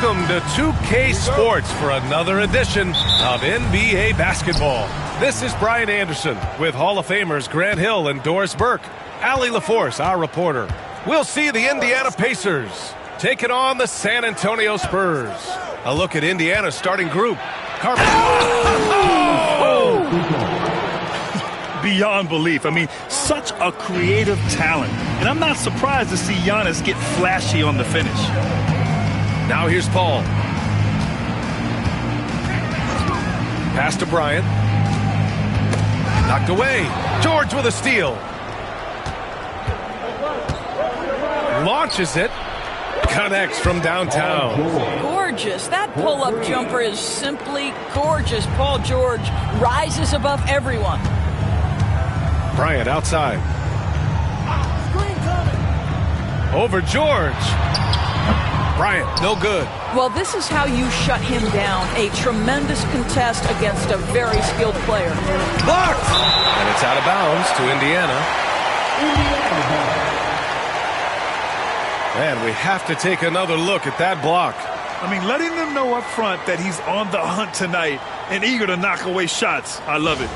Welcome to 2K Sports for another edition of NBA basketball. This is Brian Anderson with Hall of Famers Grant Hill and Doris Burke. Allie LaForce, our reporter. We'll see the Indiana Pacers taking on the San Antonio Spurs. A look at Indiana's starting group. Beyond belief. I mean, such a creative talent. And I'm not surprised to see Giannis get flashy on the finish. Now here's Paul. Pass to Bryant. Knocked away. George with a steal. Launches it. Connects from downtown. Gorgeous. That pull-up jumper is simply gorgeous. Paul George rises above everyone. Bryant outside. Over George. Bryant, no good. Well, this is how you shut him down. A tremendous contest against a very skilled player. Blocked! And it's out of bounds to Indiana. And we have to take another look at that block. I mean, letting them know up front that he's on the hunt tonight and eager to knock away shots. I love it.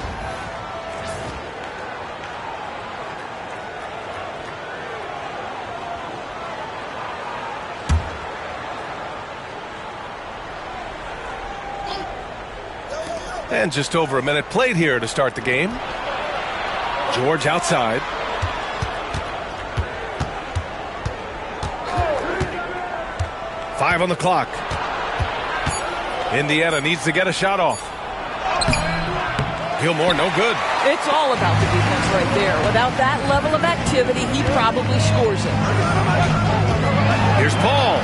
And just over a minute played here to start the game. George outside. Five on the clock. Indiana needs to get a shot off. Gilmore, no good. It's all about the defense right there. Without that level of activity, he probably scores it. Here's Paul.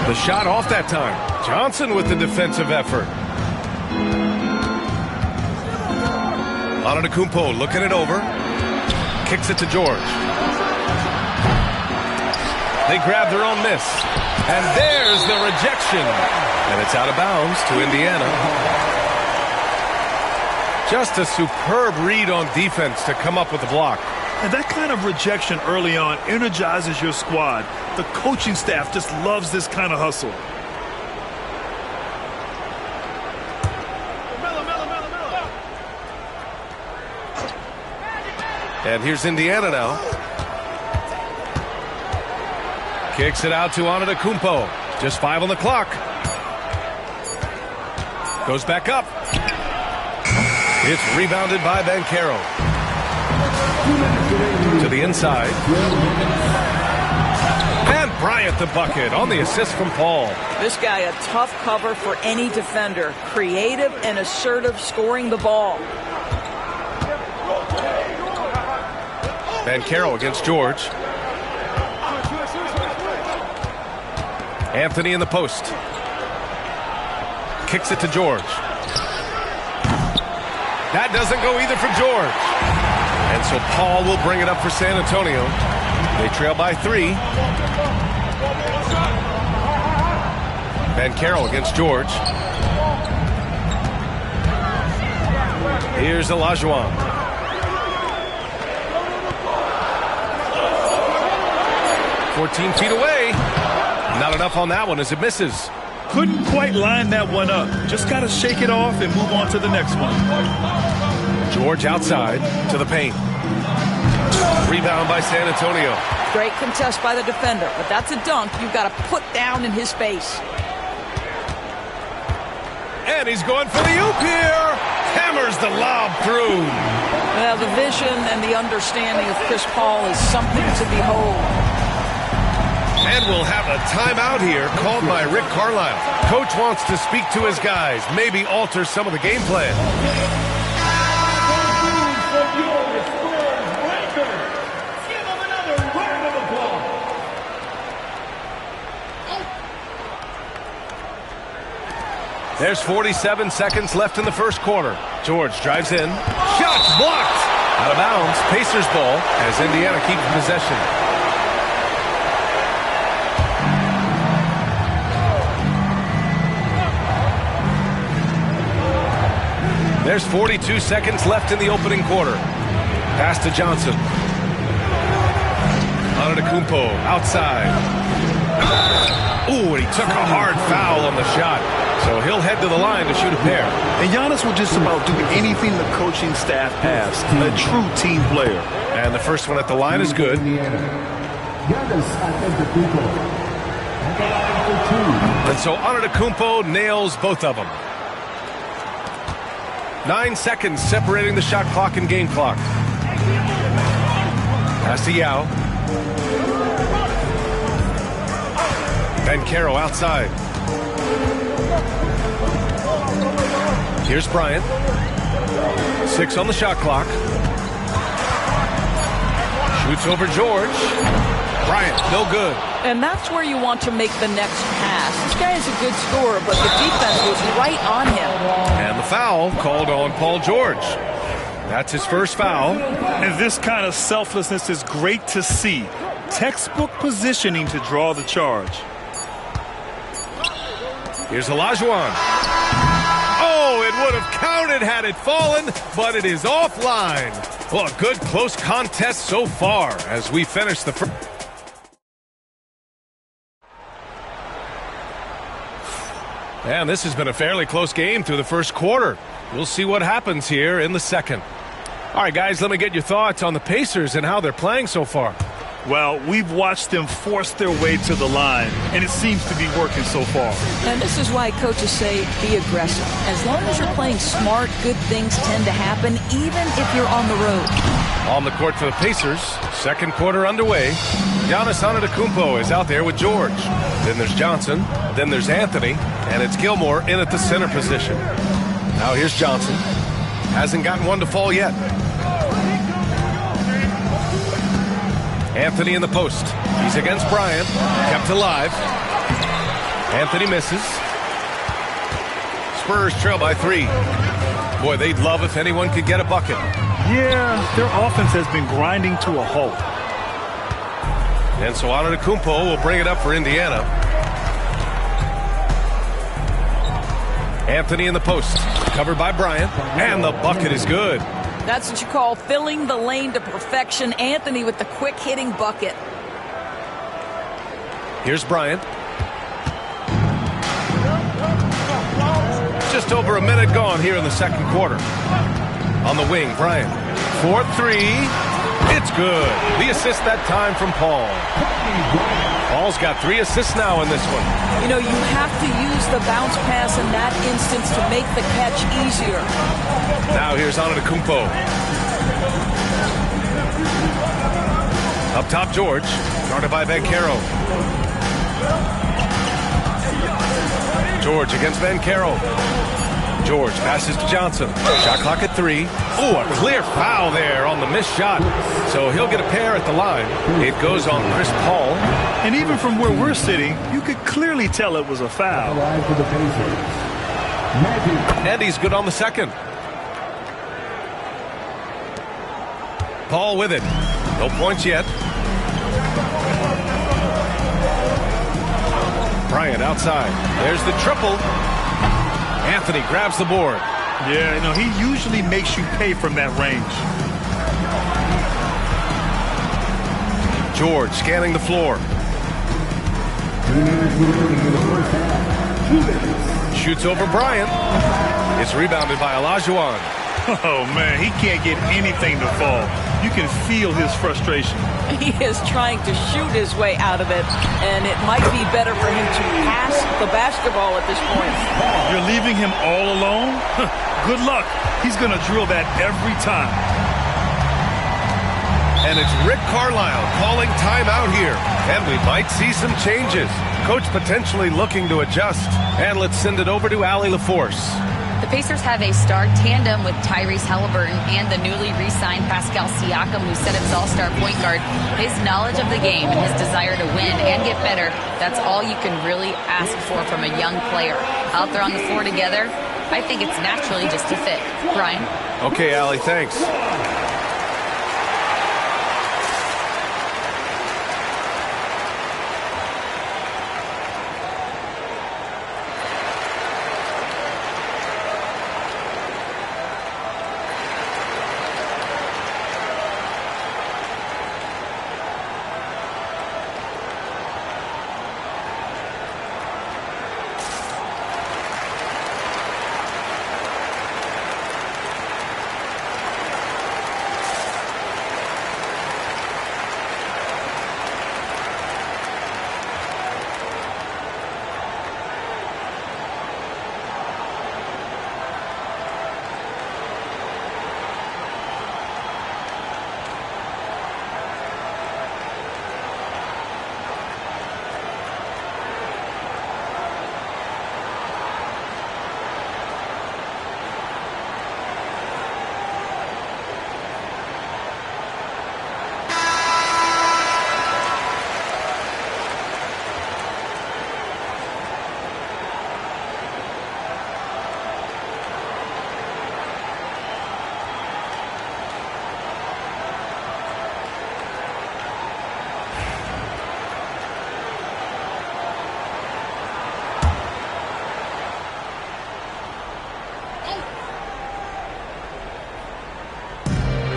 The shot off that time. Johnson with the defensive effort. Antetokounmpo looking it over. Kicks it to George. They grab their own miss. And there's the rejection. And it's out of bounds to Indiana. Just a superb read on defense to come up with the block. And that kind of rejection early on energizes your squad. The coaching staff just loves this kind of hustle. And here's Indiana now. Kicks it out to Antetokounmpo. Just 5 on the clock. Goes back up. It's rebounded by Banchero. To the inside. And Bryant the bucket on the assist from Paul. This guy a tough cover for any defender. Creative and assertive scoring the ball. Banchero against George. Anthony in the post. Kicks it to George. That doesn't go either for George. And so Paul will bring it up for San Antonio. They trail by 3. Banchero against George. Here's Olajuwon. 14 feet away. Not enough on that one as it misses. Couldn't quite line that one up. Just got to shake it off and move on to the next one. George outside to the paint. Rebound by San Antonio. Great contest by the defender, but that's a dunk you've got to put down in his face. And he's going for the oop here. Hammers the lob through. Well, the vision and the understanding of Chris Paul is something to behold. And we'll have a timeout here called by Rick Carlisle. Coach wants to speak to his guys, maybe alter some of the game plan. There's 47 seconds left in the first quarter. George drives in. Shots blocked. Out of bounds. Pacers ball as Indiana keeps possession. There's 42 seconds left in the opening quarter. Pass to Johnson. Antetokounmpo outside. Ooh, and he took a hard foul on the shot. So he'll head to the line to shoot a pair. And Giannis will just about do anything the coaching staff asks. A true team player. And the first one at the line is good. And so Antetokounmpo nails both of them. 9 seconds separating the shot clock and game clock. Pass to Yao. Bankero outside. Here's Bryant. 6 on the shot clock. Shoots over George. Bryant, no good. And that's where you want to make the next pass. This guy is a good scorer, but the defense was right on him. And the foul called on Paul George. That's his first foul. And this kind of selflessness is great to see. Textbook positioning to draw the charge. Here's Olajuwon. Oh, it would have counted had it fallen, but it is offline. Well, a good close contest so far as we finish the first. And this has been a fairly close game through the first quarter. We'll see what happens here in the second. All right, guys, let me get your thoughts on the Pacers and how they're playing so far. Well, we've watched them force their way to the line, and it seems to be working so far. And this is why coaches say be aggressive. As long as you're playing smart, good things tend to happen, even if you're on the road. On the court for the Pacers, second quarter underway. Giannis Antetokounmpo is out there with George. Then there's Johnson. Then there's Anthony. And it's Gilmore in at the center position. Now here's Johnson. Hasn't gotten one to fall yet. Anthony in the post. He's against Bryant. Kept alive. Anthony misses. Spurs trail by 3. Boy, they'd love if anyone could get a bucket. Yeah, their offense has been grinding to a halt. And so Antetokounmpo will bring it up for Indiana. Anthony in the post. Covered by Bryant. And the bucket is good. That's what you call filling the lane to perfection. Anthony with the quick hitting bucket. Here's Bryant. Just over a minute gone here in the second quarter. On the wing, Bryant. 4-3. It's good. The assist that time from Paul. Paul's got 3 assists now in this one. You know, you have to use the bounce pass in that instance to make the catch easier. Now here's Antetokounmpo. Up top, George. Guarded by Bankero. George against Bankero. George passes to Johnson. Shot clock at 3. Oh, a clear foul there on the missed shot. So he'll get a pair at the line. It goes on Chris Paul. And even from where we're sitting, you could clearly tell it was a foul. And he's good on the second. Paul with it. No points yet. Bryant outside. There's the triple. Anthony grabs the board. Yeah, you know, he usually makes you pay from that range. George scanning the floor. Shoots over Bryant. It's rebounded by Olajuwon. Oh, man, he can't get anything to fall. You can feel his frustration. He is trying to shoot his way out of it, and it might be better for him to pass the basketball at this point. You're leaving him all alone? Good luck. He's going to drill that every time. And it's Rick Carlisle calling timeout here. And we might see some changes. Coach potentially looking to adjust. And let's send it over to Allie LaForce. The Pacers have a star tandem with Tyrese Halliburton and the newly re-signed Pascal Siakam, who set his all-star point guard. His knowledge of the game and his desire to win and get better, that's all you can really ask for from a young player. Out there on the floor together, I think it's naturally just a fit. Brian? Okay, Allie, thanks.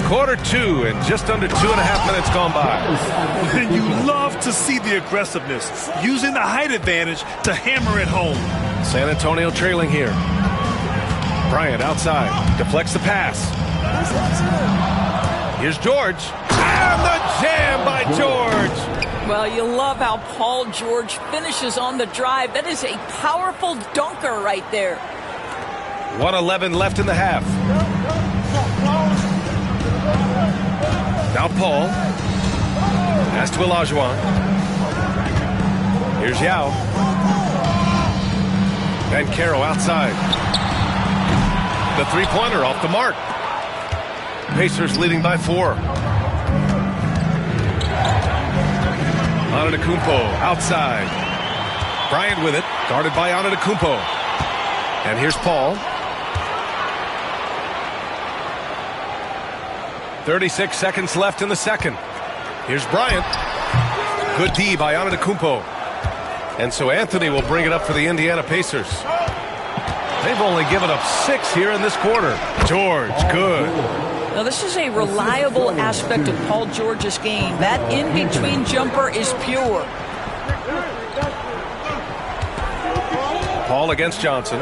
Quarter two and just under 2.5 minutes gone by. And you love to see the aggressiveness, using the height advantage to hammer it home. San Antonio trailing here. Bryant outside, deflects the pass. Here's George. And the jam by George. Well, you love how Paul George finishes on the drive. That is a powerful dunker right there. 1:11 left in the half. Now Paul. Pass to Olajuwon. Here's Yao. And Caro outside. The three-pointer off the mark. Pacers leading by 4. Antetokounmpo outside. Bryant with it. Guarded by Antetokounmpo. And here's Paul. 36 seconds left in the second. Here's Bryant. Good D by Antetokounmpo. And so Anthony will bring it up for the Indiana Pacers. They've only given up 6 here in this quarter. George, good. Now, this is a reliable aspect of Paul George's game. That in-between jumper is pure. Paul against Johnson.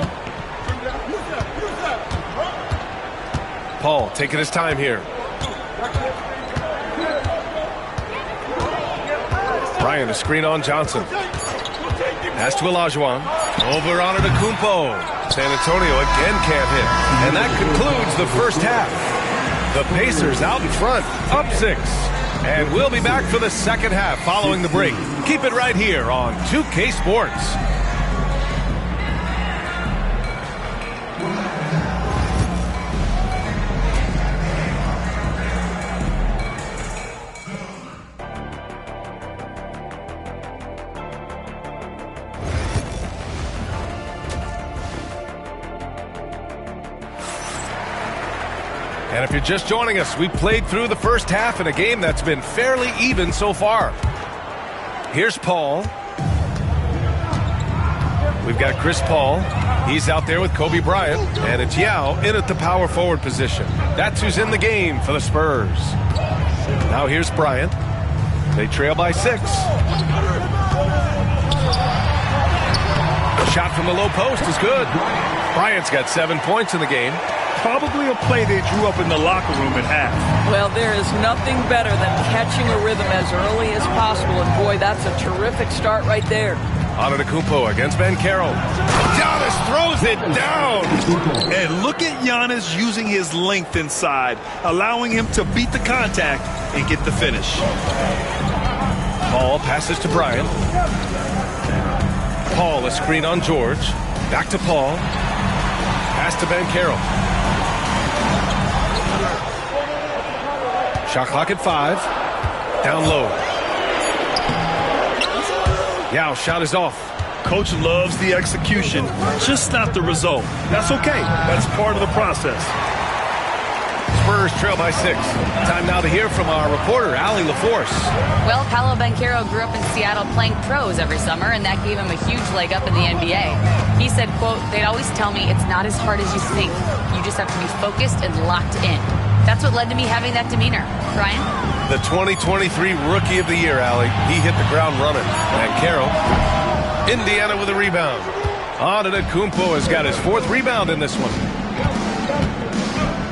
Paul taking his time here. Bryant, a screen on Johnson. Pass to Olajuwon. Over Antetokounmpo. San Antonio again can't hit. And that concludes the first half. The Pacers out in front, up 6. And we'll be back for the second half following the break. Keep it right here on 2K Sports. And if you're just joining us, we played through the first half in a game that's been fairly even so far. Here's Paul. We've got Chris Paul. He's out there with Kobe Bryant. And it's Yao in at the power forward position. That's who's in the game for the Spurs. Now here's Bryant. They trail by 6. A shot from the low post is good. Bryant's got 7 points in the game. Probably a play they drew up in the locker room at half. Well, there is nothing better than catching a rhythm as early as possible. And boy, that's a terrific start right there. Antetokounmpo against Caro. Giannis throws it down. And look at Giannis using his length inside, allowing him to beat the contact and get the finish. Paul passes to Bryant. Paul, a screen on George. Back to Paul. Pass to Banchero. Shot clock at 5. Down low. Yao, shot is off. Coach loves the execution, just not the result. That's okay. That's part of the process. Spurs trail by 6. Time now to hear from our reporter, Allie LaForce. Well, Paolo Banchero grew up in Seattle playing pros every summer, and that gave him a huge leg up in the NBA. He said, quote, "They'd always tell me it's not as hard as you think. You just have to be focused and locked in." That's what led to me having that demeanor. Brian? The 2023 Rookie of the Year, Allie. He hit the ground running. Banchero. Indiana with a rebound. Antetokounmpo has got his 4th rebound in this one.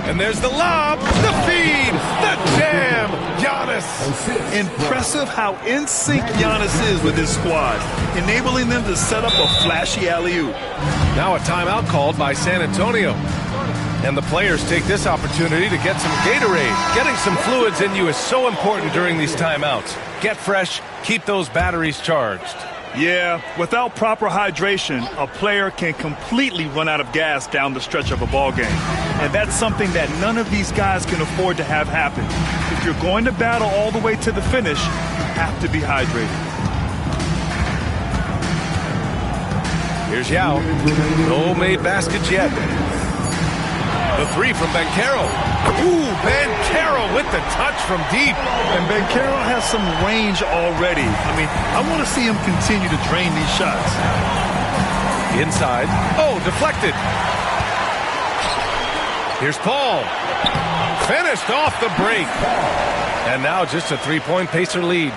And there's the lob, the feed, the jam. Giannis. Impressive how in sync Giannis is with his squad, enabling them to set up a flashy alley-oop. Now a timeout called by San Antonio. And the players take this opportunity to get some Gatorade. Getting some fluids in you is so important during these timeouts. Get fresh, keep those batteries charged. Yeah, without proper hydration, a player can completely run out of gas down the stretch of a ball game. And that's something that none of these guys can afford to have happen. If you're going to battle all the way to the finish, you have to be hydrated. Here's Yao. No made baskets yet. The 3 from Banchero. Ooh, Banchero with the touch from deep. And Banchero has some range already. I mean, I want to see him continue to drain these shots. Inside. Oh, deflected. Here's Paul. Finished off the break. And now just a 3-point Pacer lead.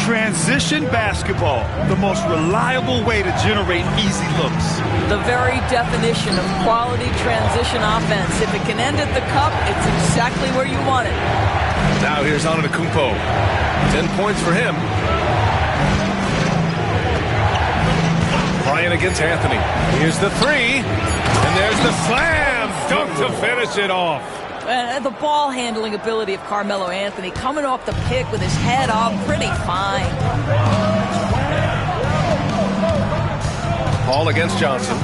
Transition basketball, the most reliable way to generate easy looks. The very definition of quality transition offense. If it can end at the cup, it's exactly where you want it. Now here's Antetokounmpo. 10 points for him. Bryant against Anthony. Here's the 3. And there's the slam dunk to finish it off. The ball handling ability of Carmelo Anthony coming off the pick with his head up, pretty fine. Paul against Johnson.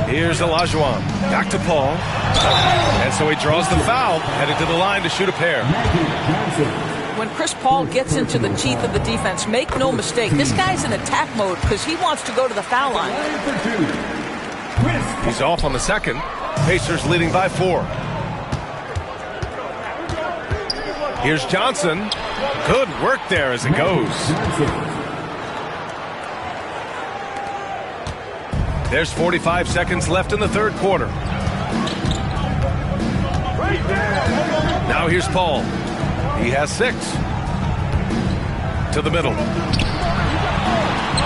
Here's Olajuwon. Back to Paul. And so he draws the foul, headed to the line to shoot a pair. When Chris Paul gets into the teeth of the defense, make no mistake, this guy's in attack mode because he wants to go to the foul line. He's off on the second. Pacers leading by 4. Here's Johnson. Good work there as it goes. There's 45 seconds left in the 3rd quarter. Now here's Paul. He has 6. To the middle.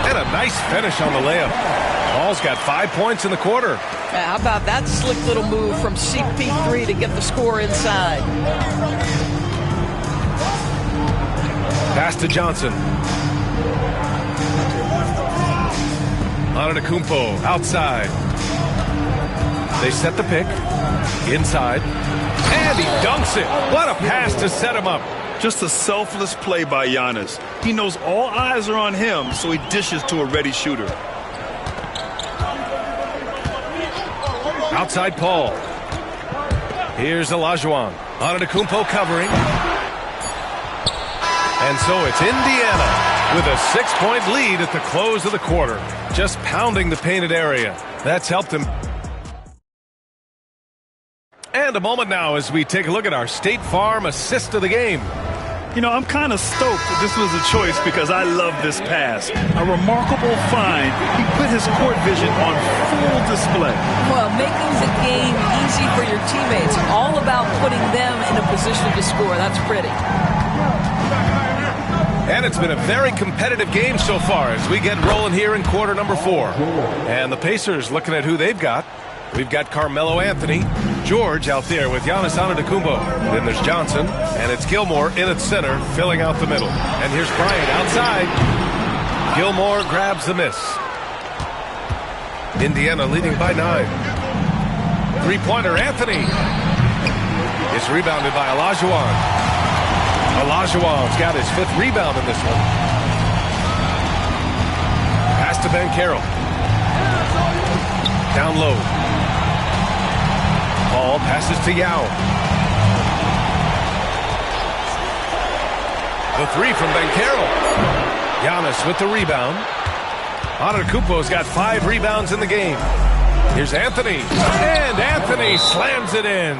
And a nice finish on the layup. Paul's got 5 points in the quarter. How about that slick little move from CP3 to get the score inside? Pass to Johnson. Antetokounmpo outside. They set the pick. Inside. And he dunks it. What a pass to set him up. Just a selfless play by Giannis. He knows all eyes are on him, so he dishes to a ready shooter. Outside Paul. Here's Olajuwon. Antetokounmpo covering. And so it's Indiana with a 6-point lead at the close of the quarter. Just pounding the painted area. That's helped him. And a moment now as we take a look at our State Farm assist of the game. You know, I'm kind of stoked that this was a choice because I love this pass. A remarkable find. He put his court vision on full display. Well, making the game easy for your teammates. All about putting them in a position to score. That's pretty. And it's been a very competitive game so far as we get rolling here in quarter number 4. And the Pacers looking at who they've got. We've got Carmelo Anthony, George out there with Giannis Antetokounmpo. Then there's Johnson, and it's Gilmore in at center, filling out the middle. And here's Bryant outside. Gilmore grabs the miss. Indiana leading by 9. Three-pointer, Anthony. It's rebounded by Olajuwon. Olajuwon's got his 5th rebound in this one. Pass to Banchero. Down low. Paul passes to Yao. The 3 from Banchero. Giannis with the rebound. Antetokounmpo's got 5 rebounds in the game. Here's Anthony. And Anthony slams it in.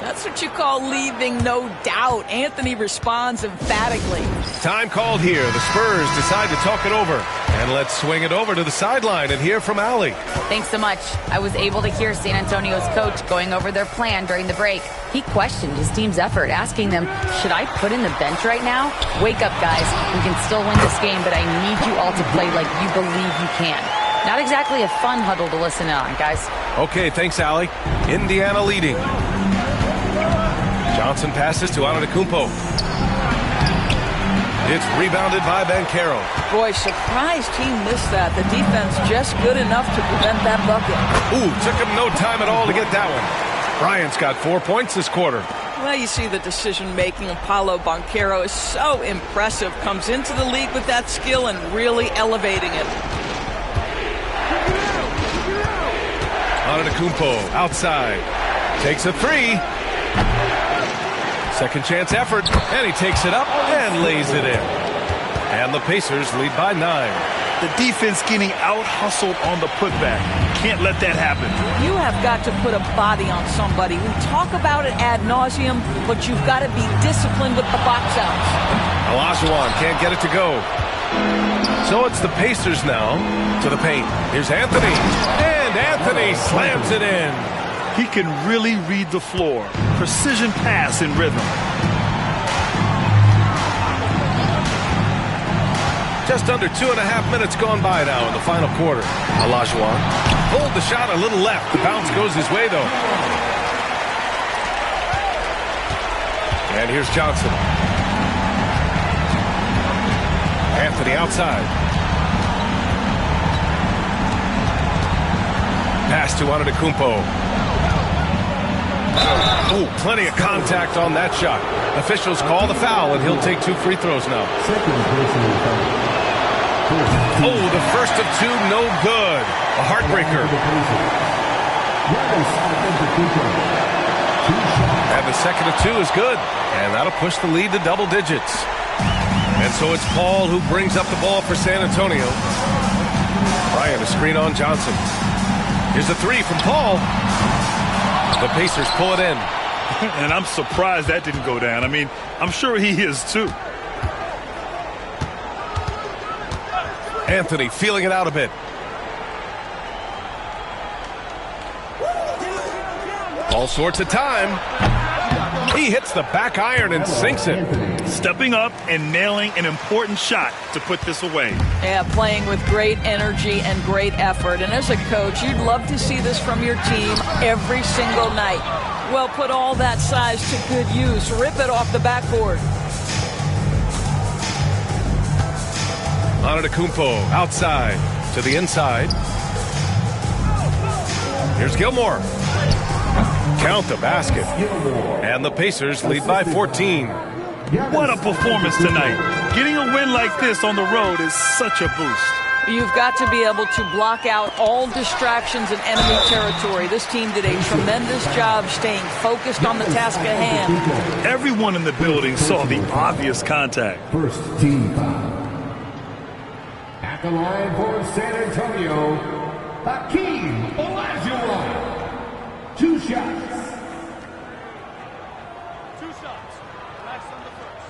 That's what you call leaving no doubt. Anthony responds emphatically. Time called here. The Spurs decide to talk it over. And let's swing it over to the sideline and hear from Allie. Thanks so much. I was able to hear San Antonio's coach going over their plan during the break. He questioned his team's effort, asking them, should I put in the bench right now? Wake up, guys. We can still win this game, but I need you all to play like you believe you can. Not exactly a fun huddle to listen on, guys. Okay, thanks, Allie. Indiana leading. Johnson passes to Antetokounmpo. It's rebounded by Banchero. Boy, surprised he missed that. The defense just good enough to prevent that bucket. Ooh, took him no time at all to get that one. Bryant's got 4 points this quarter. Well, you see the decision-making of Paolo Banchero is so impressive. Comes into the league with that skill and really elevating it. Antetokounmpo outside. Takes a 3. Second chance effort, and he takes it up and lays it in. And the Pacers lead by 9. The defense getting out-hustled on the putback. Can't let that happen. You have got to put a body on somebody. We talk about it ad nauseum, but you've got to be disciplined with the box outs. Olajuwon can't get it to go. So it's the Pacers now to the paint. Here's Anthony, and Anthony slams it in. He can really read the floor. Precision pass in rhythm. Just under 2.5 minutes gone by now in the final quarter. Olajuwon pulled the shot a little left. The bounce goes his way, though. And here's Johnson. Anthony outside. Pass to Antetokounmpo. Ooh, plenty of contact on that shot. Officials call the foul, and he'll take 2 free throws now. Oh, the first of 2, no good. A heartbreaker. And the second of 2 is good. And that'll push the lead to double digits. And so it's Paul who brings up the ball for San Antonio. Bryant, a screen on Johnson. Here's a 3 from Paul. The Pacers pull it in. And I'm surprised that didn't go down. I mean, I'm sure he is too. Anthony feeling it out a bit. All sorts of time. He hits the back iron and sinks it. Stepping up and nailing an important shot to put this away. Yeah, playing with great energy and great effort. And as a coach, you'd love to see this from your team every single night. Well, put all that size to good use. Rip it off the backboard. Antetokounmpo outside to the inside. Here's Gilmore. Count the basket. And the Pacers lead by 14. What a performance tonight. Getting a win like this on the road is such a boost. You've got to be able to block out all distractions in enemy territory. This team did a tremendous job staying focused on the task at hand. Everyone in the building saw the obvious contact. First team foul. At the line for San Antonio, Hakeem Olajuwon. 2 shots. 2 shots. Nice on the first.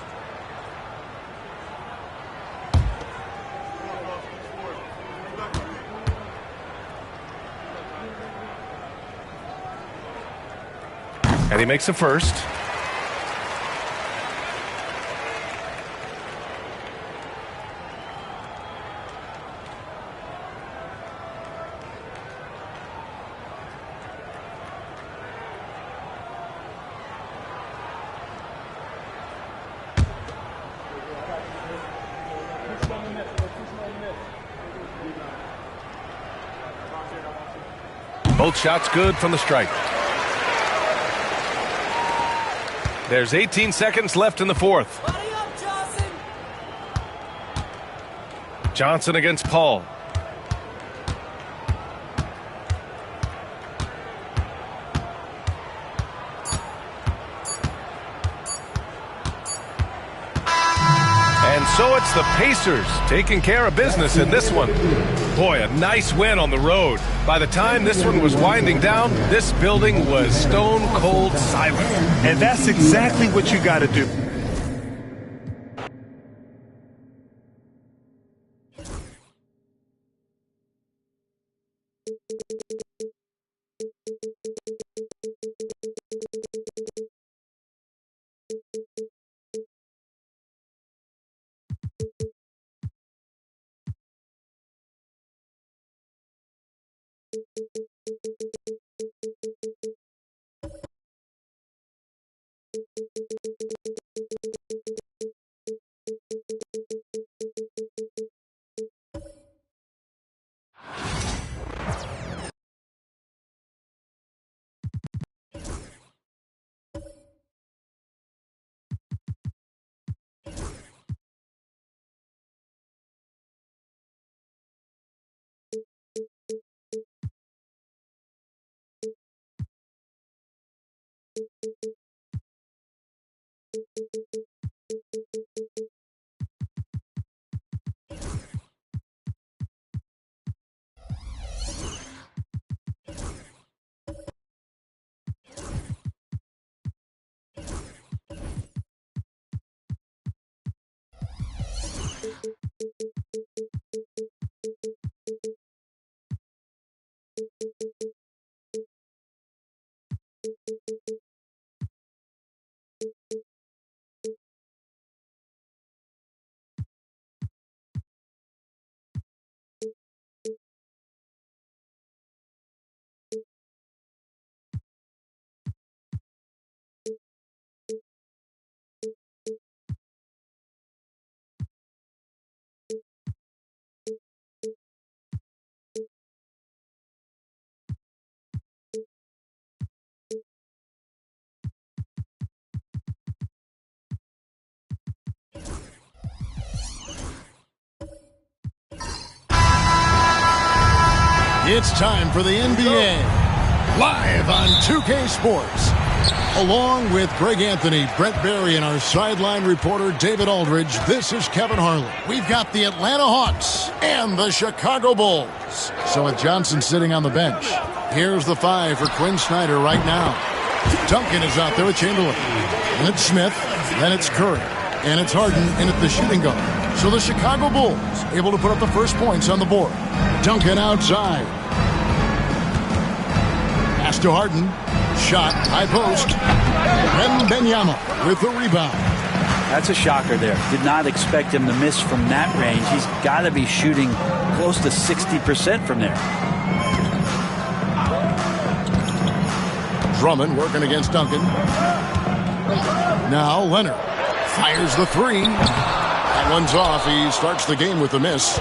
And he makes the first. Both shots good from the stripe. There's 18 seconds left in the fourth. Johnson against Paul. And so it's the Pacers taking care of business in this one. Boy, a nice win on the road. By the time this one was winding down, this building was stone cold silent. And that's exactly what you got to do. It's time for the NBA, live on 2K Sports. Along with Greg Anthony, Brett Barry, and our sideline reporter David Aldridge, this is Kevin Harlan. We've got the Atlanta Hawks and the Chicago Bulls. So with Johnson sitting on the bench, here's the five for Quinn Snyder right now. Duncan is out there with Chamberlain. And it's Smith, then it's Curry, and it's Harden in at the shooting guard. So the Chicago Bulls able to put up the first points on the board. Duncan outside. Pass to Harden. Shot, high post. Wembanyama with the rebound. That's a shocker there. Did not expect him to miss from that range. He's got to be shooting close to 60% from there. Drummond working against Duncan. Now Leonard fires the three. That one's off. He starts the game with a miss.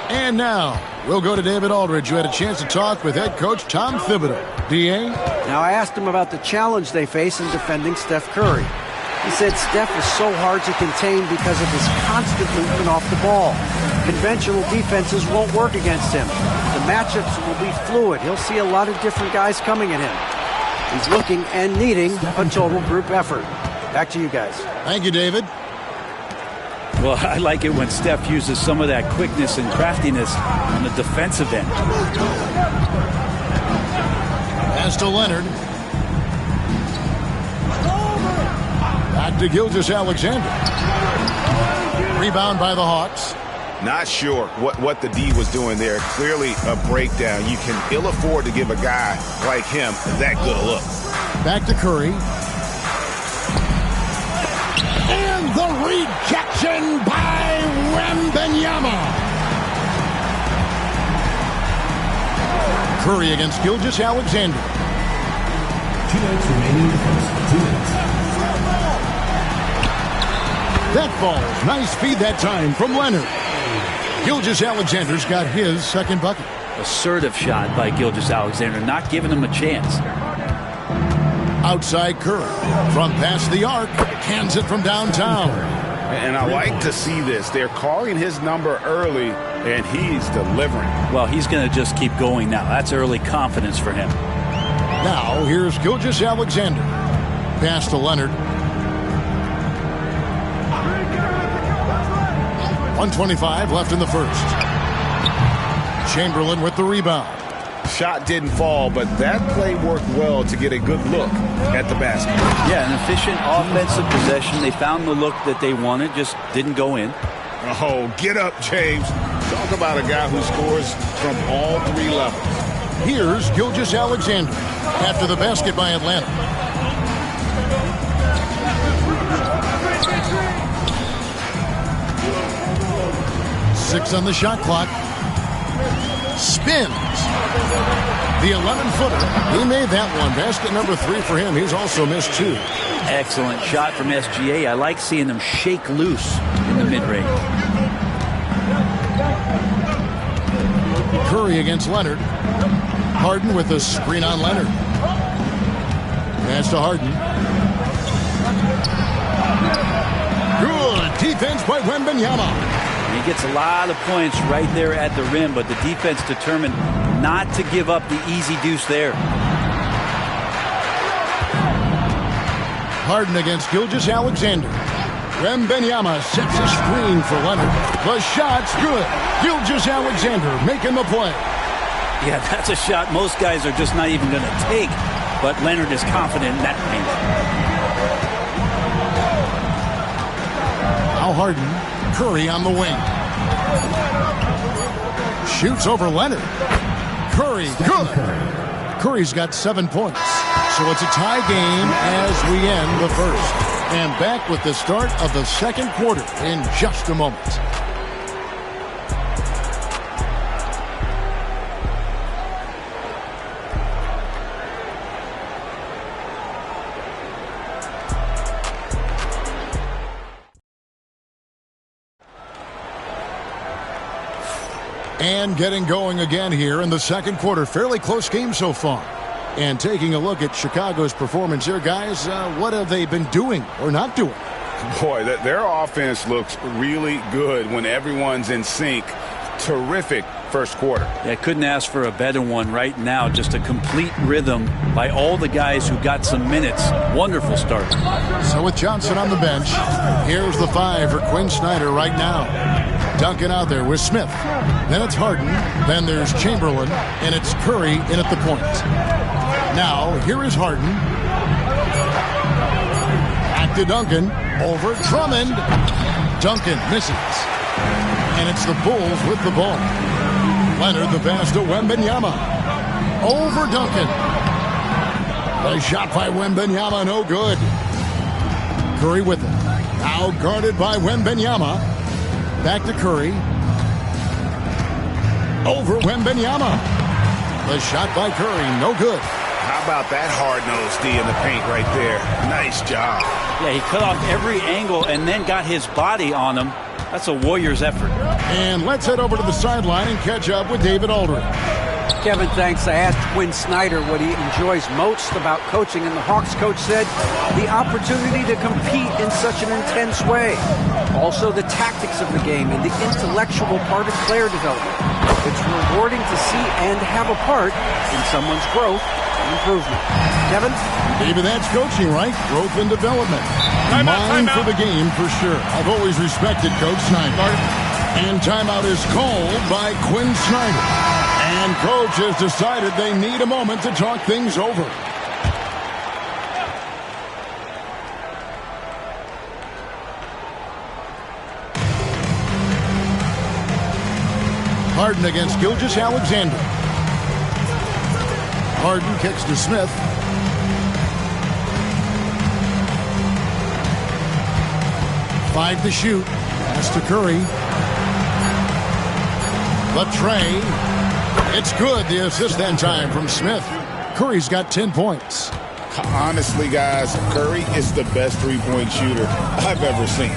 And now we'll go to David Aldridge, who had a chance to talk with head coach Tom Thibodeau. D.A.? Now, I asked him about the challenge they face in defending Steph Curry. He said Steph is so hard to contain because of his constant movement off the ball. Conventional defenses won't work against him. The matchups will be fluid. He'll see a lot of different guys coming at him. He's looking and needing a total group effort. Back to you guys. Thank you, David. Well, I like it when Steph uses some of that quickness and craftiness on the defensive end. Pass to Leonard. Back to Gilgeous-Alexander. Rebound by the Hawks. Not sure what the D was doing there. Clearly a breakdown. You can ill afford to give a guy like him that good a look. Back to Curry. And the rejection by Wembanyama. Curry against Gilgeous-Alexander. 2 minutes remaining in the first. 2 minutes. That falls. Nice feed that time from Leonard. Gilgeous-Alexander's got his second bucket. assertive shot by Gilgeous-Alexander, not giving him a chance. Outside Curry from past the arc, cans it from downtown. And I like to see this. They're calling his number early, and he's delivering. Well, he's going to just keep going now. That's early confidence for him. Now, here's Gilgeous-Alexander. Pass to Leonard. 1:25 left in the first. Chamberlain with the rebound. Shot didn't fall, but that play worked well to get a good look at the basket. Yeah, an efficient offensive possession. They found the look that they wanted, just didn't go in. Oh, get up, James. Talk about a guy who scores from all three levels. Here's Gilgeous-Alexander after the basket by Atlanta. Six on the shot clock. Spins. The 11-footer. He made that one. Basket number 3 for him. He's also missed 2. Excellent shot from SGA. I like seeing them shake loose in the mid-range. Curry against Leonard. Harden with a screen on Leonard. Pass to Harden. Good defense by Wembanyama. He gets a lot of points right there at the rim, but the defense determined not to give up the easy deuce there. Harden against Gilgeous-Alexander. Wembanyama sets a screen for Leonard. The shot's good. Gilgeous-Alexander making the play. Yeah, that's a shot most guys are just not even going to take, but Leonard is confident in that range. Now Harden. Curry on the wing. Shoots over Leonard. Curry, good. Curry's got 7 points. So it's a tie game as we end the first. And back with the start of the second quarter in just a moment. And getting going again here in the second quarter. Fairly close game so far. And taking a look at Chicago's performance here, guys, what have they been doing or not doing? Boy, their offense looks really good when everyone's in sync. Terrific first quarter. Yeah, couldn't ask for a better one right now. Just a complete rhythm by all the guys who got some minutes. Wonderful start. So with Johnson on the bench, here's the 5 for Quinn Snyder right now. Duncan out there with Smith. Then it's Harden. Then there's Chamberlain. And it's Curry in at the point. Now, here is Harden. Back to Duncan. Over Drummond. Duncan misses. And it's the Bulls with the ball. Leonard the pass to Wembanyama. Over Duncan. The shot by Wembanyama, no good. Curry with it. Now guarded by Wembanyama. Back to Curry. Over Wembanyama. The shot by Curry, no good. How about that hard-nosed D in the paint right there? Nice job. Yeah, he cut off every angle and then got his body on him. That's a Warriors effort. And let's head over to the sideline and catch up with David Aldridge. Kevin, thanks. I asked Quinn Snyder what he enjoys most about coaching, and the Hawks coach said the opportunity to compete in such an intense way. Also, the tactics of the game and the intellectual part of player development. It's rewarding to see and have a part in someone's growth and improvement. Kevin? Maybe that's coaching, right? Growth and development. Mind for the game, for sure. I've always respected Coach Snyder. And timeout is called by Quinn Snyder. And Coach has decided they need a moment to talk things over. Harden against Gilgeous-Alexander. Harden kicks to Smith. Five to shoot. Pass to Curry. The tray. It's good. The assist that time from Smith. Curry's got 10 points. Honestly, guys, Curry is the best three-point shooter I've ever seen.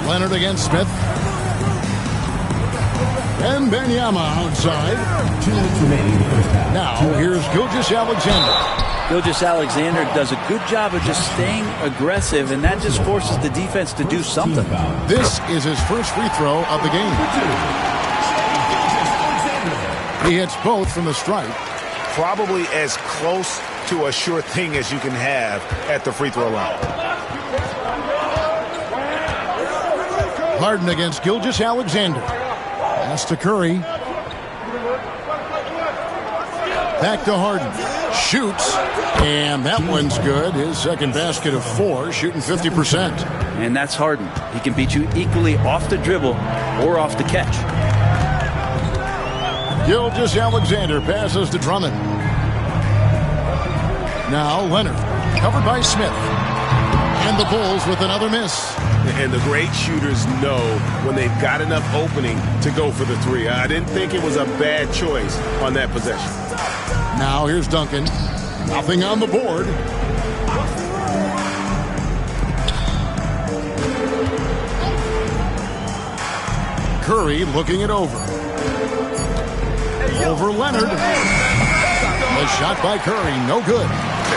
Leonard against Smith. Wembanyama outside. 2 minutes remaining in the first half. Now, here's Gilgeous-Alexander. Gilgeous-Alexander does a good job of just staying aggressive, and that just forces the defense to do something. This is his first free throw of the game. He hits both from the stripe. Probably as close to a sure thing as you can have at the free throw line. Harden against Gilgeous-Alexander. Pass to Curry. Back to Harden. Shoots. And that one's good. His second basket of 4, shooting 50%. And that's Harden. He can beat you equally off the dribble or off the catch. Gilgeous-Alexander passes to Drummond. Now Leonard, covered by Smith. And the Bulls with another miss. And the great shooters know when they've got enough opening to go for the 3. I didn't think it was a bad choice on that possession. Now here's Duncan. Nothing on the board. Curry looking it over. Over Leonard. The shot by Curry, no good.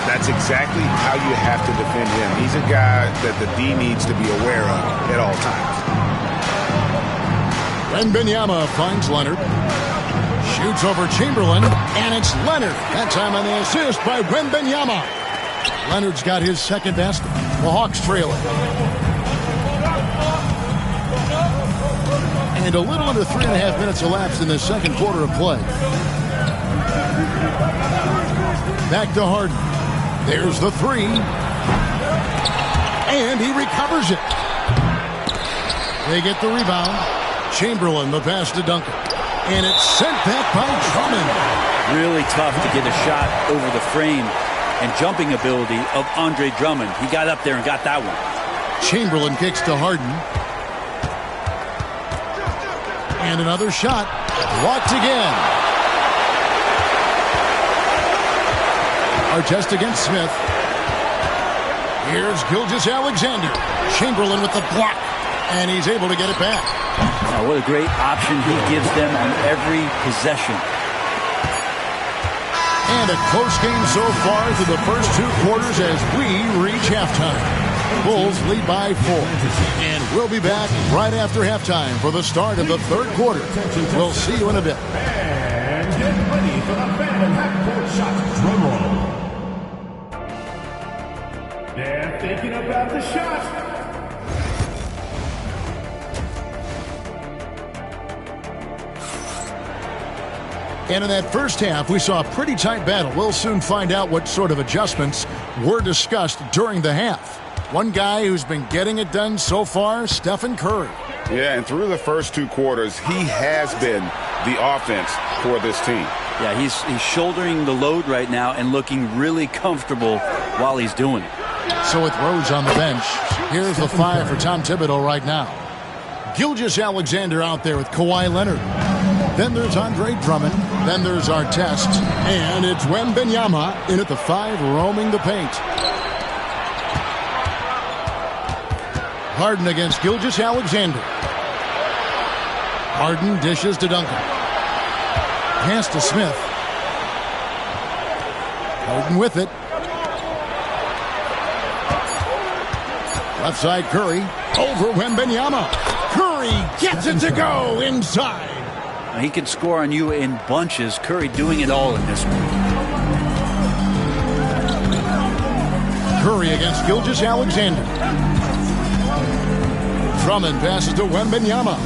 That's exactly how you have to defend him. He's a guy that the D needs to be aware of at all times. Wembanyama finds Leonard. Shoots over Chamberlain, and it's Leonard. That time on the assist by Wembanyama. Leonard's got his second basket. The Hawks trailing. And a little under 3.5 minutes elapsed in the second quarter of play. Back to Harden. There's the 3. And he recovers it. They get the rebound. Chamberlain, the pass to Duncan. And it's sent back by Drummond. Really tough to get a shot over the frame and jumping ability of Andre Drummond. He got up there and got that one. Chamberlain kicks to Harden. And another shot. Blocked again. Artest against Smith. Here's Gilgeous-Alexander. Chamberlain with the block. And he's able to get it back. Oh, what a great option he gives them on every possession. And a close game so far through the first 2 quarters as we reach halftime. Bulls lead by 4. And we'll be back right after halftime for the start of the third quarter. We'll see you in a bit. And get ready for the Phantom half-court shot. Drum roll. They're thinking about the shot. And in that first half, we saw a pretty tight battle. We'll soon find out what sort of adjustments were discussed during the half. One guy who's been getting it done so far, Stephen Curry. Yeah, and through the first 2 quarters, he has been the offense for this team. Yeah, he's shouldering the load right now and looking really comfortable while he's doing it. So with Rose on the bench, here's the 5 for Tom Thibodeau right now. Gilgeous-Alexander out there with Kawhi Leonard. Then there's Andre Drummond. Then there's Artest. And it's Wembanyama in at the 5, roaming the paint. Harden against Gilgeous-Alexander. Harden dishes to Duncan. Pass to Smith. Harden with it. Left side Curry. Over Wembanyama. Curry gets it to go inside. He can score on you in bunches. Curry doing it all in this one. Curry against Gilgeous-Alexander. Drummond passes to Wembanyama.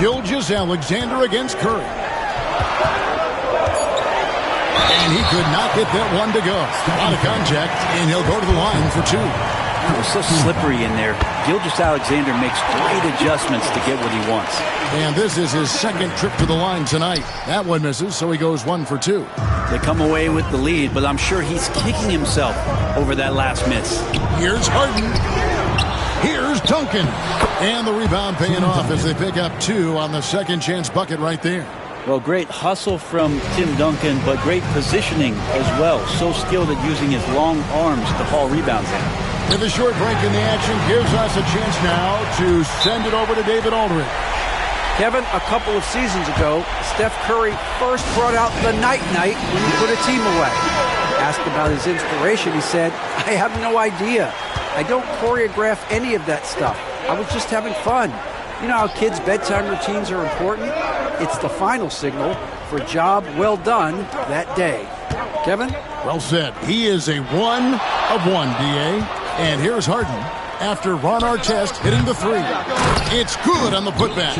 Gilgeous-Alexander against Curry. And he could not get that one to go. Out of contact, and he'll go to the line for 2. It was so slippery in there. Gilgeous-Alexander makes great adjustments to get what he wants. And this is his second trip to the line tonight. That one misses, so he goes 1 for 2. They come away with the lead, but I'm sure he's kicking himself over that last miss. Here's Harden. Here's Duncan. And the rebound paying off as they pick up 2 on the second chance bucket right there. Well, great hustle from Tim Duncan, but great positioning as well. So skilled at using his long arms to haul rebounds in. With a short break in the action gives us a chance now to send it over to David Aldridge. Kevin, a couple of seasons ago, Steph Curry first brought out the night-night when you put a team away. Asked about his inspiration, he said, I have no idea. I don't choreograph any of that stuff. I was just having fun. You know how kids' bedtime routines are important? It's the final signal for a job well done that day. Kevin? Well said. He is a 1 of 1, D.A. And here's Harden after Ron Artest hitting the three. It's good on the putback.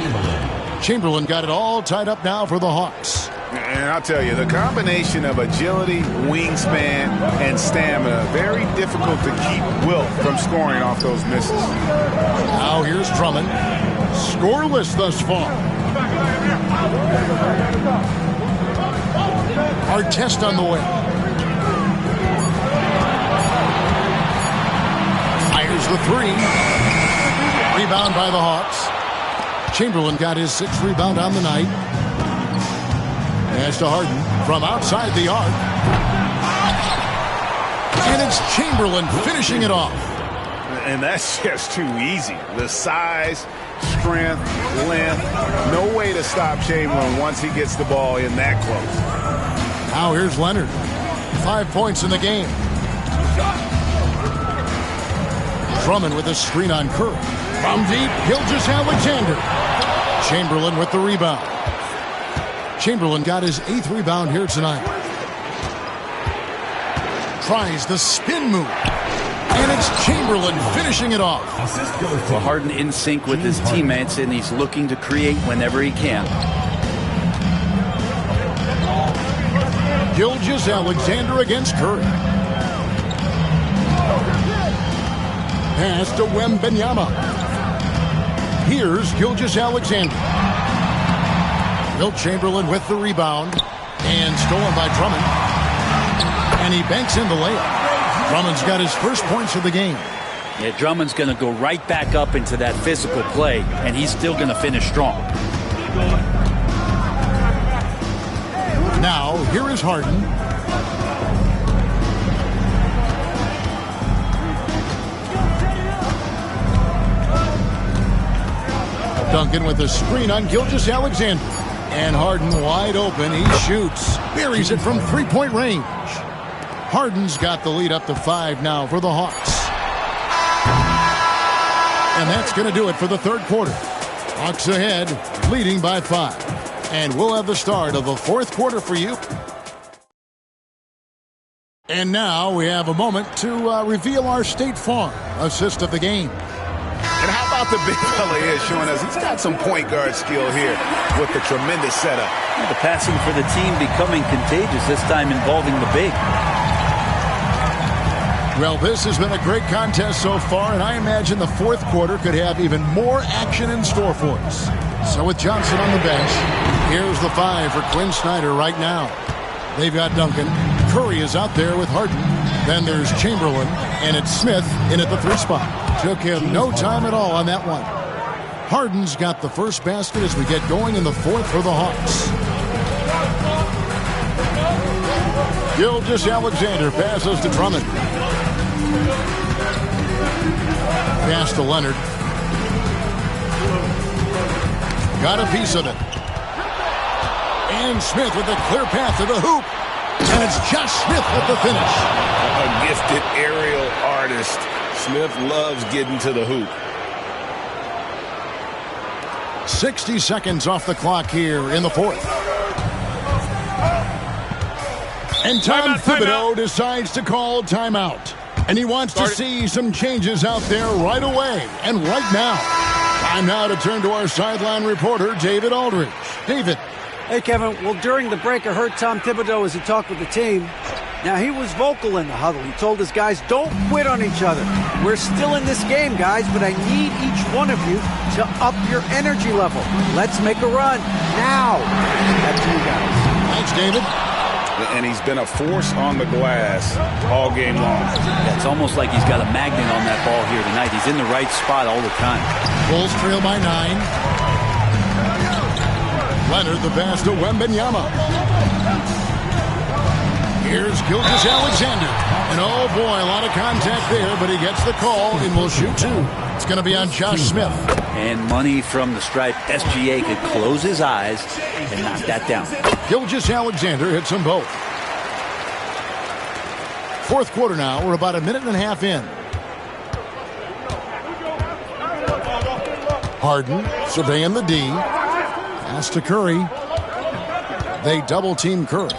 Chamberlain got it all tied up now for the Hawks. And I'll tell you, the combination of agility, wingspan, and stamina, very difficult to keep Wilt from scoring off those misses. Now here's Drummond. Scoreless thus far. Artest on the way. Fires the three. Rebound by the Hawks. Chamberlain got his 6th rebound on the night. Pass to Harden from outside the arc. And it's Chamberlain finishing it off. And that's just too easy. The size, strength, length. No way to stop Chamberlain once he gets the ball in that close. Now here's Leonard. 5 points in the game. Drummond with a screen on Curry. From deep, Gilgeous-Alexander. Chamberlain with the rebound. Chamberlain got his 8th rebound here tonight. Tries the spin move. And it's Chamberlain finishing it off. Well, Harden in sync with his teammates, and he's looking to create whenever he can. Gilgeous-Alexander against Curry. Pass to Wembanyama. Here's Gilgeous-Alexander. Wilt Chamberlain with the rebound. And stolen by Drummond. And he banks in the layup. Drummond's got his first points of the game. Yeah, Drummond's going to go right back up into that physical play, and he's still going to finish strong. Now, here is Harden. Duncan with a screen on Gilgeous-Alexander. And Harden wide open. He shoots. Buries it from three-point range. Harden's got the lead up to 5 now for the Hawks. And that's going to do it for the third quarter. Hawks ahead, leading by 5. And we'll have the start of the fourth quarter for you. And now we have a moment to reveal our State Farm assist of the game. And how about the big fella here showing us he's got some point guard skill here with the tremendous setup. The passing for the team becoming contagious, this time involving the big. Well, this has been a great contest so far, and I imagine the fourth quarter could have even more action in store for us. So with Johnson on the bench, here's the 5 for Quinn Snyder right now. They've got Duncan. Curry is out there with Harden. Then there's Chamberlain, and it's Smith in at the 3 spot. Took him no time at all on that one. Harden's got the first basket as we get going in the fourth for the Hawks. Gilgeous-Alexander passes to Drummond. Pass to Leonard. Got a piece of it. And Smith with a clear path to the hoop. And it's Josh Smith with the finish. A gifted aerial artist. Smith loves getting to the hoop. 60 seconds off the clock here in the fourth. And Tom Thibodeau decides to call timeout. And he wants to see some changes out there right away and right now. Time now to turn to our sideline reporter, David Aldridge. David. Hey, Kevin. Well, during the break, I heard Tom Thibodeau as he talked with the team. Now, he was vocal in the huddle. He told his guys, don't quit on each other. We're still in this game, guys, but I need each one of you to up your energy level. Let's make a run now. Back to you guys. Thanks, David. And he's been a force on the glass all game long. Yeah, it's almost like he's got a magnet on that ball here tonight. He's in the right spot all the time. Bulls trail by 9. Leonard the pass to Wembanyama. Here's Gilgeous-Alexander. And oh boy, a lot of contact there, but he gets the call and will shoot two. It's going to be on Josh Smith. And money from the stripe. SGA could close his eyes and knock that down. Gilgeous-Alexander hits them both. Fourth quarter now. We're about a minute and a half in. Harden surveying the D. Pass to Curry. They double team Curry.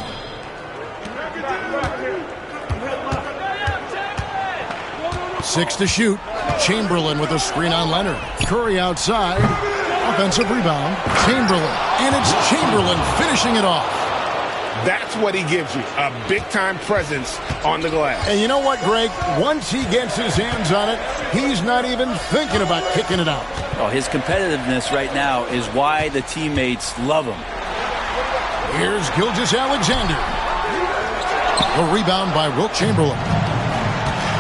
Six to shoot. Chamberlain with a screen on Leonard. Curry outside. Offensive rebound. Chamberlain. And it's Chamberlain finishing it off. That's what he gives you, a big-time presence on the glass. And you know what, Greg? Once he gets his hands on it, he's not even thinking about kicking it out. Oh, his competitiveness right now is why the teammates love him. Here's Gilgeous-Alexander. A rebound by Wilt Chamberlain.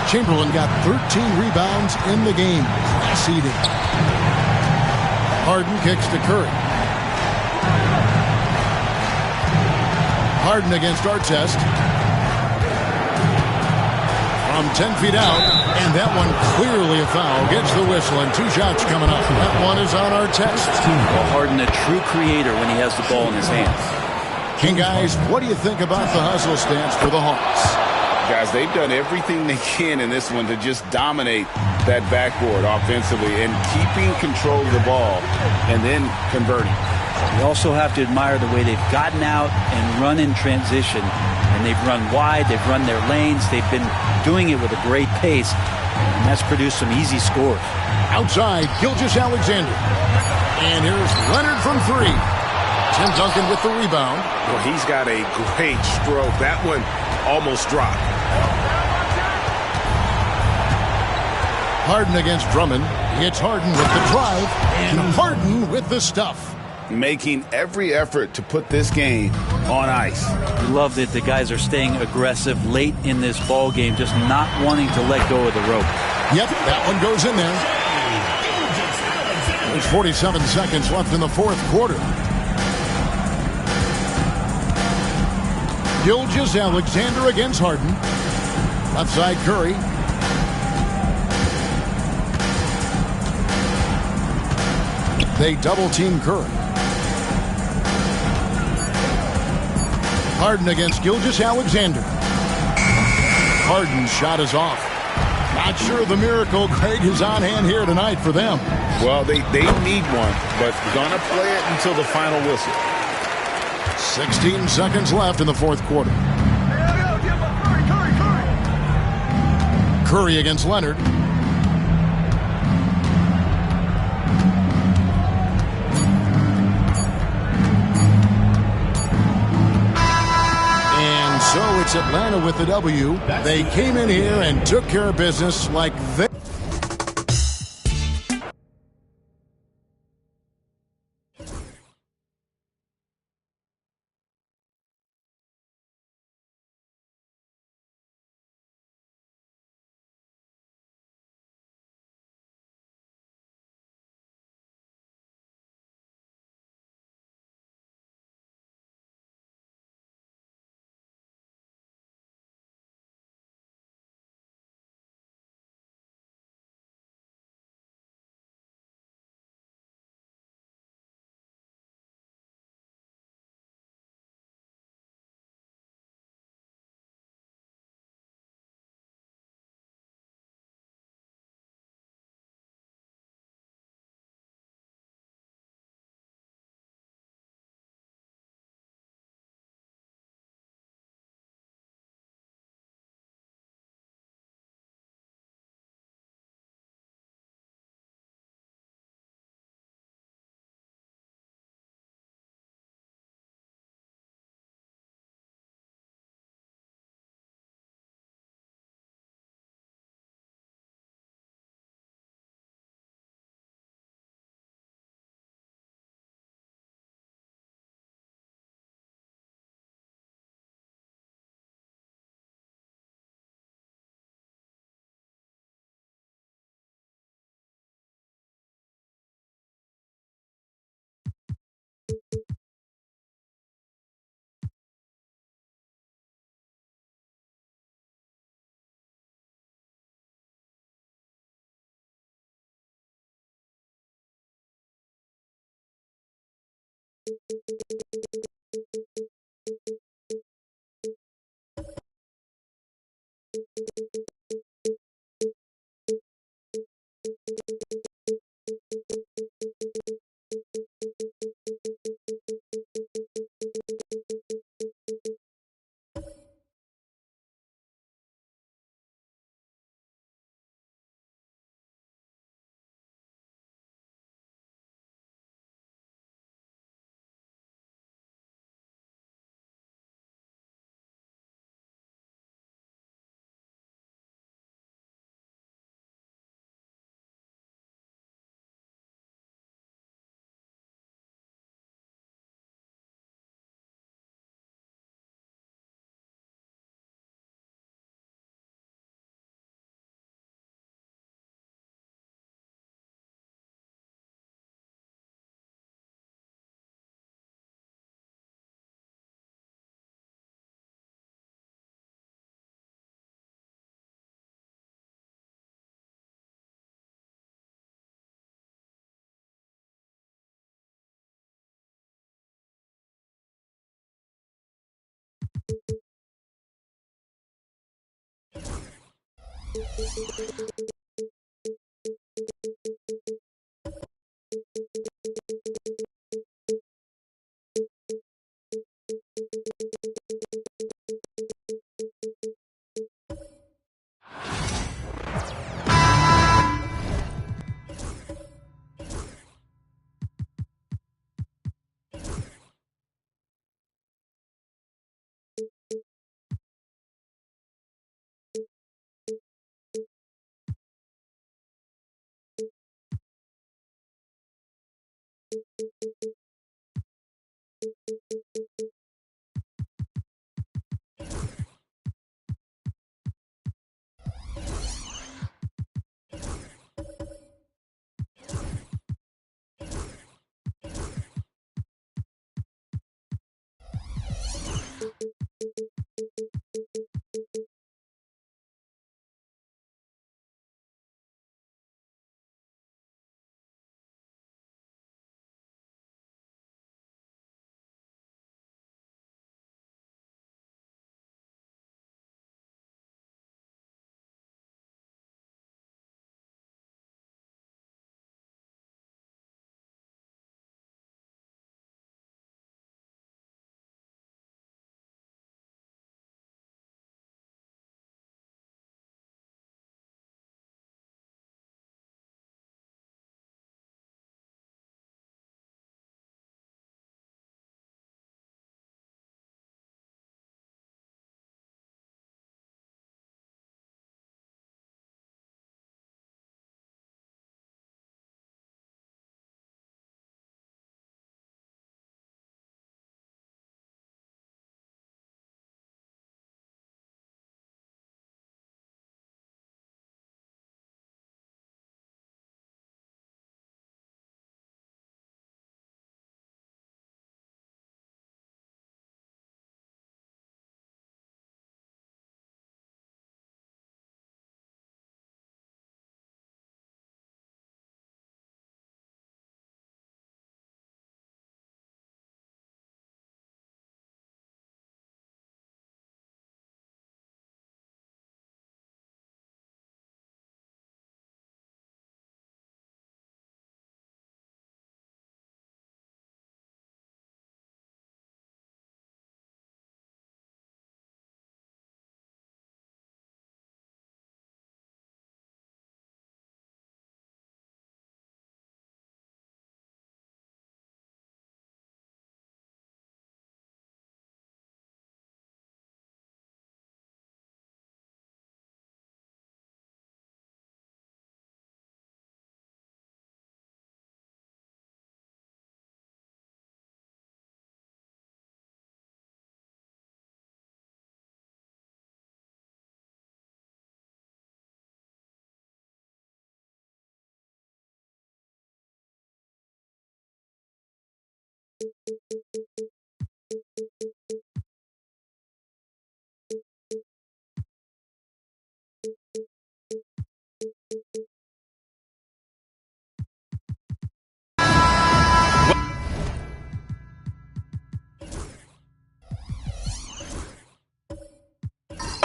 Chamberlain got 13 rebounds in the game. Class eating. Harden kicks to Curry. Harden against Artest. From 10 feet out, and that one clearly a foul. Gets the whistle, and two shots coming up. That one is on Artest. Well, Harden, a true creator when he has the ball in his hands. King guys, what do you think about the hustle stance for the Hawks? Guys, they've done everything they can in this one to just dominate that backboard offensively and keeping control of the ball and then converting. We also have to admire the way they've gotten out and run in transition. And they've run wide, they've run their lanes, they've been doing it with a great pace, and that's produced some easy scores. Outside, Gilgeous-Alexander. And here's Leonard from three. Tim Duncan with the rebound. Well, he's got a great stroke. That one almost dropped. Harden against Drummond. It's Harden with the drive, and Harden with the stuff. Making every effort to put this game on ice. We love that the guys are staying aggressive late in this ball game, just not wanting to let go of the rope. Yep, that one goes in there. There's 47 seconds left in the fourth quarter. Gilgeous-Alexander against Harden. Left side Curry. They double team Curry. Harden against Gilgeous-Alexander. Harden's shot is off. Not sure the miracle, Craig, is on hand here tonight for them. Well, they need one, but gonna play it until the final whistle. 16 seconds left in the fourth quarter. Curry against Leonard. And so it's Atlanta with the W. They came in here and took care of business like they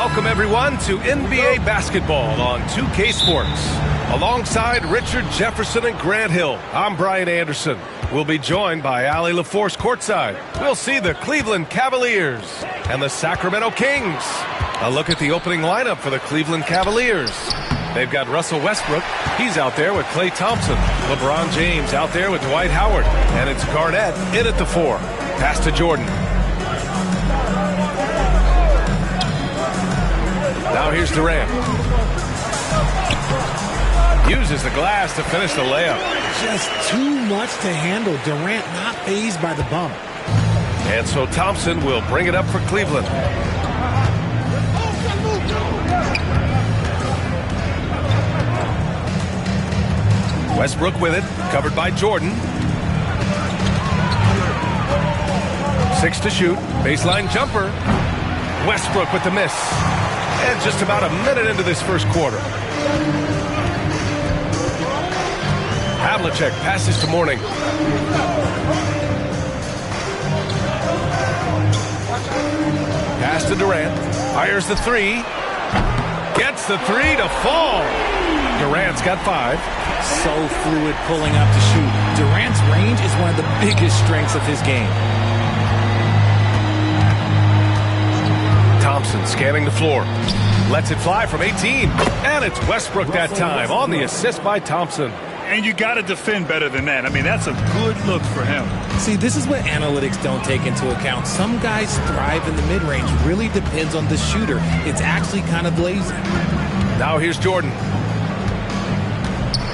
Welcome, everyone, to NBA basketball on 2K Sports. Alongside Richard Jefferson and Grant Hill, I'm Brian Anderson. We'll be joined by Allie LaForce courtside. We'll see the Cleveland Cavaliers and the Sacramento Kings. A look at the opening lineup for the Cleveland Cavaliers. They've got Russell Westbrook. He's out there with Klay Thompson. LeBron James out there with Dwight Howard. And it's Garnett in at the 4. Pass to Jordan. Now here's Durant. Uses the glass to finish the layup. Just too much to handle. Durant not fazed by the bump. And so Thompson will bring it up for Cleveland. Westbrook with it, covered by Jordan. 6 to shoot, baseline jumper. Westbrook with the miss. And just about a minute into this first quarter. Havlicek passes to Mourning. Pass to Durant. Fires the 3. Gets the 3 to fall. Durant's got 5. So fluid pulling up to shoot. Durant's range is one of the biggest strengths of his game. Thompson scanning the floor. Lets it fly from 18. And it's Westbrook that time on the assist by Thompson. And you got to defend better than that. I mean, that's a good look for him. See, this is what analytics don't take into account. Some guys thrive in the mid-range. Really depends on the shooter. It's actually kind of lazy. Now here's Jordan.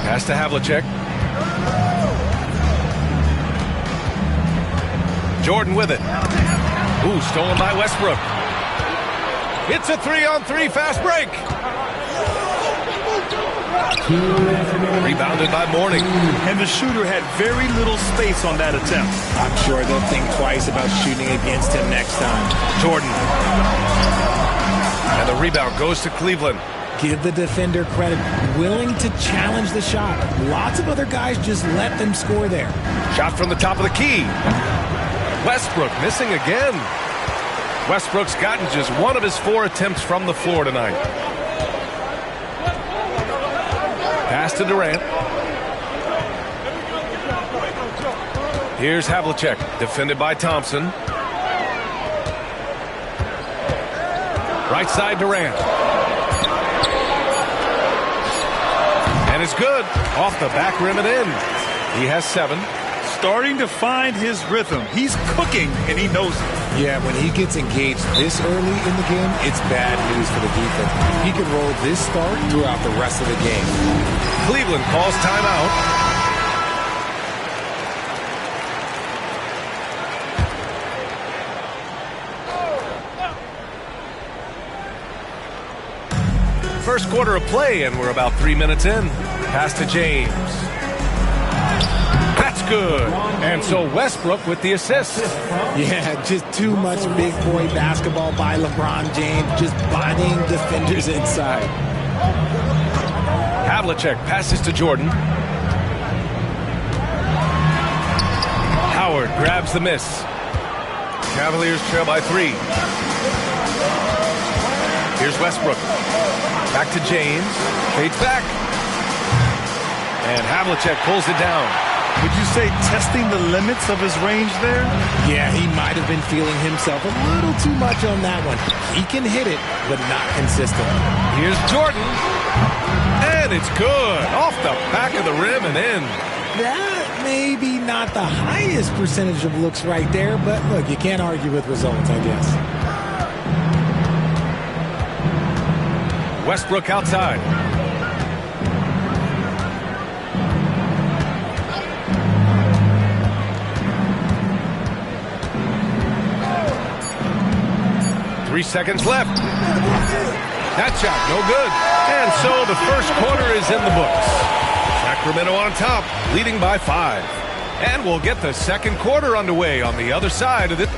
Pass to Havlicek. Jordan with it. Ooh, stolen by Westbrook. It's a 3-on-3 fast break. Rebounded by Mourning. And the shooter had very little space on that attempt. I'm sure they'll think twice about shooting against him next time. Jordan. And the rebound goes to Cleveland. Give the defender credit. Willing to challenge the shot. Lots of other guys just let them score there. Shot from the top of the key. Westbrook missing again. Westbrook's gotten just one of his 4 attempts from the floor tonight. Pass to Durant. Here's Havlicek, defended by Thompson. Right side Durant. And it's good. Off the back rim and in. He has 7. Starting to find his rhythm. He's cooking, and he knows it. Yeah, when he gets engaged this early in the game, it's bad news for the defense. He could roll this start throughout the rest of the game. Cleveland calls timeout. First quarter of play, and we're about 3 minutes in. Pass to James. That's good. And so Westbrook with the assist. Yeah, just too much big boy basketball by LeBron James, just bodying defenders inside. Havlicek passes to Jordan. Howard grabs the miss. Cavaliers trail by 3. Here's Westbrook. Back to James. Fades back. And Havlicek pulls it down. Would you say testing the limits of his range there? Yeah, he might have been feeling himself a little too much on that one. He can hit it, but not consistently. Here's Jordan. And it's good. Off the back of the rim and in. That maybe not the highest percentage of looks right there, but look, you can't argue with results, I guess. Westbrook outside. Three seconds left. That shot, no good. And so the first quarter is in the books. Sacramento on top, leading by 5. And we'll get the second quarter underway on the other side of it.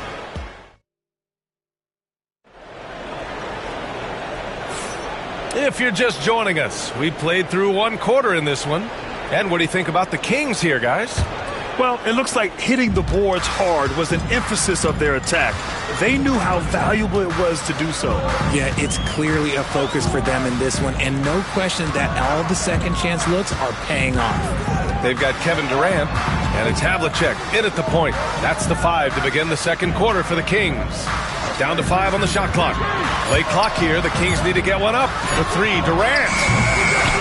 If you're just joining us, we played through 1 quarter in this one. And what do you think about the Kings here, guys? Well, it looks like hitting the boards hard was an emphasis of their attack. They knew how valuable it was to do so. Yeah, it's clearly a focus for them in this one, and no question that all the second chance looks are paying off. They've got Kevin Durant, and it's Havlicek in at the point. That's the 5 to begin the second quarter for the Kings. Down to 5 on the shot clock. Play clock here. The Kings need to get one up. The 3, Durant.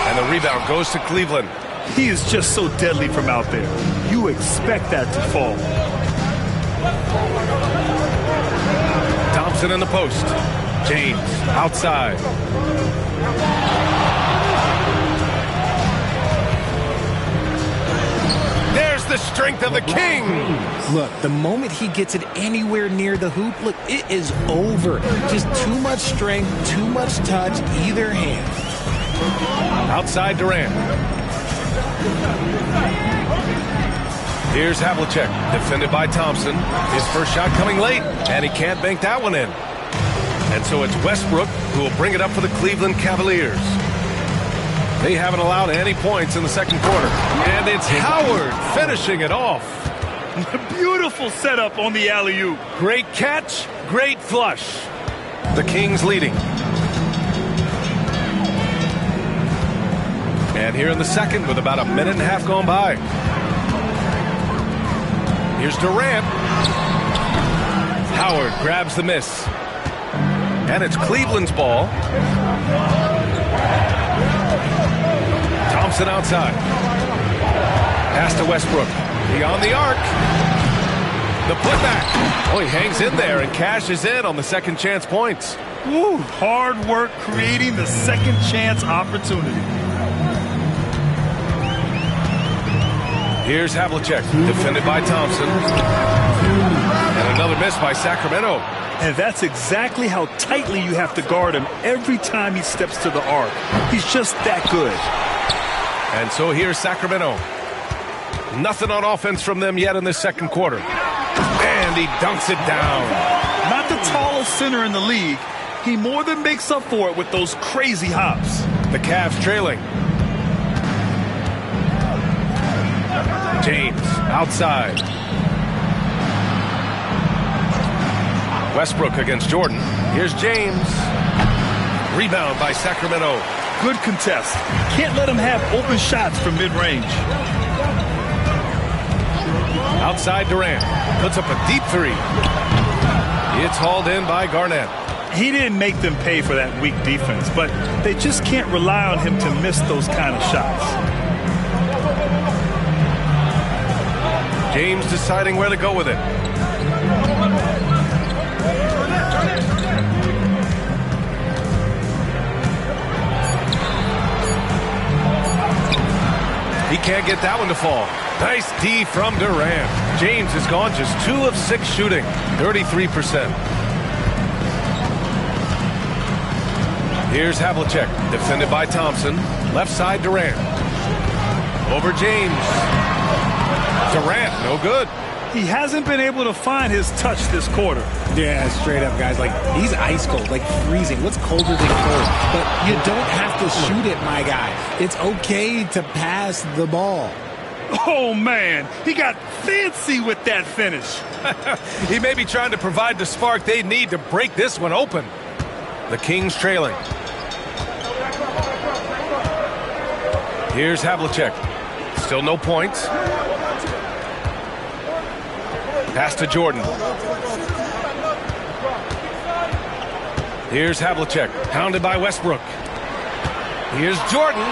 And the rebound goes to Cleveland. He is just so deadly from out there. You expect that to fall. Thompson in the post. James outside. There's the strength of the Kings. Look, the moment he gets it anywhere near the hoop, look, it is over. Just too much strength, too much touch, either hand. Outside Durant. Here's Havlicek, defended by Thompson. His first shot coming late, and he can't bank that one in. And so it's Westbrook who will bring it up for the Cleveland Cavaliers. They haven't allowed any points in the second quarter. And it's Howard finishing it off. Beautiful setup on the alley-oop. Great catch, great flush. The Kings leading. And here in the second with about a minute and a half gone by. Here's Durant. Howard grabs the miss. And it's Cleveland's ball. Thompson outside. Pass to Westbrook. Beyond the arc. The putback. Oh, he hangs in there and cashes in on the second chance points. Woo, hard work creating the second chance opportunity. Here's Havlicek, defended by Thompson. And another miss by Sacramento. And that's exactly how tightly you have to guard him every time he steps to the arc. He's just that good. And so here's Sacramento. Nothing on offense from them yet in this second quarter. And he dunks it down. Not the tallest center in the league. He more than makes up for it with those crazy hops. The Cavs trailing. James outside. Westbrook against Jordan. Here's James. Rebound by Sacramento. Good contest. Can't let him have open shots from mid-range. Outside Durant. Puts up a deep 3. It's hauled in by Garnett. He didn't make them pay for that weak defense, but they just can't rely on him to miss those kind of shots. James deciding where to go with it. He can't get that one to fall. Nice D from Durant. James has gone just 2 of 6 shooting, 33%. Here's Havlicek, defended by Thompson. Left side Durant. Over James. Durant, no good. He hasn't been able to find his touch this quarter. Yeah, straight up, guys. Like, he's ice cold, like freezing. What's colder than cold? But you don't have to shoot it, my guy. It's okay to pass the ball. Oh, man. He got fancy with that finish. He may be trying to provide the spark they need to break this one open. The Kings trailing. Here's Havlicek. Still no points. Pass to Jordan. Here's Havlicek, pounded by Westbrook. Here's Jordan.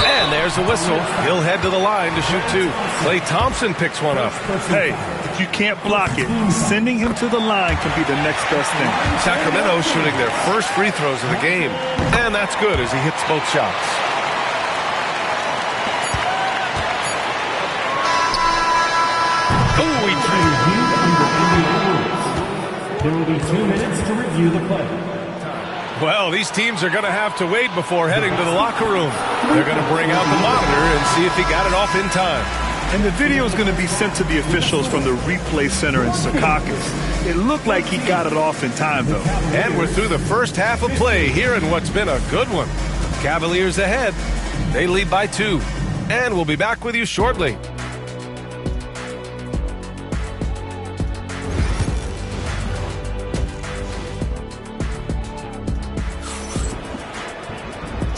And there's the whistle. He'll head to the line to shoot 2. Klay Thompson picks one up. Hey, if you can't block it, sending him to the line can be the next best thing. Sacramento shooting their first free throws of the game. And that's good as he hits both shots. There will be 2 minutes to review the play. Well, these teams are going to have to wait before heading to the locker room. They're going to bring out the monitor and see if he got it off in time. And the video is going to be sent to the officials from the replay center in Secaucus. It looked like he got it off in time, though. And we're through the first half of play here in what's been a good one. Cavaliers ahead. They lead by 2. And we'll be back with you shortly.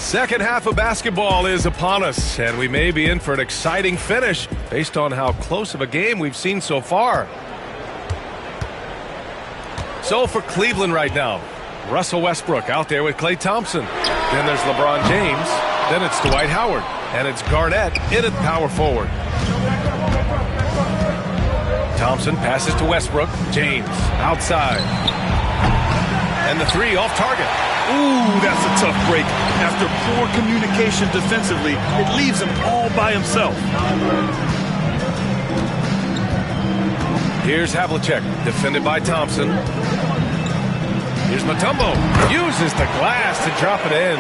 Second half of basketball is upon us, and we may be in for an exciting finish based on how close of a game we've seen so far. So for Cleveland right now, Russell Westbrook out there with Klay Thompson. Then there's LeBron James. Then it's Dwight Howard. And it's Garnett in at power forward. Thompson passes to Westbrook. James outside. And the three off target. Ooh, that's a tough break. After poor communication defensively, it leaves him all by himself. Here's Havlicek, defended by Thompson. Here's Mutombo. Uses the glass to drop it in.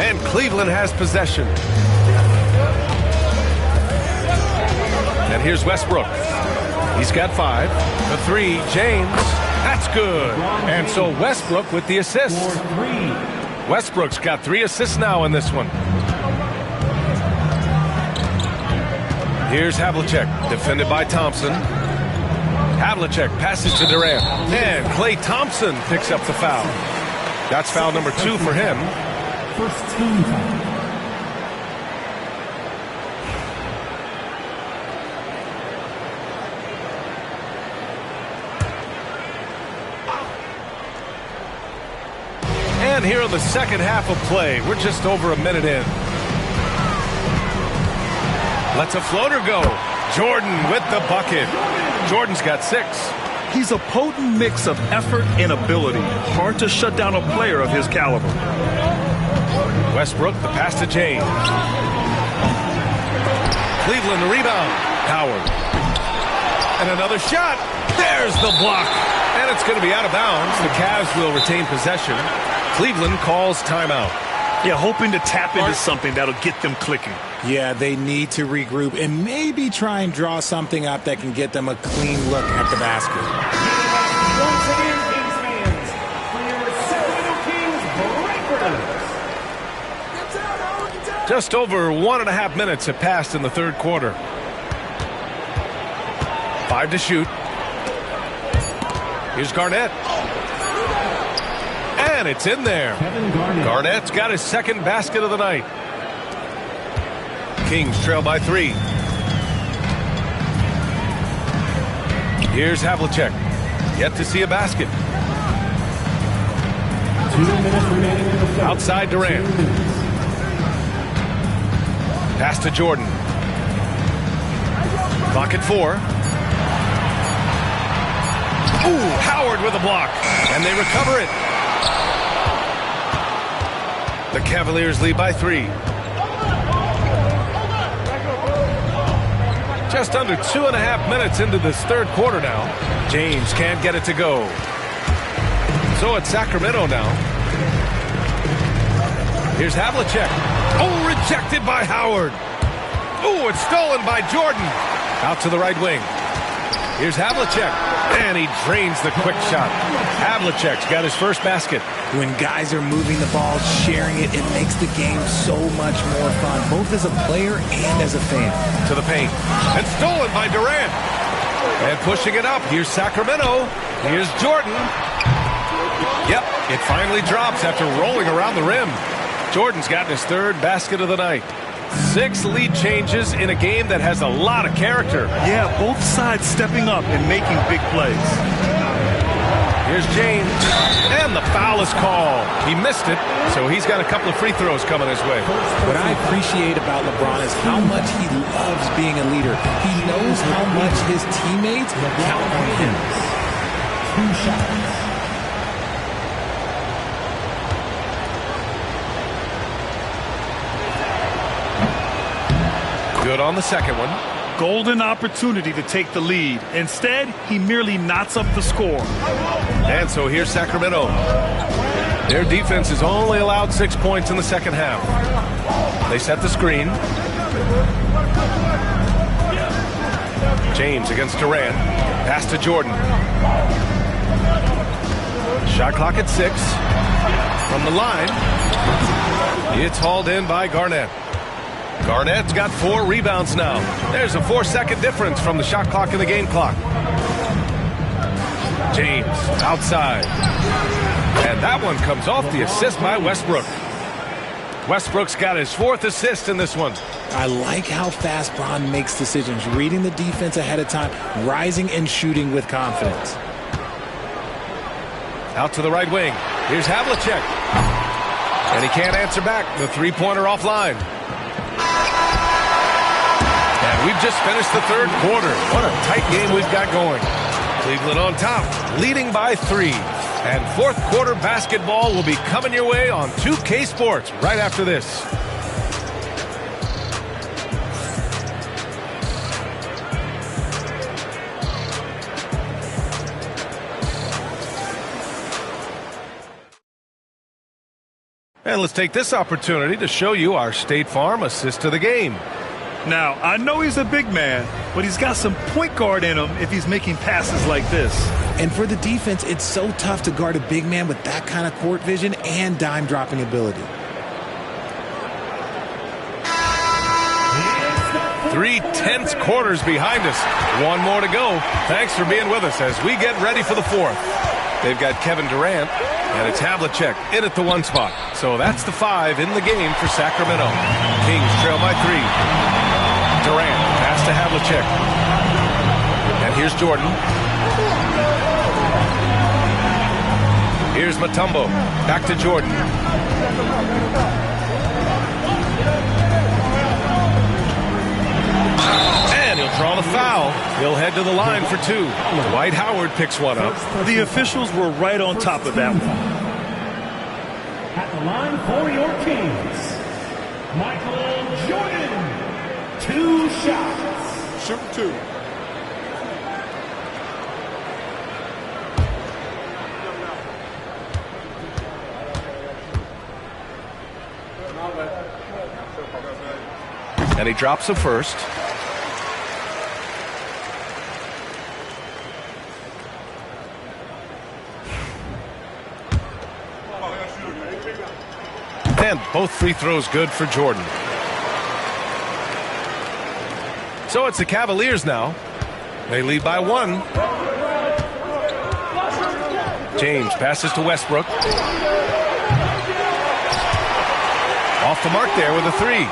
And Cleveland has possession. And here's Westbrook. He's got 5. The 3, James. That's good. And so Westbrook with the assist. Westbrook's got 3 assists now in this one. Here's Havlicek, defended by Thompson. Havlicek passes to Durant. And Klay Thompson picks up the foul. That's foul number 2 for him. First team foul. And here in the second half of play, we're just over a minute in. Lets a floater go. Jordan with the bucket. Jordan's got 6. He's a potent mix of effort and ability. Hard to shut down a player of his caliber. Westbrook, the pass to James. Cleveland, the rebound. Howard. And another shot. There's the block. And it's going to be out of bounds. The Cavs will retain possession. Cleveland calls timeout. Yeah, hoping to tap into something that'll get them clicking. Yeah, they need to regroup and maybe try and draw something up that can get them a clean look at the basket. Once again, Kings fans, for your Sacramento Kings breakers. Just over 1.5 minutes have passed in the third quarter. 5 to shoot. Here's Garnett. And it's in there. Garnett's got his second basket of the night. Kings trail by 3. Here's Havlicek. Yet to see a basket. 2 minutes remaining in the fourth. Outside Durant. Pass to Jordan. Clock at 4. Ooh, Howard with a block. And they recover it. The Cavaliers lead by 3. Just under 2.5 minutes into this third quarter now. James can't get it to go. So it's Sacramento now. Here's Havlicek. Oh, rejected by Howard. Oh, it's stolen by Jordan. Out to the right wing. Here's Havlicek. And he drains the quick shot. Havlicek's got his first basket. When guys are moving the ball, sharing it, it makes the game so much more fun, both as a player and as a fan. To the paint. And stolen by Durant. And pushing it up. Here's Sacramento. Here's Jordan. Yep, it finally drops after rolling around the rim. Jordan's gotten his third basket of the night. 6 lead changes in a game that has a lot of character. Yeah, both sides stepping up and making big plays. Here's James. And the foul is called. He missed it, so he's got a couple of free throws coming his way. What I appreciate about LeBron is how much he loves being a leader. He knows how much his teammates count on him. 2 shots. Good on the second one. Golden opportunity to take the lead. Instead, he merely knots up the score. And so here's Sacramento. Their defense has only allowed 6 points in the second half. They set the screen. James against Durant. Pass to Jordan. Shot clock at 6. From the line. It's hauled in by Garnett. Garnett's got 4 rebounds now. There's a 4-second difference from the shot clock and the game clock. James outside. And that one comes off the assist by Westbrook. Westbrook's got his 4th assist in this one. I like how fast Bron makes decisions, reading the defense ahead of time, rising and shooting with confidence. Out to the right wing. Here's Havlicek. And he can't answer back. The three-pointer offline. And we've just finished the 3rd quarter. What a tight game we've got going. Cleveland on top, leading by 3. And 4th quarter basketball will be coming your way on 2K Sports right after this. And let's take this opportunity to show you our State Farm assist to the game. Now, I know he's a big man, but he's got some point guard in him if he's making passes like this. And for the defense, it's so tough to guard a big man with that kind of court vision and dime dropping ability. 3 tense quarters behind us. One more to go. Thanks for being with us as we get ready for the 4th. They've got Kevin Durant, and it's Havlicek in at the 1 spot. So that's the 5 in the game for Sacramento. Kings trail by 3. Durant, pass to Havlicek. And here's Jordan. Here's Mutombo. Back to Jordan. And he'll draw the foul. He'll head to the line for 2. Dwight Howard picks one up. The officials were right on top of that one. At the line for your Kings, Michael Jordan. 2 shots. Shoot 2. And he drops the first. And both free throws good for Jordan. So it's the Cavaliers now. They lead by 1. James passes to Westbrook. Off the mark there with a 3.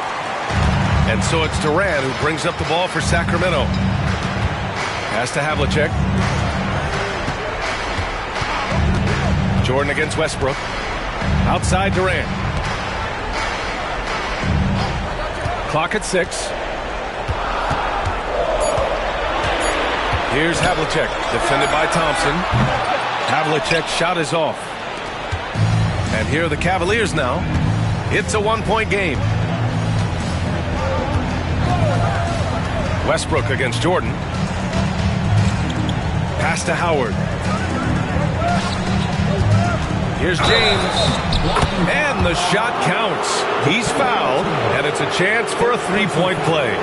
And so it's Durant who brings up the ball for Sacramento. Pass to Havlicek. Jordan against Westbrook. Outside Durant. Clock at 6. Here's Havlicek, defended by Thompson. Havlicek's shot is off. And here are the Cavaliers now. It's a 1-point game. Westbrook against Jordan. Pass to Howard. Here's James. And the shot counts. He's fouled, and it's a chance for a 3-point play.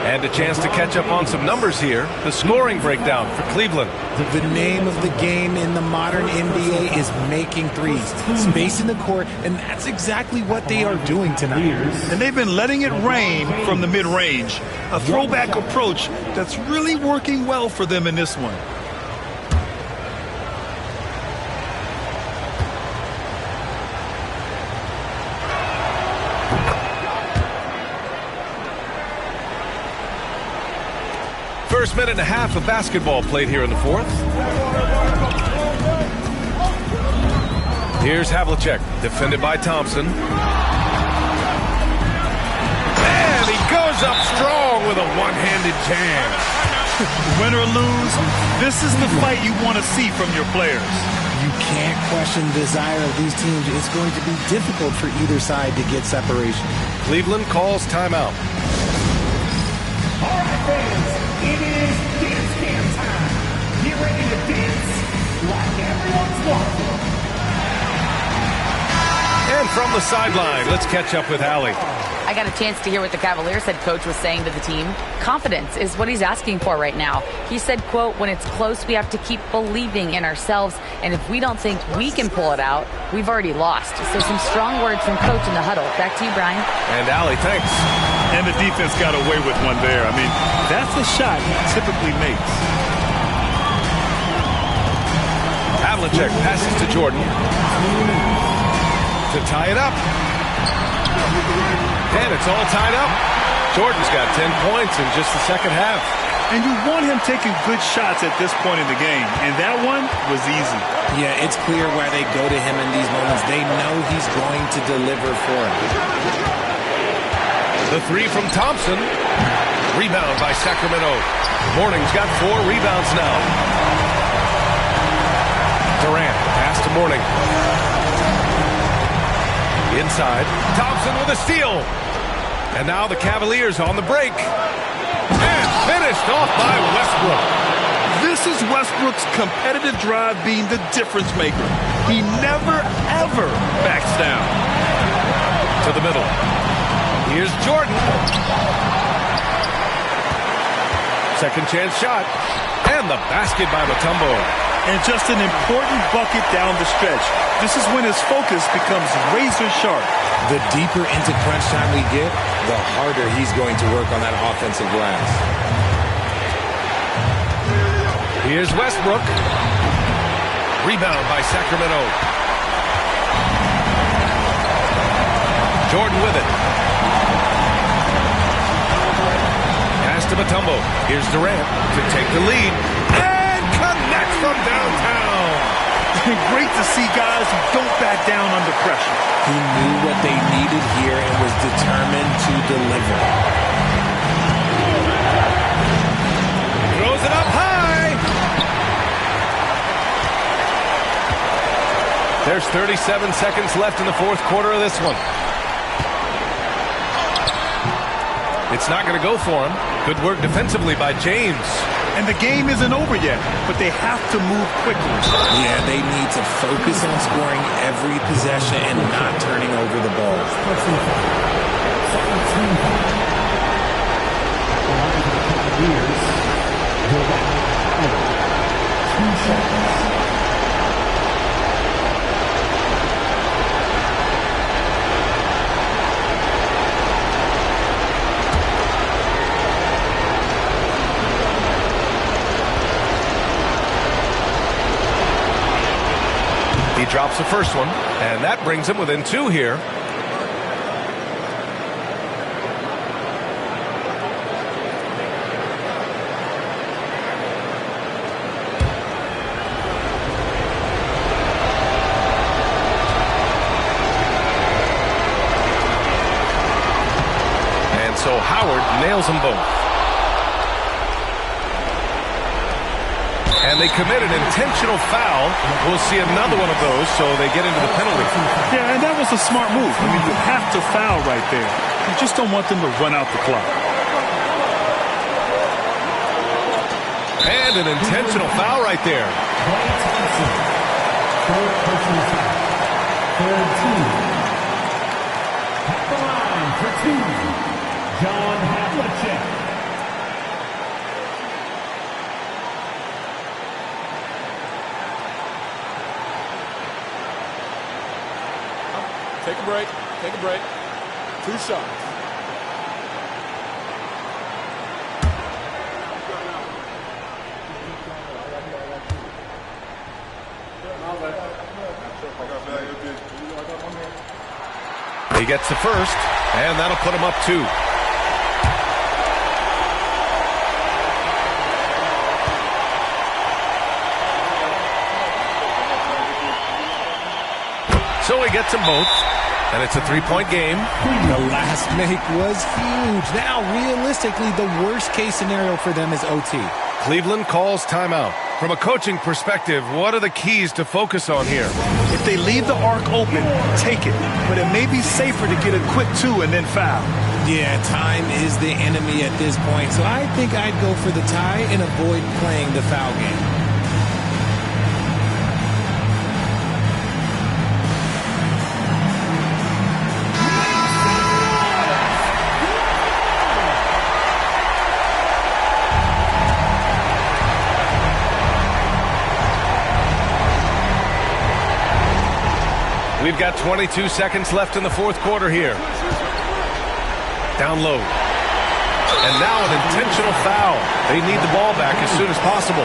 And a chance to catch up on some numbers here. The scoring breakdown for Cleveland. The name of the game in the modern NBA is making threes. Spacing the court, and that's exactly what they are doing tonight. And they've been letting it rain from the mid-range. A throwback approach that's really working well for them in this one. First minute and a half of basketball played here in the 4th. Here's Havlicek, defended by Thompson. And he goes up strong with a one-handed jam. Win or lose, this is the fight you want to see from your players. You can't question the desire of these teams. It's going to be difficult for either side to get separation. Cleveland calls timeout. All right, fans. It is dance cam time. Get ready to dance like everyone's watching. And from the sideline, let's catch up with Allie. I got a chance to hear what the Cavaliers head coach was saying to the team. Confidence is what he's asking for right now. He said, quote, when it's close, we have to keep believing in ourselves. And if we don't think we can pull it out, we've already lost. So some strong words from coach in the huddle. Back to you, Brian. And Allie, thanks. And the defense got away with one there. I mean, that's the shot he typically makes. Havlicek passes to Jordan to tie it up. And it's all tied up. Jordan's got 10 points in just the second half. And you want him taking good shots at this point in the game. And that one was easy. Yeah, it's clear why they go to him in these moments. They know he's going to deliver for him. The three from Thompson. Rebound by Sacramento. Morning's got 4 rebounds now. Durant, pass to Morning. Inside. Thompson with a steal. And now the Cavaliers on the break. And finished off by Westbrook. This is Westbrook's competitive drive being the difference maker. He never, ever backs down. To the middle. Here's Jordan. Second chance shot. And the basket by Mutombo. And just an important bucket down the stretch. This is when his focus becomes razor sharp. The deeper into crunch time we get, the harder he's going to work on that offensive glass. Here's Westbrook. Rebound by Sacramento. Jordan with it. Pass to Mutombo. Here's Durant to take the lead. And connects from downtown. Great to see guys who don't back down under pressure. He knew what they needed here and was determined to deliver. Throws it up high. There's 37 seconds left in the fourth quarter of this one. It's not going to go for him. Good work defensively by James. And the game isn't over yet, but they have to move quickly. Yeah, they need to focus on scoring every possession and not turning over the ball. He drops the first one, and that brings him within 2 here. And so Howard nails them both. And they commit an intentional foul. We'll see another one of those, so they get into the penalty. Yeah, and that was a smart move. I mean, you have to foul right there. You just don't want them to run out the clock. And an intentional foul right there. Third personal foul. Third team. At the line for 2, John Havlicek. Take a break. Take a break. 2 shots. He gets the first, and that'll put him up 2. So he gets them both, and it's a 3-point game. The last make was huge. Now, realistically, the worst-case scenario for them is OT. Cleveland calls timeout. From a coaching perspective, what are the keys to focus on here? If they leave the arc open, take it. But it may be safer to get a quick 2 and then foul. Yeah, time is the enemy at this point, so I think I'd go for the tie and avoid playing the foul game. We've got 22 seconds left in the fourth quarter here. Down low. And now an intentional foul. They need the ball back as soon as possible.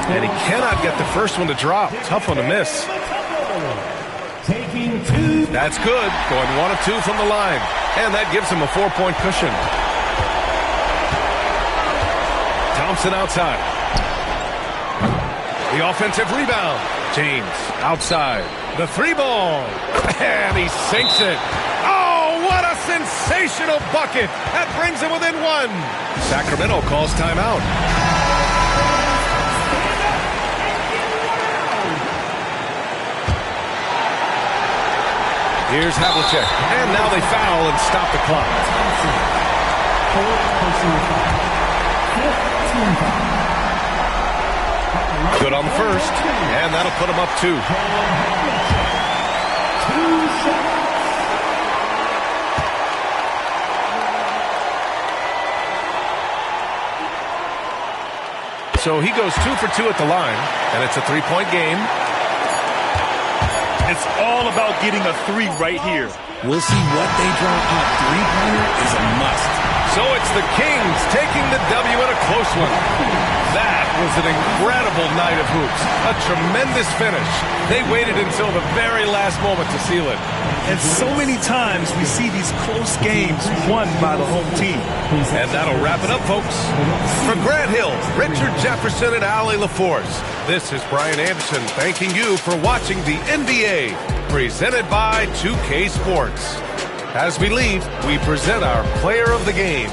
And he cannot get the first one to drop. Tough one to miss. Taking 2. That's good. Going 1 of 2 from the line. And that gives him a 4-point cushion. Thompson outside. The offensive rebound. James outside. The 3-ball. And he sinks it. Oh, what a sensational bucket. That brings him within 1. Sacramento calls timeout. Here's Havlicek. And now they foul and stop the clock. Good on the first. And that'll put him up 2. So he goes 2 for 2 at the line. And it's a 3-point game. It's all about getting a 3 right here. We'll see what they draw up. 3-pointer is a must. So it's the Kings taking the W in a close one. That was an incredible night of hoops. A tremendous finish. They waited until the very last moment to seal it. And so many times we see these close games won by the home team. And that'll wrap it up, folks. For Grant Hill, Richard Jefferson, and Allie LaForce, this is Brian Anderson thanking you for watching the NBA, presented by 2K Sports. As we leave, we present our player of the game.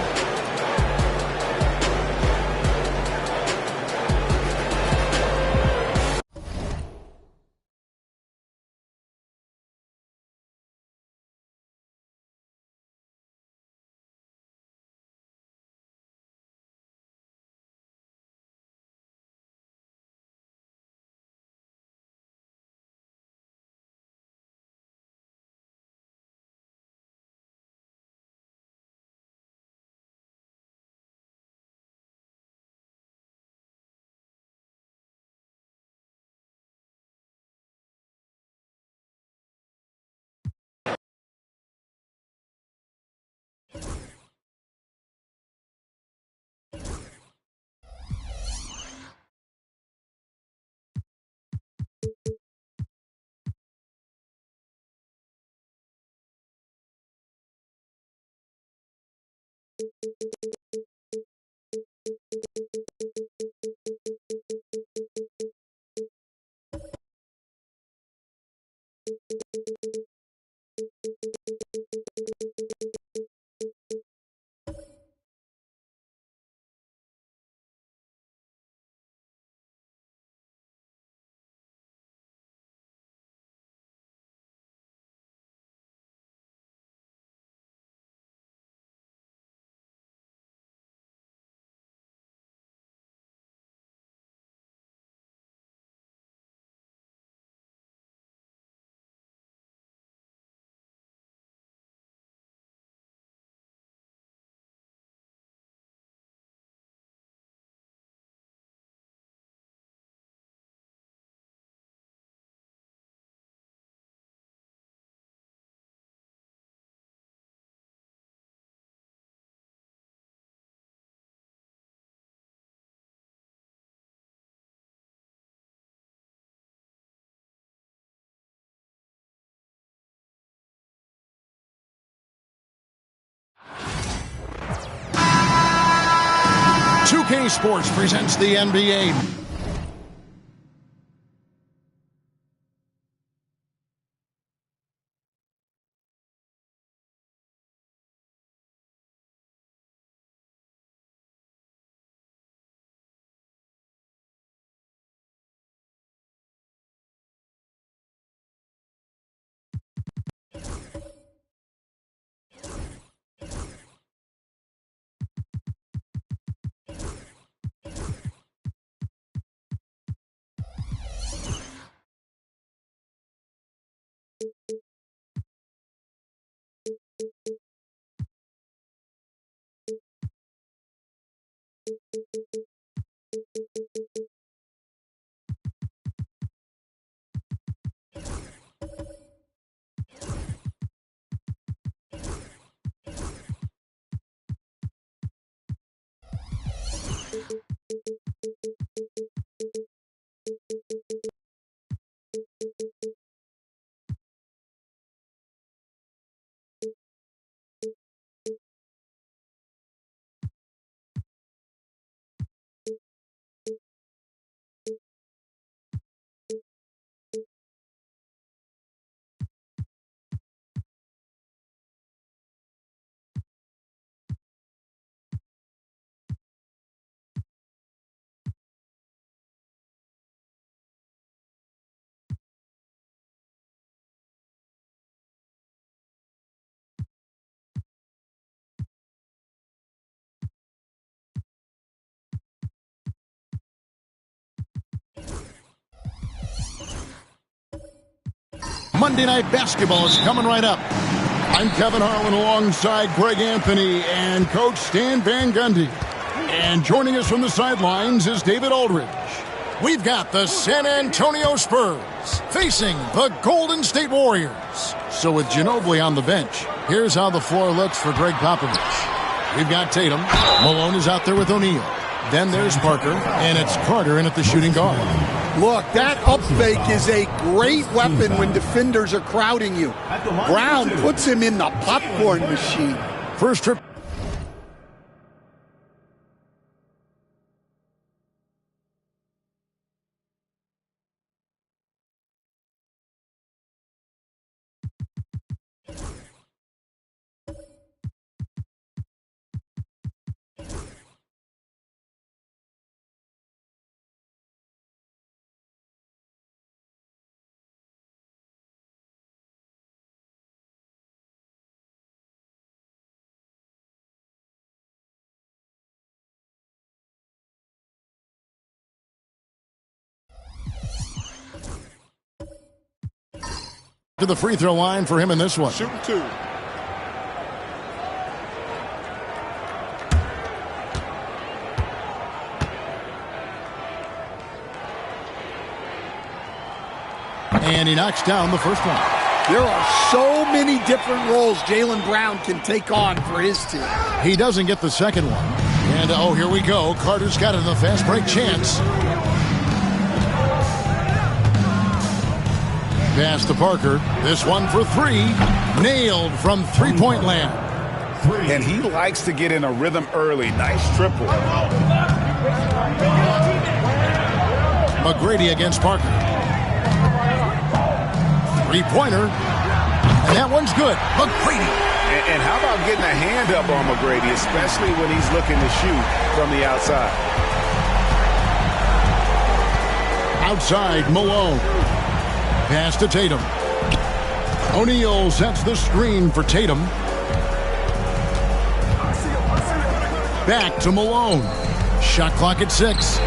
Sports presents the NBA. Monday Night Basketball is coming right up. I'm Kevin Harlan alongside Greg Anthony and Coach Stan Van Gundy. And joining us from the sidelines is David Aldridge. We've got the San Antonio Spurs facing the Golden State Warriors. So with Ginobili on the bench, here's how the floor looks for Greg Popovich. We've got Tatum. Malone is out there with O'Neal. Then there's Parker, and it's Carter in at the shooting guard. Look, that up fake is a great weapon when defenders are crowding you. Brown puts him in the popcorn machine. First trip. To the free throw line for him in this one. Shooting 2. And he knocks down the first one. There are so many different roles Jaylen Brown can take on for his team. He doesn't get the second one. And, oh, here we go. Carter's got it in the fast break chance. Pass to Parker. This one for 3. Nailed from three-point land. And he likes to get in a rhythm early. Nice triple. McGrady against Parker. Three-pointer. And that one's good. McGrady. And how about getting a hand up on McGrady, especially when he's looking to shoot from the outside. Outside, Malone. Pass to Tatum. O'Neal sets the screen for Tatum. Back to Malone. Shot clock at 6.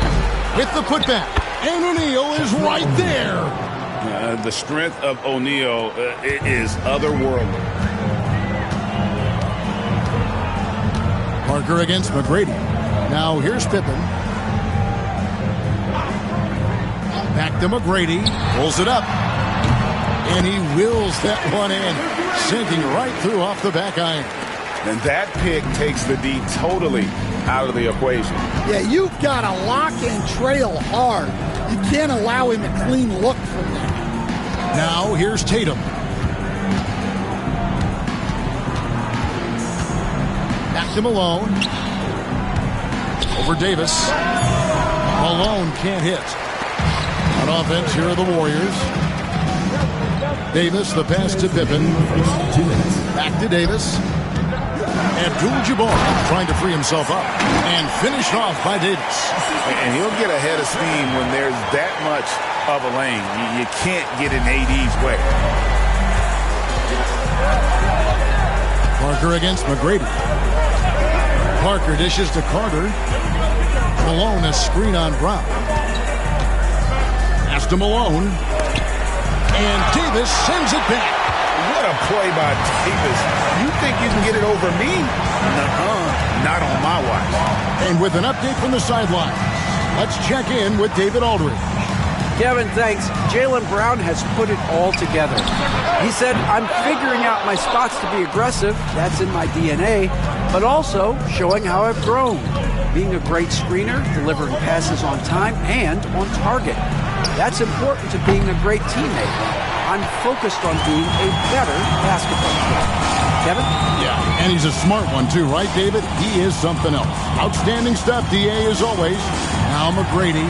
With the putback. And O'Neal is right there. The strength of O'Neal is otherworldly. Parker against McGrady. Now here's Pippen. Back to McGrady. Pulls it up. And he wills that one in. Sinking right through off the back iron. And that pick takes the D totally out of the equation. Yeah, you've got to lock and trail hard. You can't allow him a clean look from that. Now here's Tatum. Back to Malone. Over Davis. Malone can't hit. On offense, here are the Warriors. Davis, the pass to Pippen. Back to Davis. Abdul-Jabbar trying to free himself up. And finished off by Davis. And he'll get ahead of steam when there's that much of a lane. You can't get in AD's way. Parker against McGrady. Parker dishes to Carter. Malone, a screen on Brown. Pass to Malone. And Davis sends it back. What a play by Davis. You think you can get it over me? Nuh-uh. Not on my watch. And with an update from the sideline, let's check in with David Aldridge. Kevin, thanks. Jaylen Brown has put it all together. He said, I'm figuring out my spots to be aggressive. That's in my DNA. But also showing how I've grown. Being a great screener, delivering passes on time and on target. That's important to being a great teammate. I'm focused on being a better basketball player. Kevin? Yeah, and he's a smart one too, right, David? He is something else. Outstanding stuff, DA, as always. Now McGrady,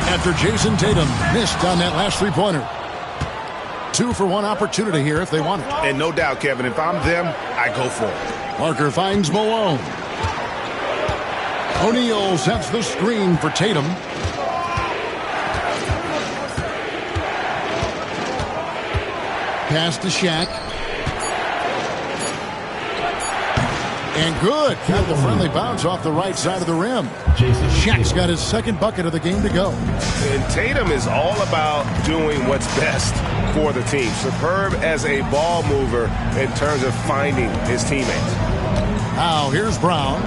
after Jason Tatum missed on that last three-pointer. 2-for-1 opportunity here if they want it. And no doubt, Kevin, if I'm them, I go for it. Parker finds Malone. O'Neal sets the screen for Tatum. Pass to Shaq. And good. Got the friendly bounce off the right side of the rim. Shaq's got his second bucket of the game to go. And Tatum is all about doing what's best for the team. Superb as a ball mover in terms of finding his teammates. Now here's Brown.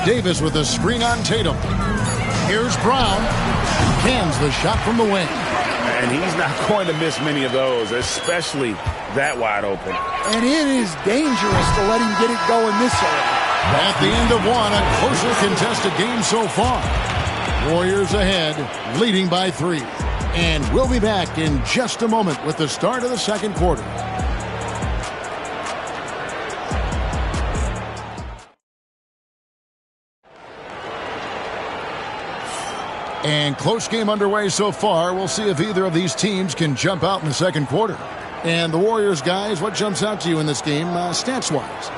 Davis with a screen on Tatum. Here's Brown. Cans the shot from the wing. And he's not going to miss many of those, especially that wide open. And it is dangerous to let him get it going this early. At the end of one, a closely contested game so far. Warriors ahead, leading by 3. And we'll be back in just a moment with the start of the second quarter. And close game underway so far. We'll see if either of these teams can jump out in the second quarter. And the Warriors, guys, what jumps out to you in this game stats-wise?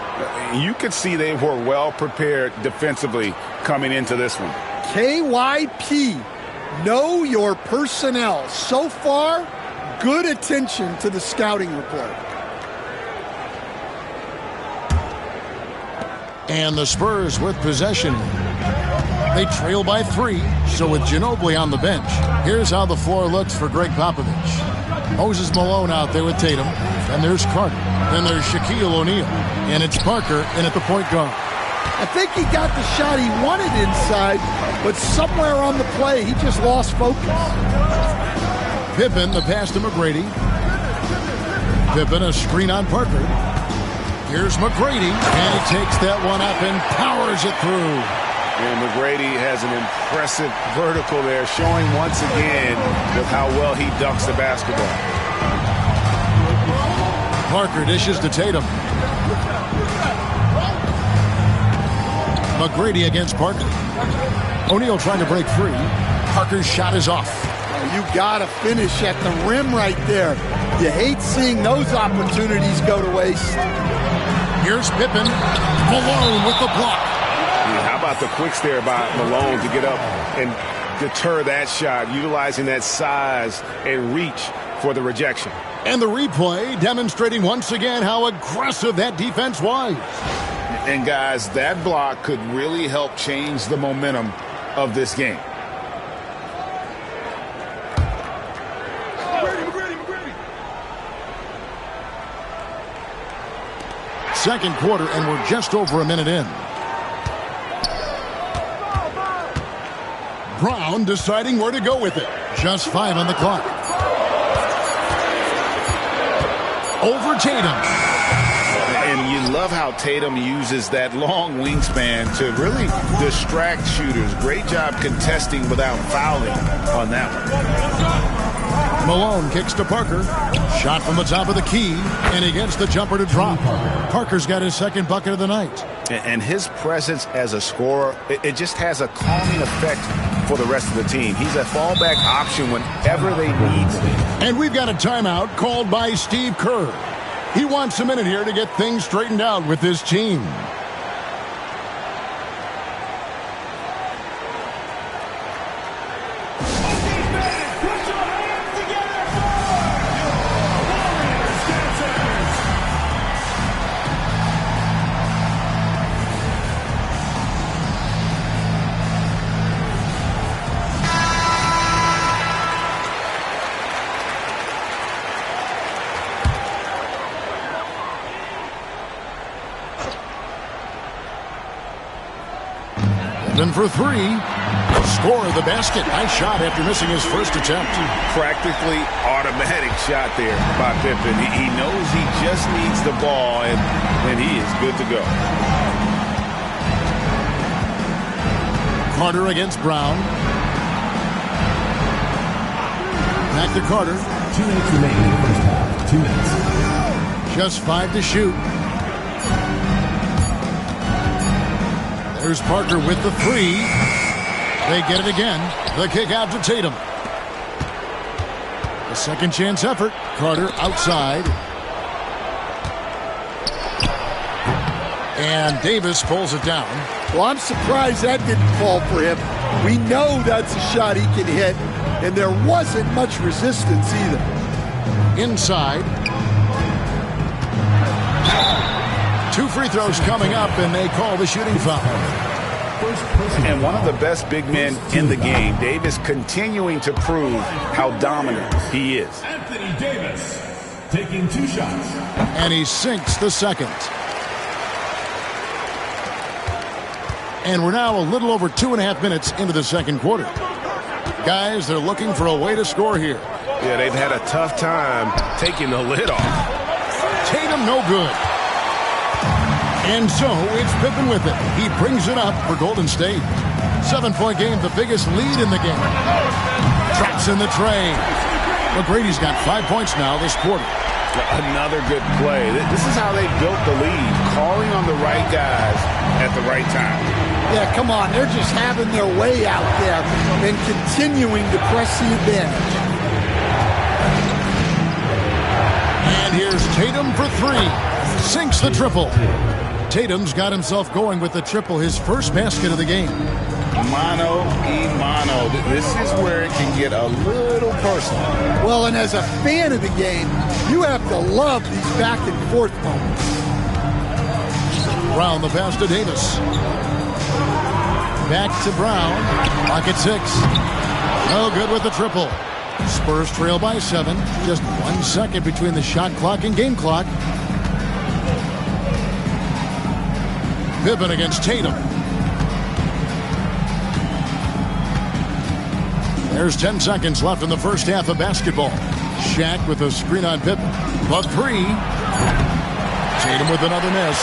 You could see they were well prepared defensively coming into this one. KYP, know your personnel. So far, good attention to the scouting report. And the Spurs with possession. They trail by 3, so with Ginobili on the bench, here's how the floor looks for Greg Popovich. Moses Malone out there with Tatum, and there's Carter, then there's Shaquille O'Neal, and it's Parker in at the point guard. I think he got the shot he wanted inside, but somewhere on the play, he just lost focus. Pippen, the pass to McGrady. Pippen, a screen on Parker. Here's McGrady, and he takes that one up and powers it through. And McGrady has an impressive vertical there, showing once again with how well he dunks the basketball. Parker dishes to Tatum. McGrady against Parker. O'Neal trying to break free. Parker's shot is off. You gotta finish at the rim right there. You hate seeing those opportunities go to waste. Here's Pippen. Malone with the block. How about the quicks there by Malone to get up and deter that shot, utilizing that size and reach for the rejection. And the replay demonstrating once again how aggressive that defense was. And guys, that block could really help change the momentum of this game. Second quarter, and we're just over a minute in. Brown deciding where to go with it. Just 5 on the clock. Over Tatum. And you love how Tatum uses that long wingspan to really distract shooters. Great job contesting without fouling on that one. Malone kicks to Parker. Shot from the top of the key, and he gets the jumper to drop. Parker's got his second bucket of the night. And his presence as a scorer, it just has a calming effect for the rest of the team. He's a fallback option whenever they need him. And we've got a timeout called by Steve Kerr. He wants a minute here to get things straightened out with his team. For 3. Score the basket. Nice shot after missing his first attempt. Practically automatic shot there by Pippen. He knows he just needs the ball, and he is good to go. Carter against Brown. Back to Carter. 2 minutes remaining in the first half. 2 minutes. Just 5 to shoot. There's Parker with the 3. They get it again. The kick out to Tatum. A second chance effort. Carter outside. And Davis pulls it down. Well, I'm surprised that didn't fall for him. We know that's a shot he can hit. and there wasn't much resistance either. Inside. 2 free throws coming up, and they call the shooting foul. And one of the best big men in the game, Davis, continuing to prove how dominant he is. Anthony Davis taking 2 shots. And he sinks the second. And we're now a little over 2.5 minutes into the second quarter. Guys, they're looking for a way to score here. Yeah, they've had a tough time taking the lid off. Tatum, no good. And so it's Pippen with it. He brings it up for Golden State. 7-point game, the biggest lead in the game. Drops in the tray. McGrady's got 5 points now this quarter. Another good play. This is how they built the lead, calling on the right guys at the right time. Yeah, come on. They're just having their way out there and continuing to press the advantage. And here's Tatum for 3. Sinks the triple. Tatum's got himself going with the triple, his first basket of the game. Mano y mano. This is where it can get a little personal. Well, and as a fan of the game, you have to love these back and forth moments. Brown the pass to Davis. Back to Brown. Pocket 6. No good with the triple. Spurs trail by 7. Just 1 second between the shot clock and game clock. Pippen against Tatum. There's 10 seconds left in the first half of basketball. Shaq with a screen on Pippen. The 3. Tatum with another miss.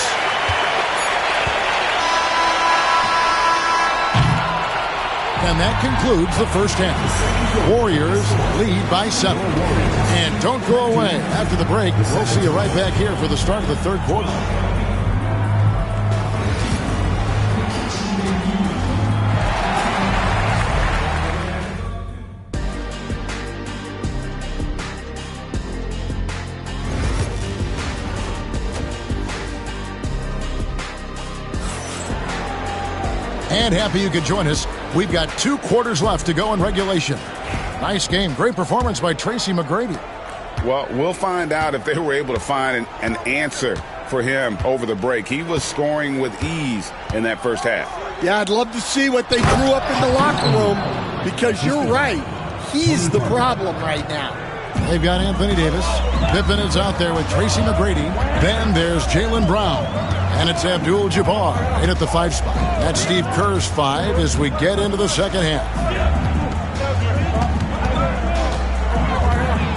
And that concludes the first half. Warriors lead by 7. And don't go away. After the break, we'll see you right back here for the start of the third quarter. And happy you could join us. We've got 2 quarters left to go in regulation. Nice game. Great performance by Tracy McGrady. Well, we'll find out if they were able to find an answer for him over the break. He was scoring with ease in that first half. Yeah, I'd love to see what they threw up in the locker room because you're right. He's the problem right now. They've got Anthony Davis. Pippen is out there with Tracy McGrady. Then there's Jaylen Brown. And it's Abdul-Jabbar in at the 5 spot. That's Steve Kerr's 5 as we get into the second half.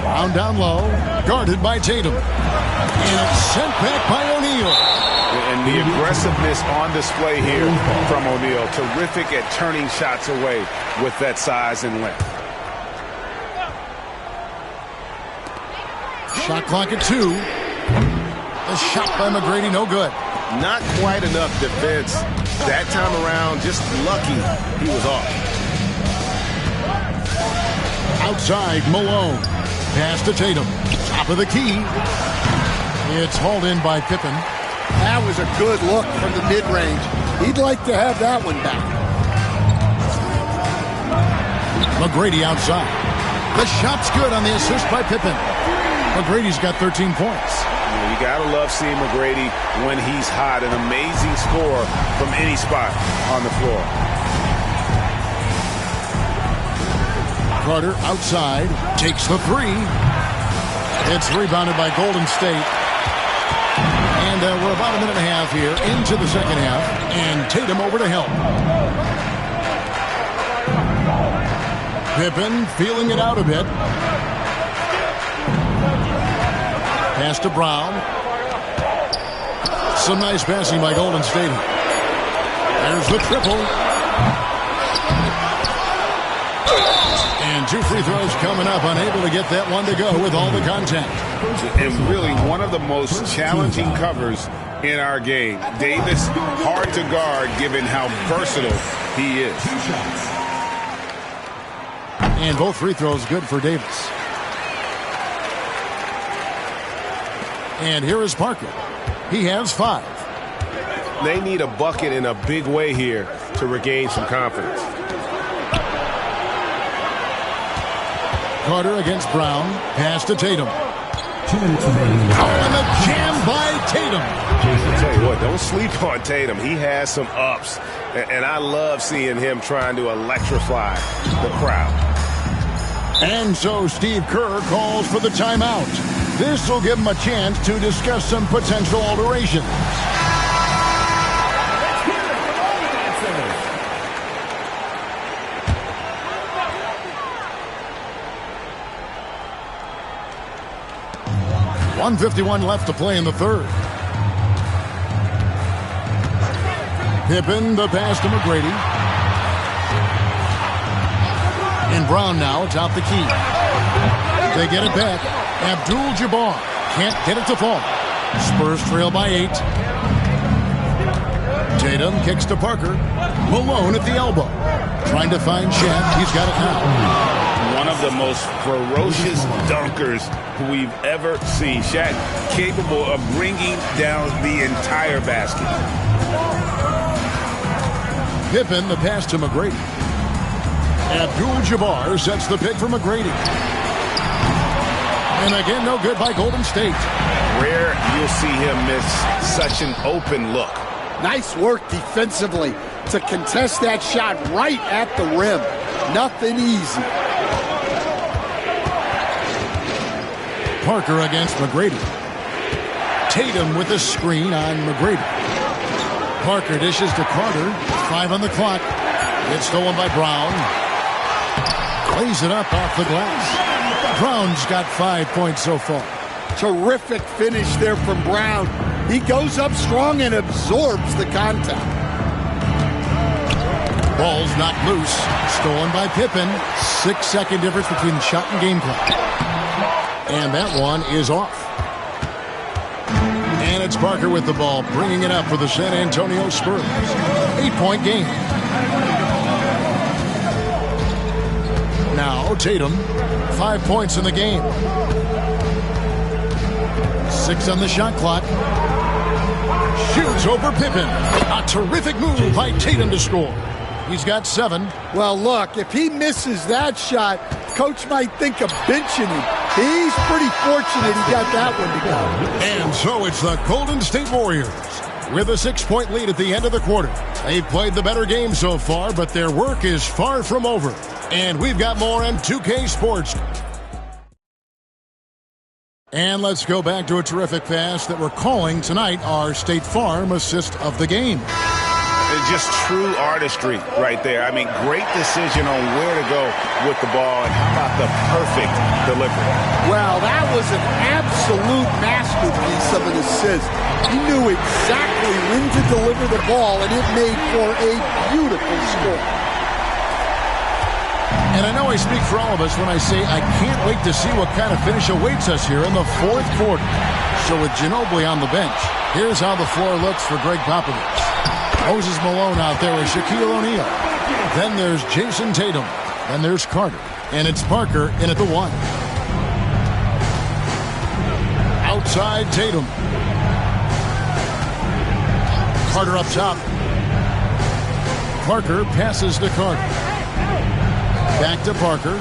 Brown down low, guarded by Tatum. And it's sent back by O'Neal. And the aggressiveness on display here from O'Neal. Terrific at turning shots away with that size and length. Shot clock at 2. The shot by McGrady, no good. Not quite enough defense. That time around, just lucky he was off. Outside, Malone. Pass to Tatum. Top of the key. It's hauled in by Pippen. That was a good look from the mid-range. He'd like to have that one back. McGrady outside. The shot's good on the assist by Pippen. McGrady's got 13 points. You gotta love seeing McGrady when he's hot. An amazing score from any spot on the floor. Carter outside, takes the 3. It's rebounded by Golden State. And we're about a minute and a half here into the second half. And Tatum over to help. Pippen feeling it out a bit. Pass to Brown. Some nice passing by Golden State. There's the triple. And 2 free throws coming up. Unable to get that one to go with all the contact. And really one of the most challenging covers in our game. Davis, hard to guard given how versatile he is. And both free throws good for Davis. And here is Parker. He has 5. They need a bucket in a big way here to regain some confidence. Carter against Brown. Pass to Tatum. 2 minutes remaining. And the jam by Tatum. I'll tell you what, don't sleep on Tatum. He has some ups, and I love seeing him trying to electrify the crowd. And so Steve Kerr calls for the timeout. This will give him a chance to discuss some potential alterations. Let's hear it from all the dancers. 1:51 left to play in the third. Pippen, the pass to McGrady. And Brown now atop the key. They get it back. Abdul-Jabbar can't get it to fall. Spurs trail by 8. Tatum kicks to Parker. Malone at the elbow. Trying to find Shaq. He's got it now. One of the most ferocious dunkers we've ever seen. Shaq capable of bringing down the entire basket. Pippen, the pass to McGrady. Abdul-Jabbar sets the pick for McGrady. And again, no good by Golden State. Rare you'll see him miss such an open look. Nice work defensively to contest that shot right at the rim. Nothing easy. Parker against McGrady. Tatum with a screen on McGrady. Parker dishes to Carter. 5 on the clock. It's stolen by Brown. Lays it up off the glass. Brown's got 5 points so far. Terrific finish there from Brown. He goes up strong and absorbs the contact. Ball's not loose. Stolen by Pippen. 6-second difference between shot and game clock. And that one is off. And it's Parker with the ball, bringing it up for the San Antonio Spurs. 8-point game. Now Tatum, 5 points in the game. 6 on the shot clock. Shoots over Pippen. A terrific move by Tatum to score. He's got 7. Well, look, if he misses that shot, coach might think of benching him. He's pretty fortunate he got that one to go. And so it's the Golden State Warriors with a 6-point lead at the end of the quarter. They've played the better game so far, but their work is far from over. And we've got more on 2K Sports. And let's go back to a terrific pass that we're calling tonight our State Farm assist of the game. It's just true artistry right there. I mean, great decision on where to go with the ball, and how about the perfect delivery? Well, that was an absolute masterpiece of an assist. He knew exactly when to deliver the ball, and it made for a beautiful score. And I know I speak for all of us when I say I can't wait to see what kind of finish awaits us here in the fourth quarter. So with Ginobili on the bench, here's how the floor looks for Greg Popovich. Moses Malone out there with Shaquille O'Neal. Then there's Jason Tatum. Then there's Carter. And it's Parker in at the 1. Outside Tatum. Carter up top. Parker passes to Carter. Back to Parker.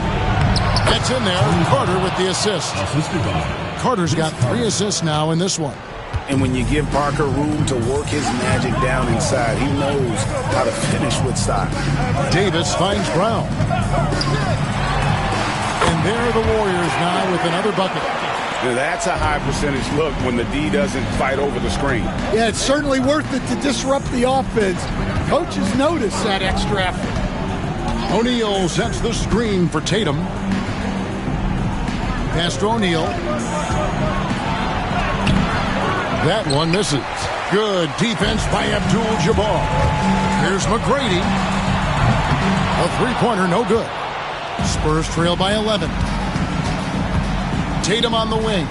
That's in there. Carter with the assist. Carter's got 3 assists now in this one. And when you give Parker room to work his magic down inside, he knows how to finish with style. Davis finds Brown. And there are the Warriors now with another bucket. Now that's a high percentage look when the D doesn't fight over the screen. Yeah, it's certainly worth it to disrupt the offense. Coaches notice that extra effort. O'Neal sets the screen for Tatum. Pass to O'Neal. That one misses. Good defense by Abdul-Jabbar. Here's McGrady. A 3-pointer, no good. Spurs trail by 11. Tatum on the wing.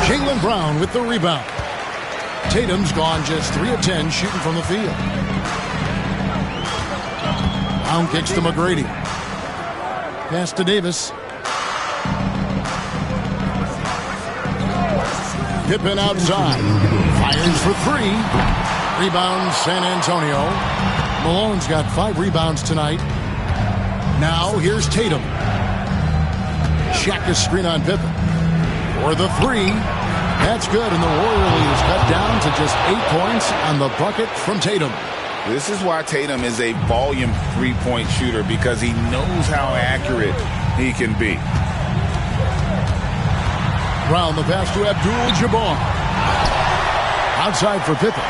Jaylen Brown with the rebound. Tatum's gone just 3 of 10 shooting from the field. Brown kicks to McGrady. Pass to Davis. Pippen outside. Fires for 3. Rebound, San Antonio. Malone's got 5 rebounds tonight. Now, here's Tatum. Shaq is screen on Pippen. For the 3. That's good, and the Warrior lead is cut down to just 8 points on the bucket from Tatum. This is why Tatum is a volume three-point shooter, because he knows how accurate he can be. Brown the pass to Abdul-Jabbar. Outside for Pippen.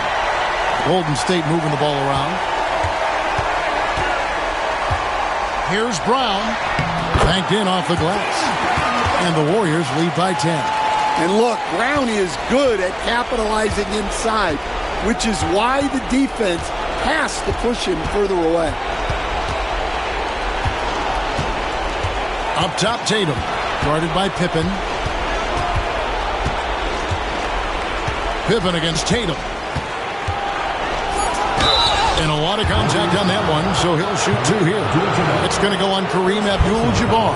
Golden State moving the ball around. Here's Brown. Banked in off the glass. And the Warriors lead by 10. And look, Brown is good at capitalizing inside, which is why the defense has to push him further away. Up top, Tatum. Guarded by Pippen. Pippen against Tatum. And a lot of contact on that one, so he'll shoot 2 here. It's going to go on Kareem Abdul-Jabbar.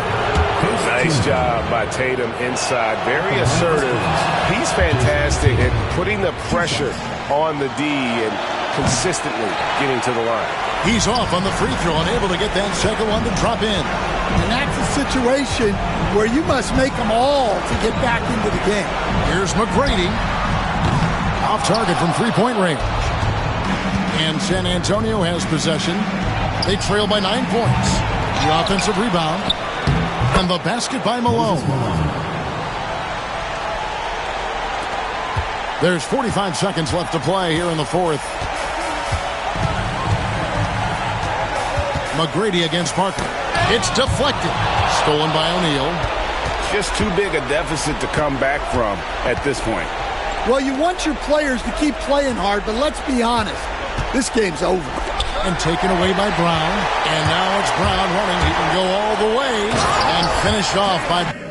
Nice job by Tatum inside. Very assertive. He's fantastic at putting the pressure on the D and consistently getting to the line. He's off on the free throw, unable to get that second one to drop in. And that's a situation where you must make them all to get back into the game. Here's McGrady. Off target from three-point range. And San Antonio has possession. They trail by 9 points. The offensive rebound. And the basket by Malone. There's 45 seconds left to play here in the 4th. McGrady against Parker. It's deflected. Stolen by O'Neal. Just too big a deficit to come back from at this point. Well, you want your players to keep playing hard, but let's be honest. This game's over. And taken away by Brown. And now it's Brown running. He can go all the way and finish off by...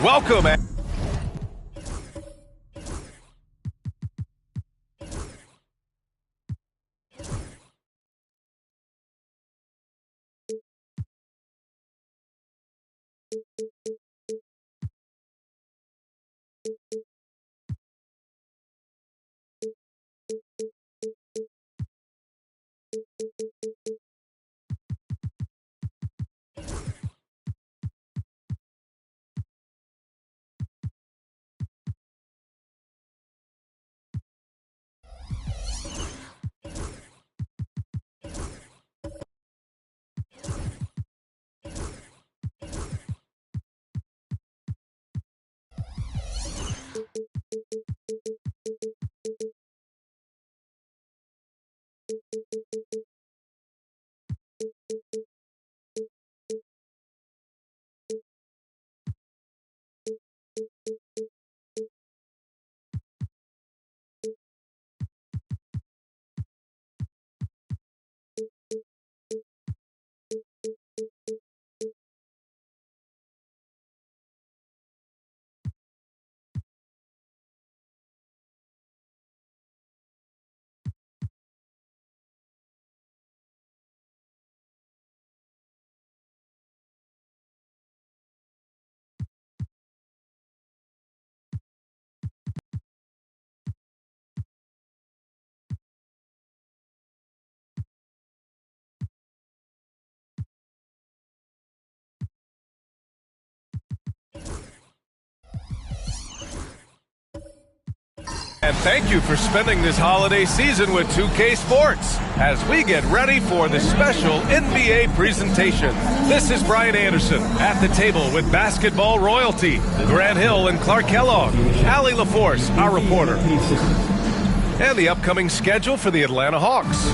Welcome. And thank you for spending this holiday season with 2K Sports as we get ready for the special NBA presentation. This is Brian Anderson at the table with basketball royalty, Grant Hill and Clark Kellogg, Allie LaForce, our reporter, and the upcoming schedule for the Atlanta Hawks.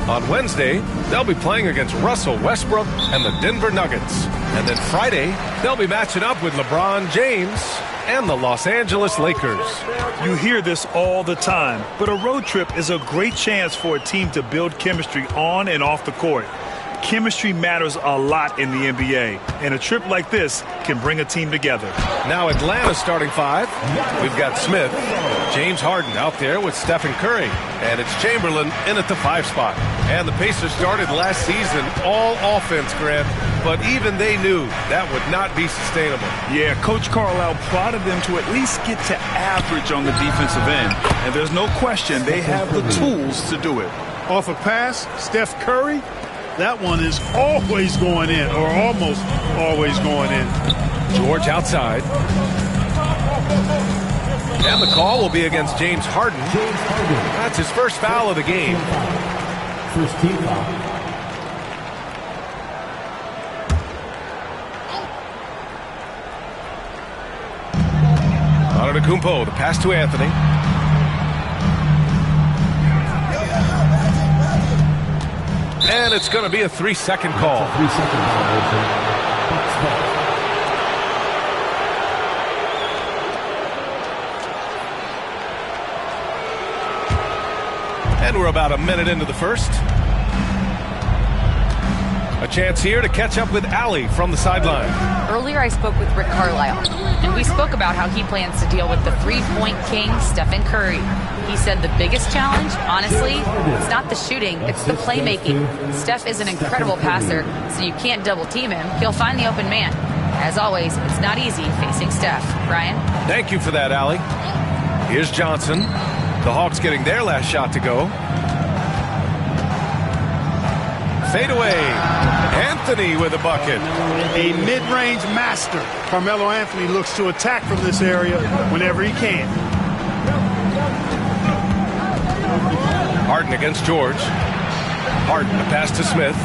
On Wednesday, they'll be playing against Russell Westbrook and the Denver Nuggets. And then Friday, they'll be matching up with LeBron James and the Los Angeles Lakers. You hear this all the time, but a road trip is a great chance for a team to build chemistry on and off the court. Chemistry matters a lot in the NBA, and a trip like this can bring a team together. Now Atlanta's starting five. We've got Smith, James Harden out there with Stephen Curry, and it's Chamberlain in at the 5 spot. And the Pacers started last season all offense, Grant, but even they knew that would not be sustainable. Yeah, Coach Carlisle prodded them to at least get to average on the defensive end, and there's no question they have the tools to do it. Off a pass, Steph Curry. That one is always going in, or almost always going in. George outside. And the call will be against James Harden. That's his first foul of the game. First team foul. Antetokounmpo, the pass to Anthony. And it's going to be a 3-second call. 3-second call. And we're about a minute into the first. A chance here to catch up with Allie from the sideline. Earlier I spoke with Rick Carlisle, and we spoke about how he plans to deal with the three-point king, Stephen Curry. He said the biggest challenge, honestly, it's not the shooting, it's the playmaking. Steph is an incredible passer, so you can't double-team him. He'll find the open man. As always, it's not easy facing Steph. Brian? Thank you for that, Allie. Here's Johnson. The Hawks getting their last shot to go. Fade away. Anthony with a bucket. A mid-range master. Carmelo Anthony looks to attack from this area whenever he can. Harden against George. Harden, a pass to Smith.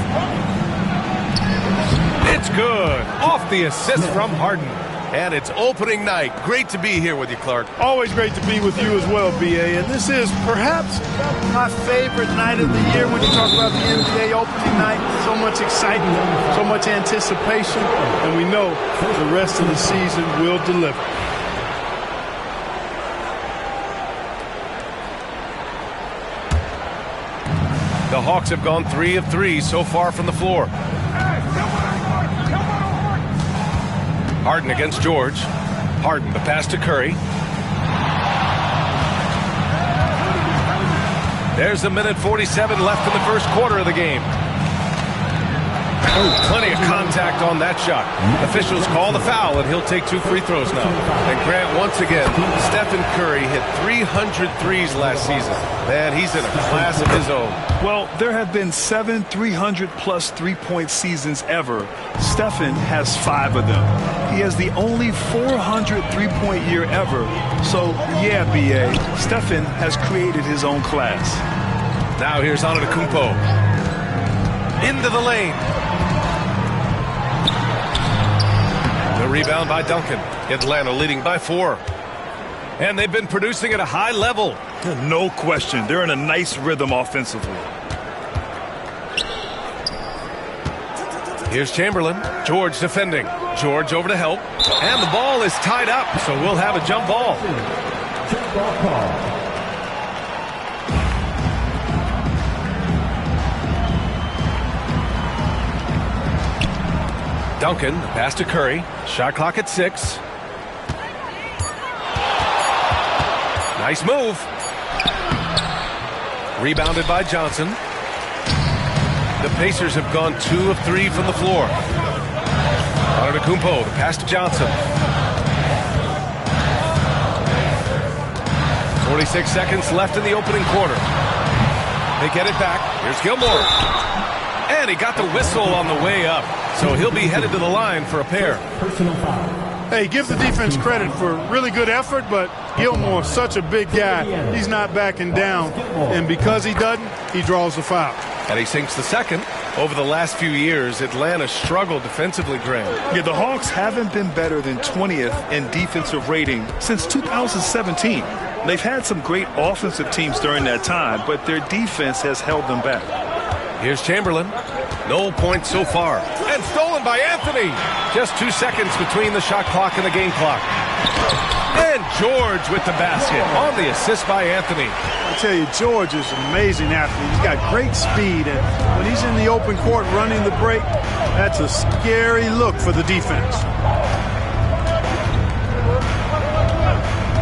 It's good. Off the assist from Harden. And it's opening night. Great to be here with you, Clark. Always great to be with you as well, B.A. And this is perhaps my favorite night of the year when you talk about the NBA opening night. So much excitement, so much anticipation, and we know the rest of the season will deliver. The Hawks have gone 3 of 3 so far from the floor. Harden against George. Harden, the pass to Curry. There's a minute 47 left in the first quarter of the game. Oh, plenty of contact on that shot. Officials call the foul, and he'll take 2 free throws now. And Grant, once again, Stephen Curry hit 300 threes last season. Man, he's in a class of his own. Well, there have been 7 300-plus three-point seasons ever. Stephen has 5 of them. He has the only 400 three-point year ever. So, yeah, B.A., Stephen has created his own class. Now here's Antetokounmpo. Into the lane. The rebound by Duncan. Atlanta leading by 4. And they've been producing at a high level. No question. They're in a nice rhythm offensively. Here's Chamberlain. George defending. George over to help. And the ball is tied up, so we'll have a jump ball. Jump ball call. Duncan, pass to Curry. Shot clock at 6. Nice move. Rebounded by Johnson. The Pacers have gone 2 of 3 from the floor. Antetokounmpo, the pass to Johnson. 46 seconds left in the opening quarter. They get it back. Here's Gilmore. And he got the whistle on the way up. So he'll be headed to the line for a pair. Personal foul. Hey, give the defense credit for really good effort, but Gilmore's such a big guy. He's not backing down, and because he doesn't, he draws the foul. And he sinks the second. Over the last few years, Atlanta struggled defensively, Grant. Yeah, the Hawks haven't been better than 20th in defensive rating since 2017. They've had some great offensive teams during that time, but their defense has held them back. Here's Chamberlain. No points so far. And stolen by Anthony. Just 2 seconds between the shot clock and the game clock. And George with the basket on the assist by Anthony. I tell you, George is an amazing athlete. He's got great speed, and when he's in the open court running the break, that's a scary look for the defense.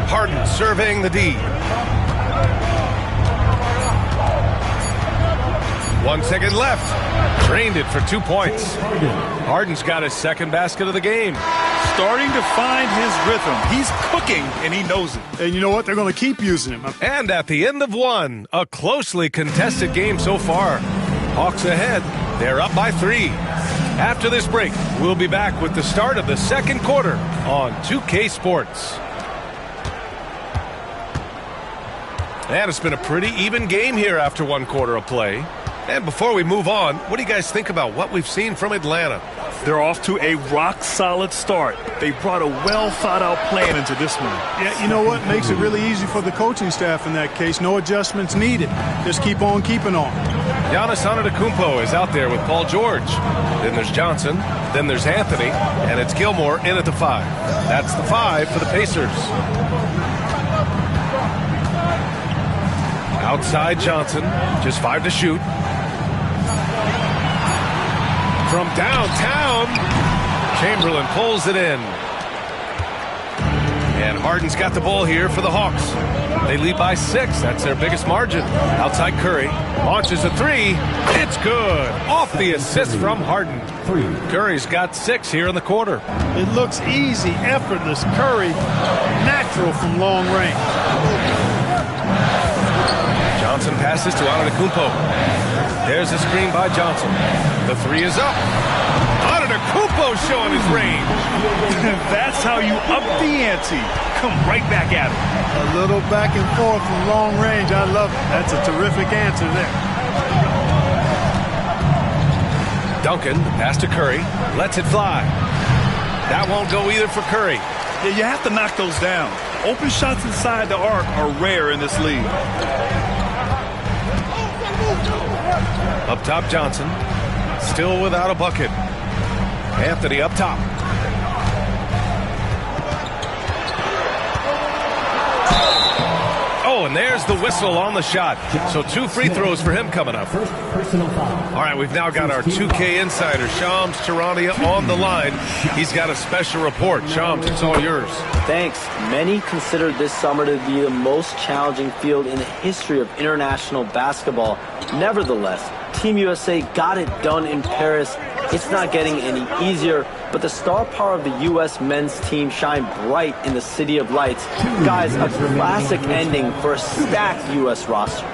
Harden surveying the D. 1 second left. Drained it for 2 points. Harden's got his second basket of the game. Starting to find his rhythm. He's cooking, and he knows it. And you know what? They're going to keep using him. And at the end of one, a closely contested game so far. Hawks ahead. They're up by 3. After this break, we'll be back with the start of the second quarter on 2K Sports. And it's been a pretty even game here after 1 quarter of play. And before we move on, what do you guys think about what we've seen from Atlanta? They're off to a rock-solid start. They brought a well-thought-out plan into this one. Yeah, you know what? Makes it really easy for the coaching staff in that case. No adjustments needed. Just keep on keeping on. Giannis Antetokounmpo is out there with Paul George. Then there's Johnson. Then there's Anthony. And it's Gilmore in at the 5. That's the 5 for the Pacers. Outside Johnson. Just 5 to shoot. From downtown, Chamberlain pulls it in. And Harden's got the ball here for the Hawks. They lead by 6. That's their biggest margin. Outside Curry. Launches a 3. It's good. Off the assist from Harden. Curry's got 6 here in the quarter. It looks easy, effortless. Curry, natural from long range. Johnson passes to Antetokounmpo. There's a screen by Johnson. The 3 is up. Antetokounmpo showing his range. That's how you up the ante. Come right back at him. A little back and forth from long range. I love it. That's a terrific answer there. Duncan, the pass to Curry. Lets it fly. That won't go either for Curry. Yeah, you have to knock those down. Open shots inside the arc are rare in this league. Up top, Johnson. Still without a bucket. Anthony up top. Oh, and there's the whistle on the shot. So 2 free throws for him coming up. All right, we've now got our 2K insider, Shams Charania, on the line. He's got a special report. Shams, it's all yours. Thanks. Many consider this summer to be the most challenging field in the history of international basketball. Nevertheless, Team USA got it done in Paris. It's not getting any easier, but the star power of the U.S. men's team shine bright in the City of Lights. Guys, a classic ending for a stacked U.S. roster.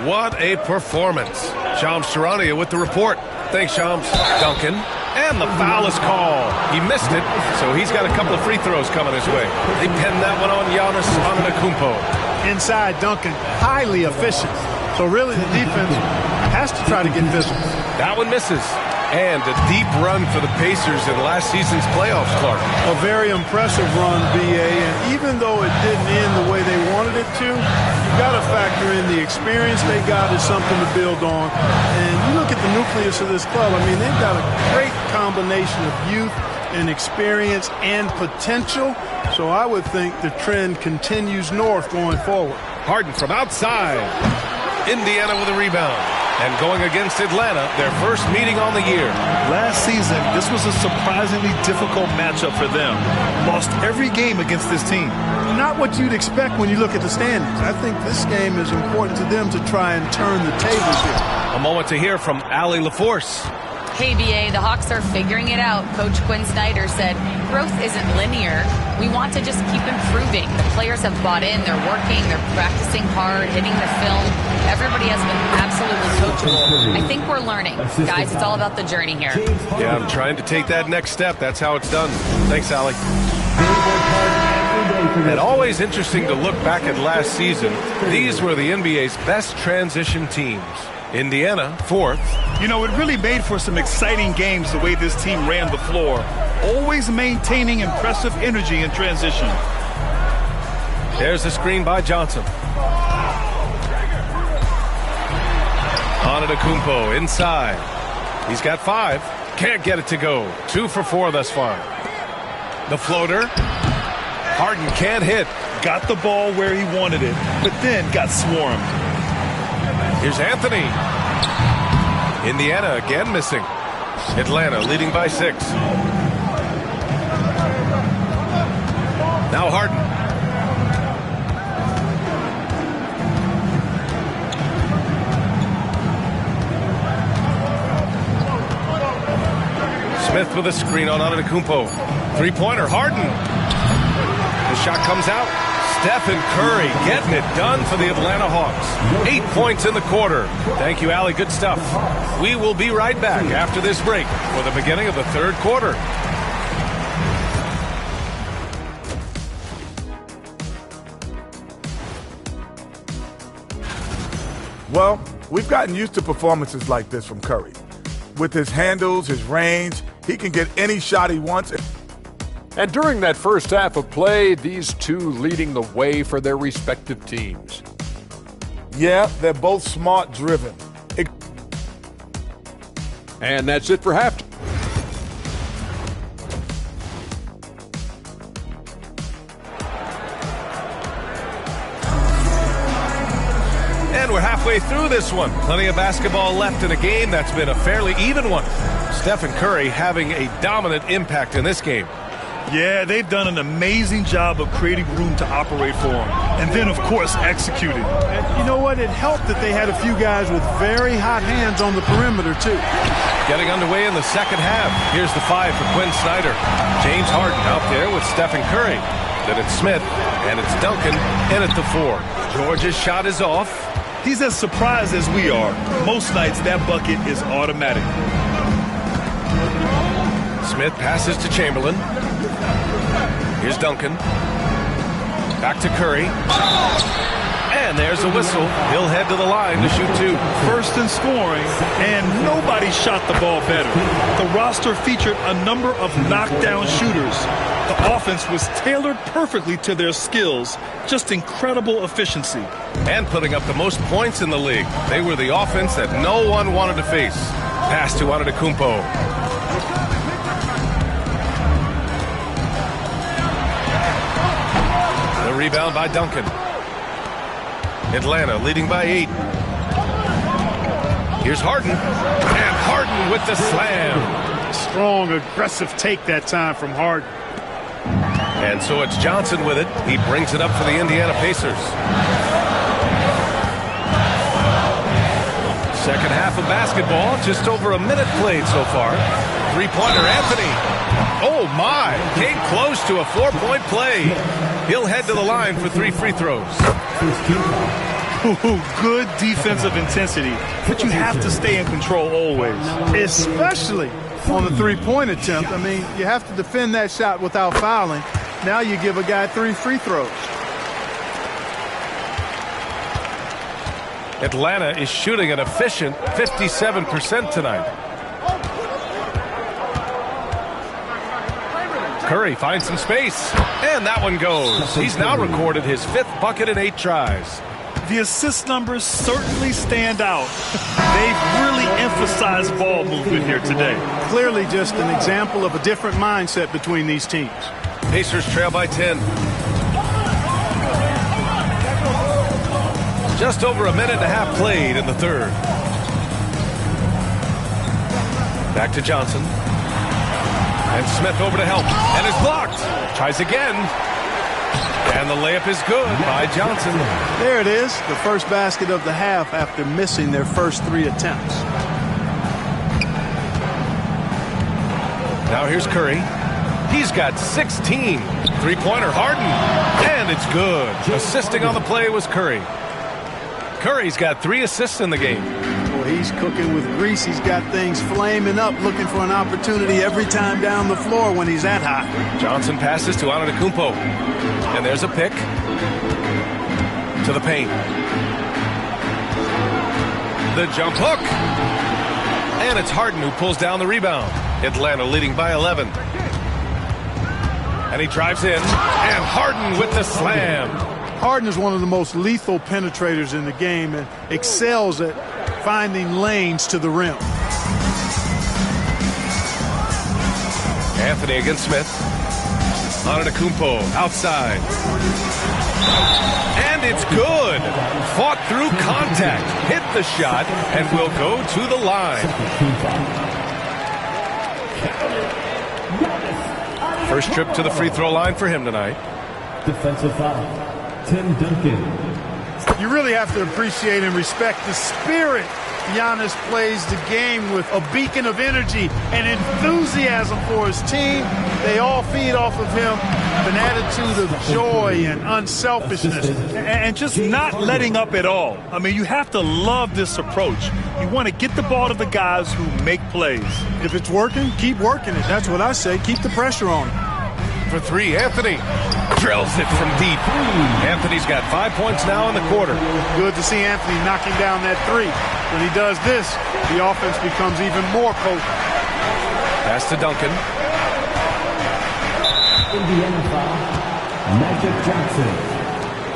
What a performance. Shams Charania with the report. Thanks, Shams. Duncan. And the foul is called. He missed it, so he's got a couple of free throws coming his way. They pinned that one on Giannis Antetokounmpo. Inside, Duncan, highly efficient. So really the defense has to try to get visible. That one misses. And a deep run for the Pacers in last season's playoffs, Clark. A very impressive run, B.A., and even though it didn't end the way they wanted it to, you got to factor in the experience they got is something to build on. And you look at the nucleus of this club, I mean, they've got a great combination of youth and experience and potential. So I would think the trend continues north going forward. Harden from outside. Indiana with a rebound. And going against Atlanta, their first meeting on the year. Last season, this was a surprisingly difficult matchup for them. Lost every game against this team. Not what you'd expect when you look at the standings. I think this game is important to them to try and turn the tables here. A moment to hear from Allie LaForce. Hey, BA, the Hawks are figuring it out. Coach Quinn Snyder said, growth isn't linear. We want to just keep improving. The players have bought in. They're working. They're practicing hard, hitting the film. Everybody has been absolutely coachable. I think we're learning. Guys, it's all about the journey here. Yeah, I'm trying to take that next step. That's how it's done. Thanks, Allie. And always interesting to look back at last season. These were the NBA's best transition teams. Indiana, 4th. You know, it really made for some exciting games the way this team ran the floor, always maintaining impressive energy in transition. There's the screen by Johnson. Antetokounmpo inside. He's got 5. Can't get it to go. 2 for 4 thus far. The floater. Harden can't hit. Got the ball where he wanted it, but then got swarmed. Here's Anthony. Indiana again missing. Atlanta leading by 6. Now Harden. Smith with a screen on Antetokounmpo. 3-pointer, Harden. The shot comes out. Stephen Curry getting it done for the Atlanta Hawks. 8 points in the quarter. Thank you, Allie. Good stuff. We will be right back after this break for the beginning of the 3rd quarter. Well, we've gotten used to performances like this from Curry. With his handles, his range, he can get any shot he wants. And during that first half of play, these two leading the way for their respective teams. Yeah, they're both smart-driven. And that's it for halftime. And we're halfway through this one. Plenty of basketball left in a game that's been a fairly even one. Stephen Curry having a dominant impact in this game. Yeah, they've done an amazing job of creating room to operate for him. And then, of course, executing. And you know what? It helped that they had a few guys with very hot hands on the perimeter, too. Getting underway in the second half. Here's the 5 for Quinn Snyder. James Harden out there with Stephen Curry. Then it's Smith, and it's Duncan in at the 4. George's shot is off. He's as surprised as we are. Most nights, that bucket is automatic. Smith passes to Chamberlain. Here's Duncan. Back to Curry. And there's a whistle. He'll head to the line to shoot 2. First in scoring, and nobody shot the ball better. The roster featured a number of knockdown shooters. The offense was tailored perfectly to their skills. Just incredible efficiency. And putting up the most points in the league. They were the offense that no one wanted to face. Pass to Antetokounmpo. The rebound by Duncan. Atlanta leading by 8. Here's Harden. And Harden with the slam. Strong, aggressive take that time from Harden. And so it's Johnson with it. He brings it up for the Indiana Pacers. Second half of basketball. Just over a minute played so far. 3-pointer Anthony. Oh, my. Came close to a 4-point play. He'll head to the line for 3 free throws. Good defensive intensity, but you have to stay in control always. Especially on the 3-point attempt. I mean, you have to defend that shot without fouling. Now you give a guy 3 free throws. Atlanta is shooting an efficient 57% tonight. Curry finds some space, and that one goes. He's now recorded his 5th bucket in 8 tries. The assist numbers certainly stand out. They've really emphasized ball movement here today. Clearly just an example of a different mindset between these teams. Pacers trail by 10. Just over a minute and a half played in the 3rd. Back to Johnson. And Smith over to help. And it's blocked. Tries again. And the layup is good by Johnson. There it is. The first basket of the half after missing their first 3 attempts. Now here's Curry. He's got 16. 3-pointer Harden. And it's good. Assisting on the play was Curry. Curry's got 3 assists in the game. Well, he's cooking with grease. He's got things flaming up, looking for an opportunity every time down the floor when he's that high. Johnson passes to Antetokounmpo. And there's a pick to the paint. The jump hook. And it's Harden who pulls down the rebound. Atlanta leading by 11. And he drives in. And Harden with the slam. Harden is one of the most lethal penetrators in the game and excels at finding lanes to the rim. Anthony against Smith. Antetokounmpo outside. And it's good. Fought through contact. Hit the shot and will go to the line. First trip to the free throw line for him tonight. Defensive foul, Tim Duncan. You really have to appreciate and respect the spirit Giannis plays the game with, a beacon of energy and enthusiasm for his team. They all feed off of him, an attitude of joy and unselfishness. And just not letting up at all. I mean, you have to love this approach. You want to get the ball to the guys who make plays. If it's working, keep working it. That's what I say. Keep the pressure on him. For three, Anthony drills it from deep. Anthony's got 5 points now in the quarter. Good to see Anthony knocking down that three. When he does this, the offense becomes even more potent. Pass to Duncan. Indiana foul, Magic Johnson.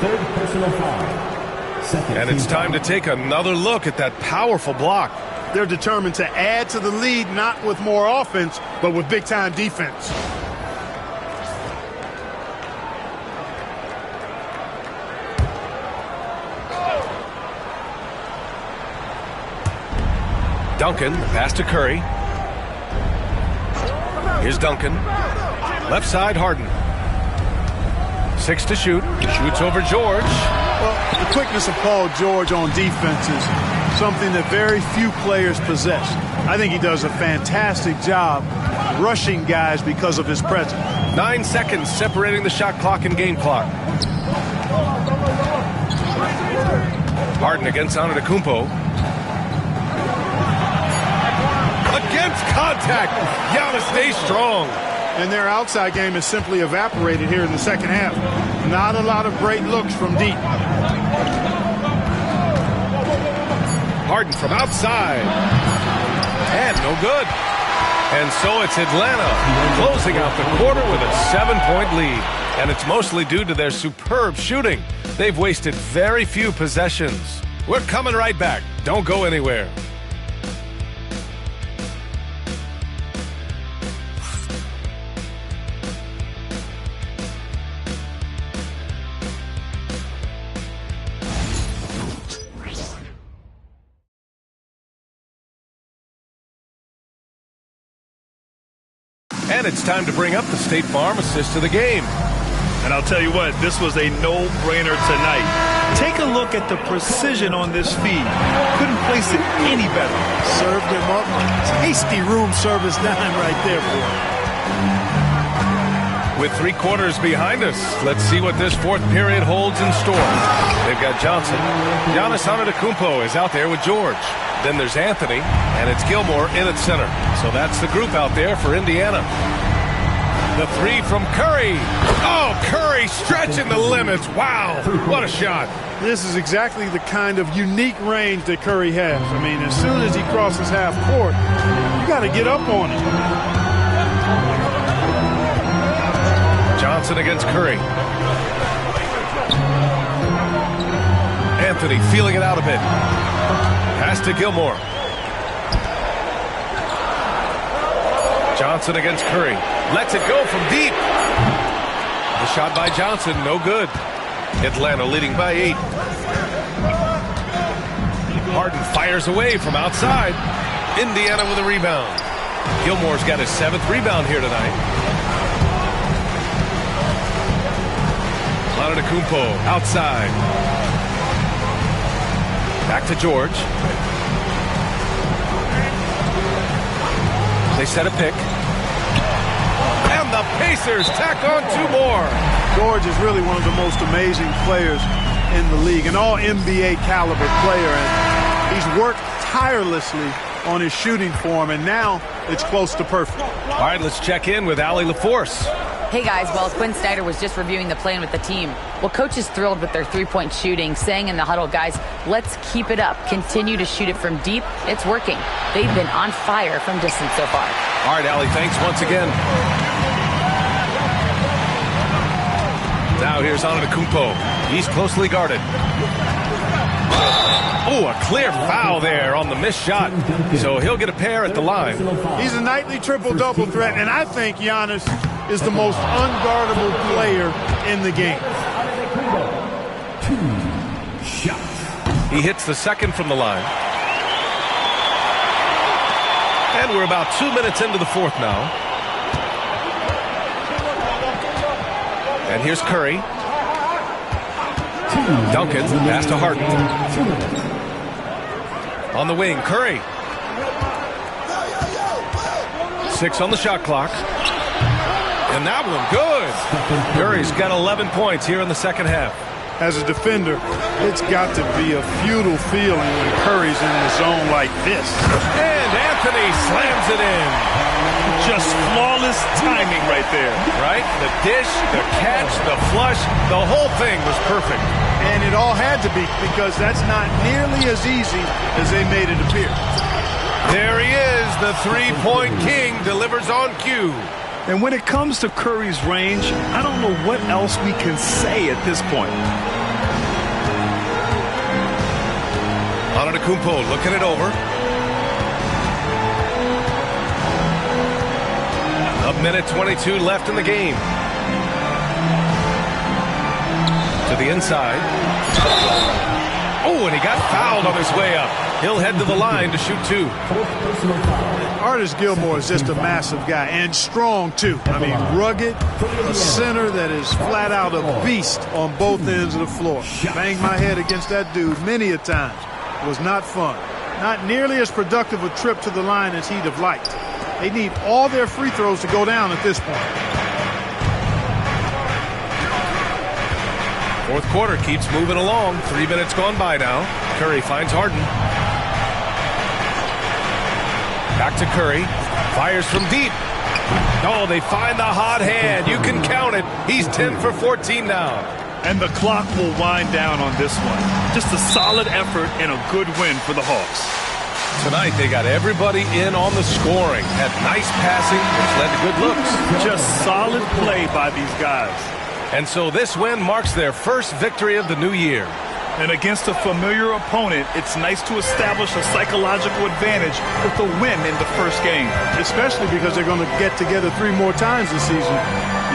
Third personal foul. Second. And it's time to take another look at that powerful block. They're determined to add to the lead, not with more offense, but with big-time defense. Duncan, pass to Curry. Here's Duncan. Left side, Harden. 6 to shoot. Shoots over George. Well, the quickness of Paul George on defense is something that very few players possess. I think he does a fantastic job rushing guys because of his presence. 9 seconds separating the shot clock and game clock. Harden against Antetokounmpo. Against contact. Giannis stays strong. And their outside game is simply evaporated here in the second half. Not a lot of great looks from deep. Harden from outside. And no good. And so it's Atlanta closing out the quarter with a 7-point lead. And it's mostly due to their superb shooting. They've wasted very few possessions. We're coming right back. Don't go anywhere. And it's time to bring up the State Farm assist to the game. And I'll tell you what, this was a no-brainer tonight. Take a look at the precision on this feed. Couldn't place it any better. Served him up. Tasty room service dime right there, boy. With 3 quarters behind us, let's see what this fourth period holds in store. They've got Johnson. Giannis Antetokounmpo is out there with George. Then there's Anthony, and it's Gilmore in at center. So that's the group out there for Indiana. The three from Curry. Oh, Curry stretching the limits. Wow, what a shot. This is exactly the kind of unique range that Curry has. I mean, as soon as he crosses half court, you got to get up on him. Johnson against Curry. Anthony feeling it out a bit. Pass to Gilmore. Johnson against Curry. Lets it go from deep. The shot by Johnson, no good. Atlanta leading by 8. Harden fires away from outside. Indiana with a rebound. Gilmore's got his 7th rebound here tonight. Antetokounmpo outside. Back to George. They set a pick. And the Pacers tack on 2 more. George is really one of the most amazing players in the league, an all-NBA caliber player, and he's worked tirelessly on his shooting form, and now it's close to perfect. All right, let's check in with Allie LaForce. Hey guys, well, Quinn Snyder was just reviewing the plan with the team. Well, coach is thrilled with their three-point shooting, saying in the huddle, guys, let's keep it up. Continue to shoot it from deep. It's working. They've been on fire from distance so far. All right, Allie, thanks once again. Now here's Antetokounmpo. He's closely guarded. Oh, a clear foul there on the missed shot. So he'll get a pair at the line. He's a nightly triple-double threat, and I think Giannis is the most unguardable player in the game. He hits the second from the line. And we're about 2 minutes into the fourth now. And here's Curry. Duncan, pass to Harden. On the wing, Curry. 6 on the shot clock. And that one, good. Curry's got 11 points here in the second half. As a defender, it's got to be a futile feeling when Curry's in the zone like this. And Anthony slams it in. Just flawless timing right there. Right? The dish, the catch, the flush, the whole thing was perfect. And it all had to be, because that's not nearly as easy as they made it appear. There he is, the three-point king, delivers on cue. And when it comes to Curry's range, I don't know what else we can say at this point. Antetokounmpo looking it over. A minute 22 left in the game. To the inside. Oh, and he got fouled on his way up. He'll head to the line to shoot 2. Artis Gilmore is just a massive guy, and strong too. I mean, rugged, a center that is flat out a beast on both ends of the floor. Banged my head against that dude many a time. It was not fun. Not nearly as productive a trip to the line as he'd have liked. They need all their free throws to go down at this point. Fourth quarter keeps moving along. 3 minutes gone by now. Curry finds Harden. Back to Curry. Fires from deep. Oh, they find the hot hand. You can count it. He's 10 for 14 now. And the clock will wind down on this one. Just a solid effort and a good win for the Hawks. Tonight they got everybody in on the scoring. Had nice passing, which led to good looks. Just solid play by these guys. And so this win marks their first victory of the new year. And against a familiar opponent, it's nice to establish a psychological advantage with the win in the first game. Especially because they're going to get together 3 more times this season.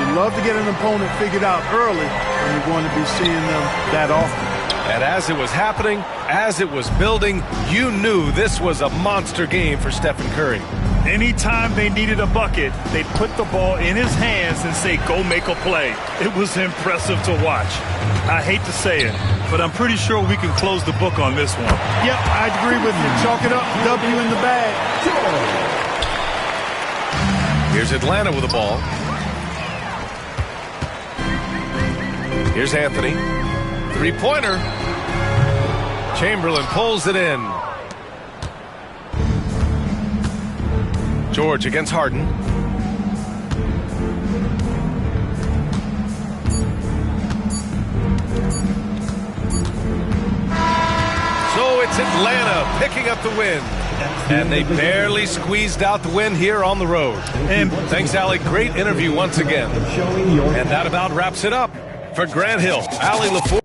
You love to get an opponent figured out early, and you're going to be seeing them that often. And as it was happening, as it was building, you knew this was a monster game for Stephen Curry. Anytime they needed a bucket, they'd put the ball in his hands and say, go make a play. It was impressive to watch. I hate to say it, but I'm pretty sure we can close the book on this one. Yep, I agree with you. Chalk it up. W in the bag. Here's Atlanta with the ball. Here's Anthony. Three-pointer. Chamberlain pulls it in. George against Harden. So it's Atlanta picking up the win. And they barely squeezed out the win here on the road. And thanks, Allie. Great interview once again. And that about wraps it up. For Grant Hill, Allie LaForce.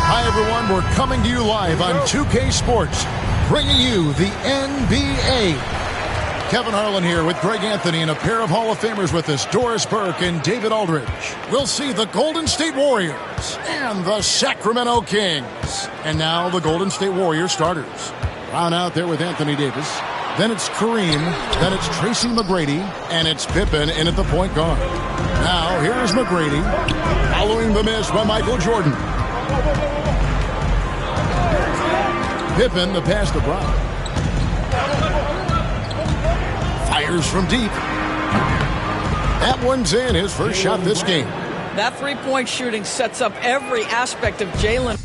Hi, everyone. We're coming to you live on 2K Sports, bringing you the NBA. Kevin Harlan here with Greg Anthony and a pair of Hall of Famers with us, Doris Burke and David Aldridge. We'll see the Golden State Warriors and the Sacramento Kings. And now the Golden State Warriors starters. Brown out there with Anthony Davis. Then it's Kareem. Then it's Tracy McGrady. And it's Pippen in at the point guard. Now here's McGrady following the miss by Michael Jordan. Pippen, the pass to Brown. Fires from deep. That one's in, his first shot this game. That three-point shooting sets up every aspect of Jalen.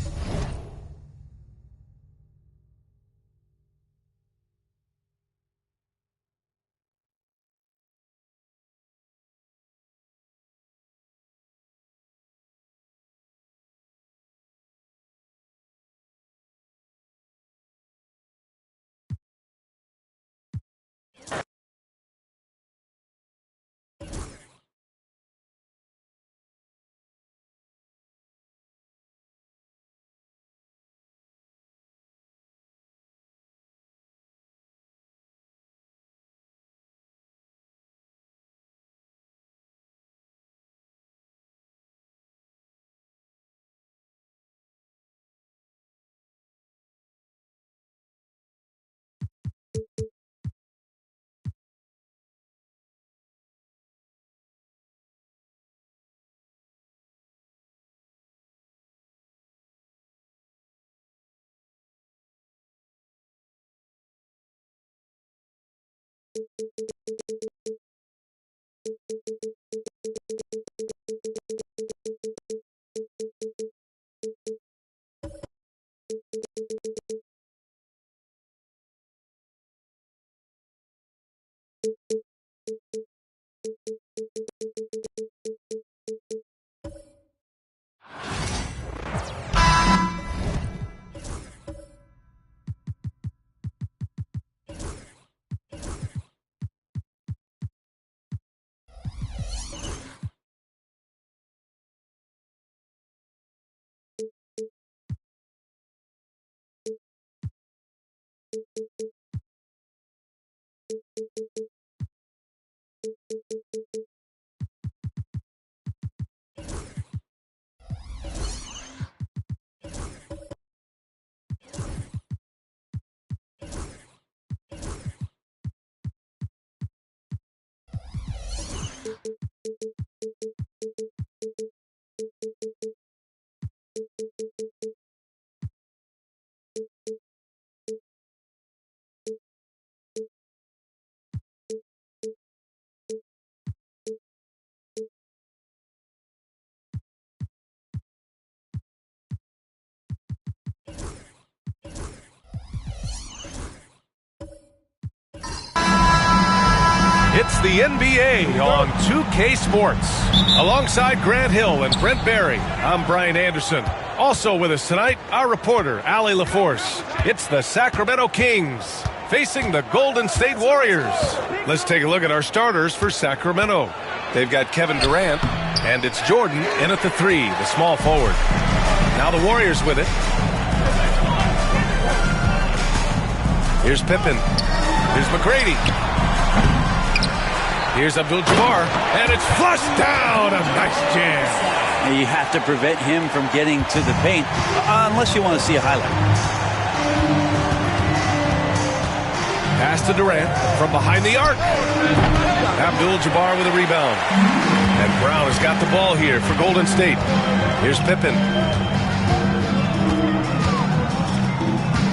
It's the NBA on 2K Sports. Alongside Grant Hill and Brent Barry, I'm Brian Anderson. Also with us tonight, our reporter, Allie LaForce. It's the Sacramento Kings facing the Golden State Warriors. Let's take a look at our starters for Sacramento. They've got Kevin Durant, and it's Jordan in at the 3, the small forward. Now the Warriors with it. Here's Pippen. Here's McGrady. Here's Abdul-Jabbar, and it's flushed down. A nice jam. You have to prevent him from getting to the paint, unless you want to see a highlight. Pass to Durant from behind the arc. Abdul-Jabbar with a rebound. And Brown has got the ball here for Golden State. Here's Pippen.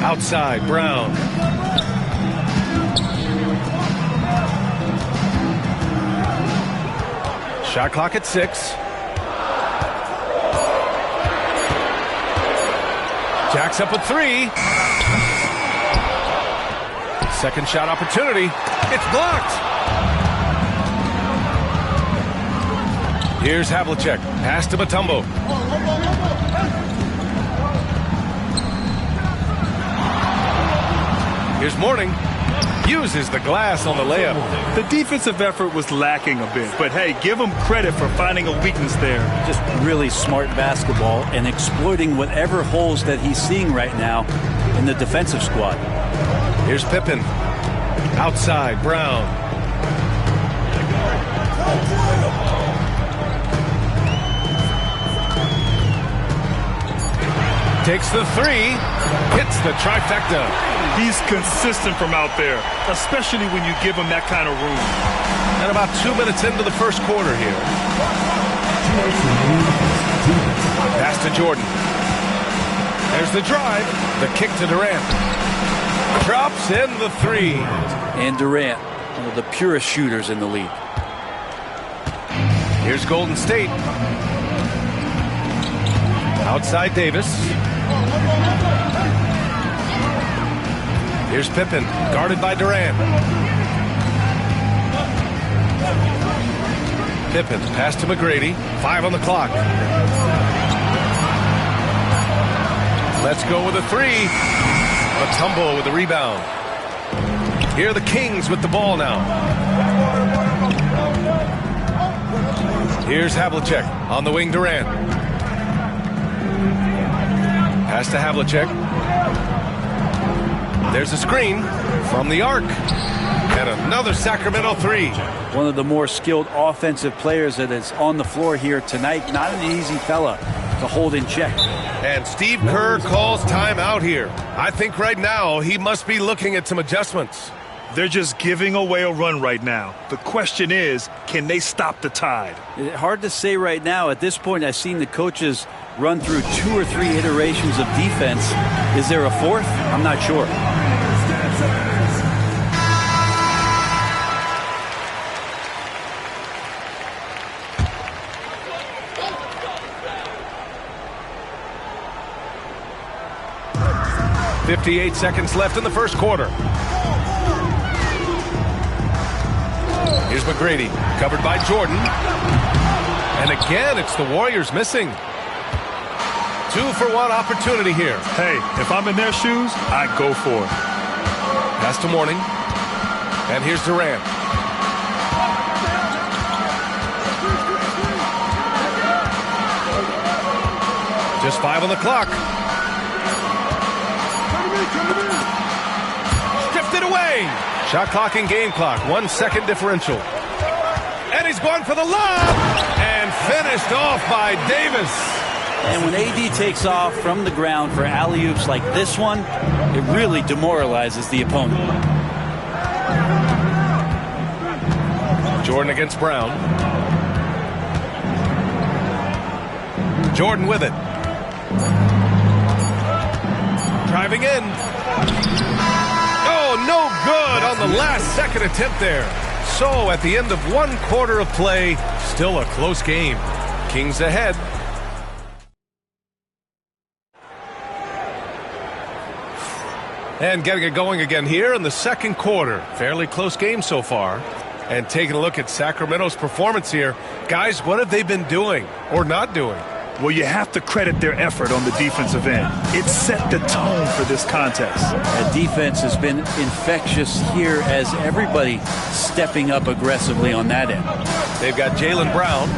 Outside, Brown. Shot clock at 6. Jacks up a 3. Second shot opportunity. It's blocked. Here's Havlicek. Pass to Mutombo. Here's Mourning. Uses the glass on the layup. The defensive effort was lacking a bit, but hey, give him credit for finding a weakness there. Just really smart basketball and exploiting whatever holes that he's seeing right now in the defensive squad. Here's Pippen. Outside, Brown. Takes the 3. Hits the trifecta. He's consistent from out there, especially when you give him that kind of room. And about 2 minutes into the first quarter here. Pass to Jordan. There's the drive. The kick to Durant. Drops in the 3. And Durant, one of the purest shooters in the league. Here's Golden State. Outside Davis. Here's Pippen, guarded by Durant. Pippen, pass to McGrady. 5 on the clock. Let's go with a 3. Mutombo with the rebound. Here are the Kings with the ball now. Here's Havlicek on the wing, Durant. Pass to Havlicek. There's a screen from the arc. And another Sacramento 3. One of the more skilled offensive players that is on the floor here tonight. Not an easy fella to hold in check. And Steve Kerr calls timeout here. I think right now he must be looking at some adjustments. They're just giving away a run right now. The question is, can they stop the tide? Hard to say right now. At this point, I've seen the coaches run through 2 or 3 iterations of defense. Is there a 4th? I'm not sure. .58 seconds left in the first quarter. Here's McGrady, covered by Jordan. And again, it's the Warriors missing. 2-for-1 opportunity here. Hey, if I'm in their shoes, I'd go for it. Pass to Mourning. And here's Durant. Just 5 on the clock. Stripped it away. Shot clock and game clock, 1 second differential. And he's going for the lob! And finished off by Davis. And when AD takes off from the ground for alley-oops like this one, it really demoralizes the opponent. Jordan against Brown. Jordan with it. Driving in. Oh, no good on the last second attempt there. So at the end of 1 quarter of play, still a close game. Kings ahead. And getting it going again here in the second quarter. Fairly close game so far. And taking a look at Sacramento's performance here. Guys, what have they been doing or not doing? Well, you have to credit their effort on the defensive end. It set the tone for this contest. The defense has been infectious here as everybody stepping up aggressively on that end. They've got Jaylen Brown.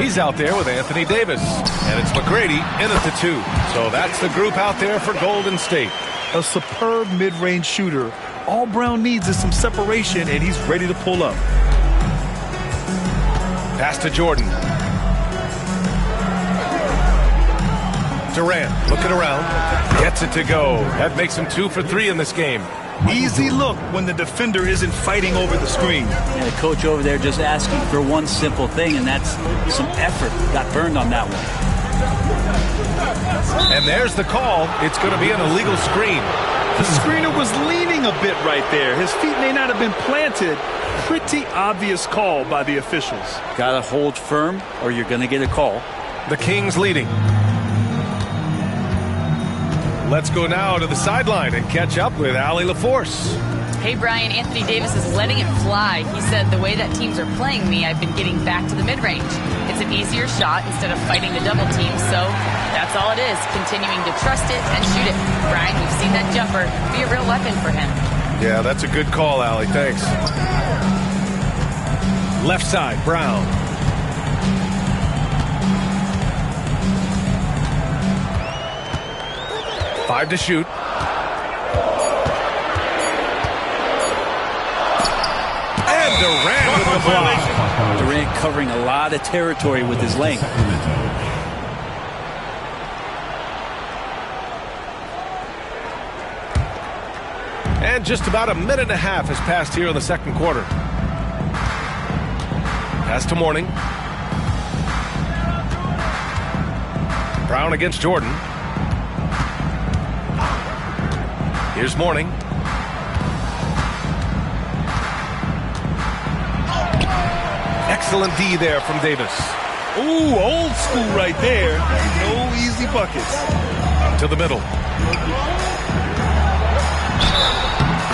He's out there with Anthony Davis. And it's McGrady in at the 2. So that's the group out there for Golden State. A superb mid-range shooter. All Brown needs is some separation, and he's ready to pull up. Pass to Jordan. Durant looking around. Gets it to go. That makes him 2 for 3 in this game. Easy look when the defender isn't fighting over the screen. And the coach over there just asking for one simple thing, and that's some effort. Got burned on that one. And there's the call. It's going to be an illegal screen. The screener was leaning a bit right there. His feet may not have been planted. Pretty obvious call by the officials. Got to hold firm or you're going to get a call. The Kings leading. Let's go now to the sideline and catch up with Allie LaForce. Hey, Brian, Anthony Davis is letting it fly. He said, the way that teams are playing me, I've been getting back to the mid-range. It's an easier shot instead of fighting the double team, so that's all it is, continuing to trust it and shoot it. Brian, we've seen that jumper be a real weapon for him. Yeah, that's a good call, Allie. Thanks. Left side, Brown. Five to shoot. And Durant with the block. Durant covering a lot of territory with his length. And just about a minute and a half has passed here in the second quarter. Pass to Mourning. Brown against Jordan. Here's Mourning. Excellent D there from Davis. Ooh, old school right there. No easy buckets. To the middle.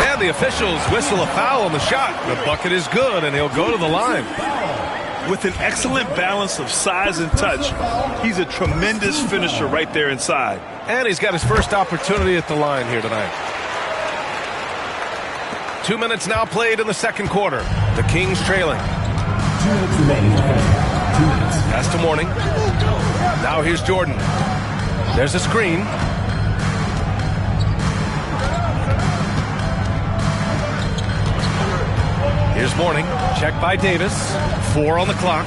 And the officials whistle a foul on the shot. The bucket is good, and he'll go to the line. With an excellent balance of size and touch, he's a tremendous finisher right there inside. And he's got his first opportunity at the line here tonight. 2 minutes now played in the second quarter. The Kings trailing. 2 minutes remaining. 2 minutes. Pass to Mourning. Now here's Jordan. There's a screen. Here's Mourning. Check by Davis. 4 on the clock.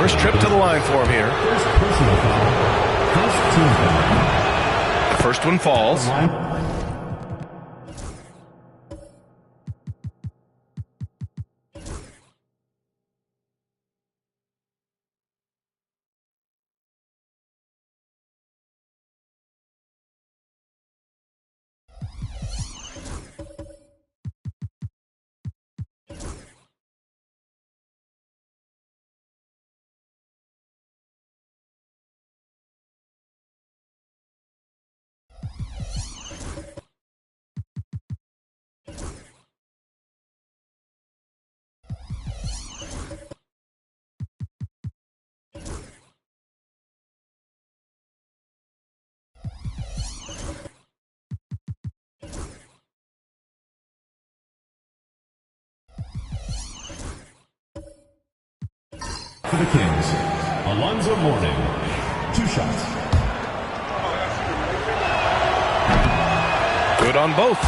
First trip to the line for him here. First one falls. For the Kings, Alonzo Mourning, 2 shots. Good on both.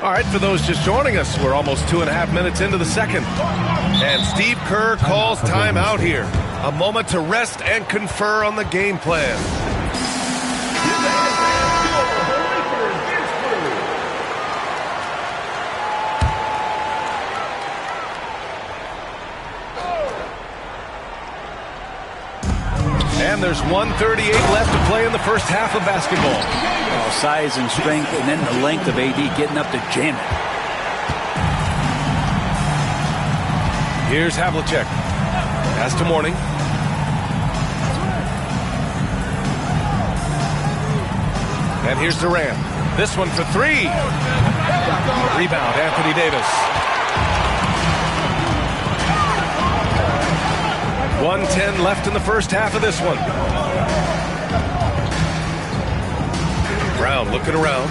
All right, for those just joining us, we're almost 2.5 minutes into the second. And Steve Kerr calls timeout here. A moment to rest and confer on the game plan. And there's 1:38 left to play in the first half of basketball. Well, size and strength, and then the length of AD getting up to jam it. Here's Havlicek. Pass to Mourning. And here's Durant. This one for three. Rebound, Anthony Davis. 1:10 left in the first half of this one. Brown looking around.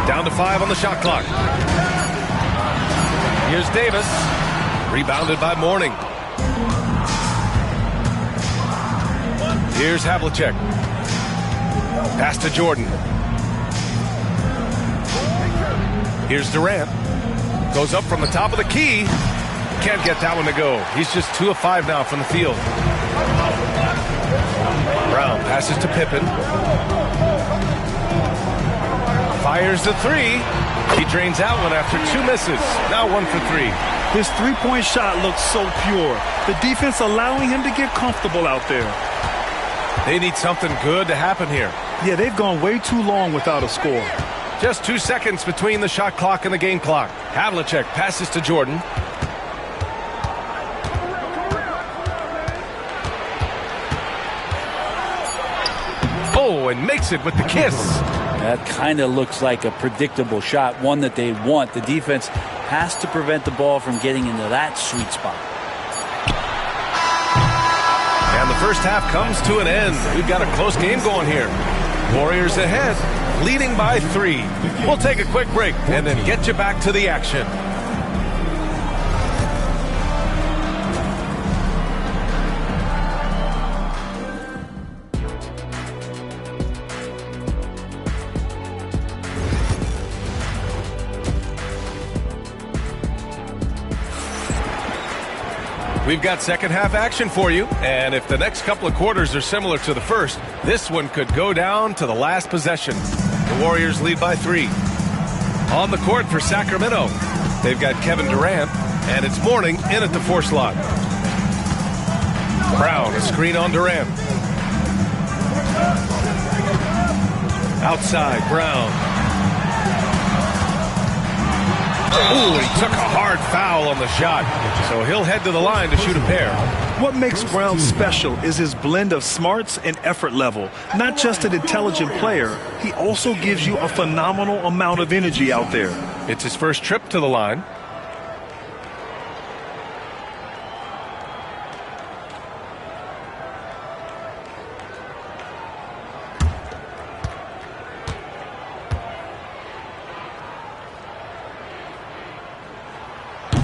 Down to 5 on the shot clock. Here's Davis. Rebounded by Mourning. Here's Havlicek. Pass to Jordan. Here's Durant. Goes up from the top of the key. Can't get that one to go. He's just 2 of 5 now from the field. Brown passes to Pippen. Fires the three. He drains that one after 2 misses. Now 1 for 3. His three-point shot looks so pure. The defense allowing him to get comfortable out there. They need something good to happen here. Yeah, they've gone way too long without a score. Just 2 seconds between the shot clock and the game clock. Havlicek passes to Jordan. Oh, and makes it with the kiss. That kind of looks like a predictable shot, one that they want. The defense has to prevent the ball from getting into that sweet spot. And the first half comes to an end. We've got a close game going here. Warriors ahead, leading by 3. We'll take a quick break and then get you back to the action. We've got second half action for you, and if the next couple of quarters are similar to the first, this one could go down to the last possession. The Warriors lead by 3. On the court for Sacramento, they've got Kevin Durant, and it's Mourning in at the 4 slot. Brown, a screen on Durant. Outside, Brown. Ooh, he took a hard foul on the shot, so he'll head to the line to shoot a pair. What makes Brown special is his blend of smarts and effort level. Not just an intelligent player, he also gives you a phenomenal amount of energy out there. It's his first trip to the line.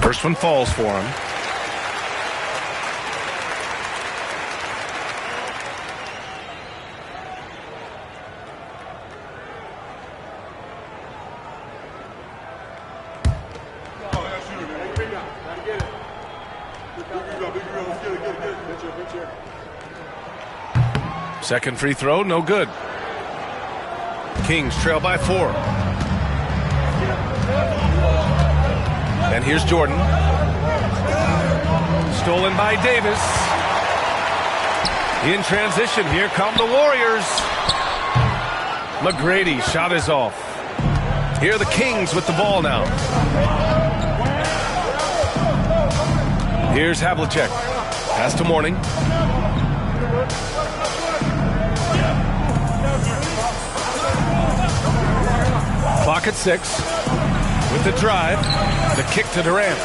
First one falls for him. Second free throw, no good. Kings trail by 4. And here's Jordan. Stolen by Davis. In transition, here come the Warriors. McGrady shot is off. Here are the Kings with the ball now. Here's Havlicek. Pass to Mourning. Clock at 6. With the drive, the kick to Durant.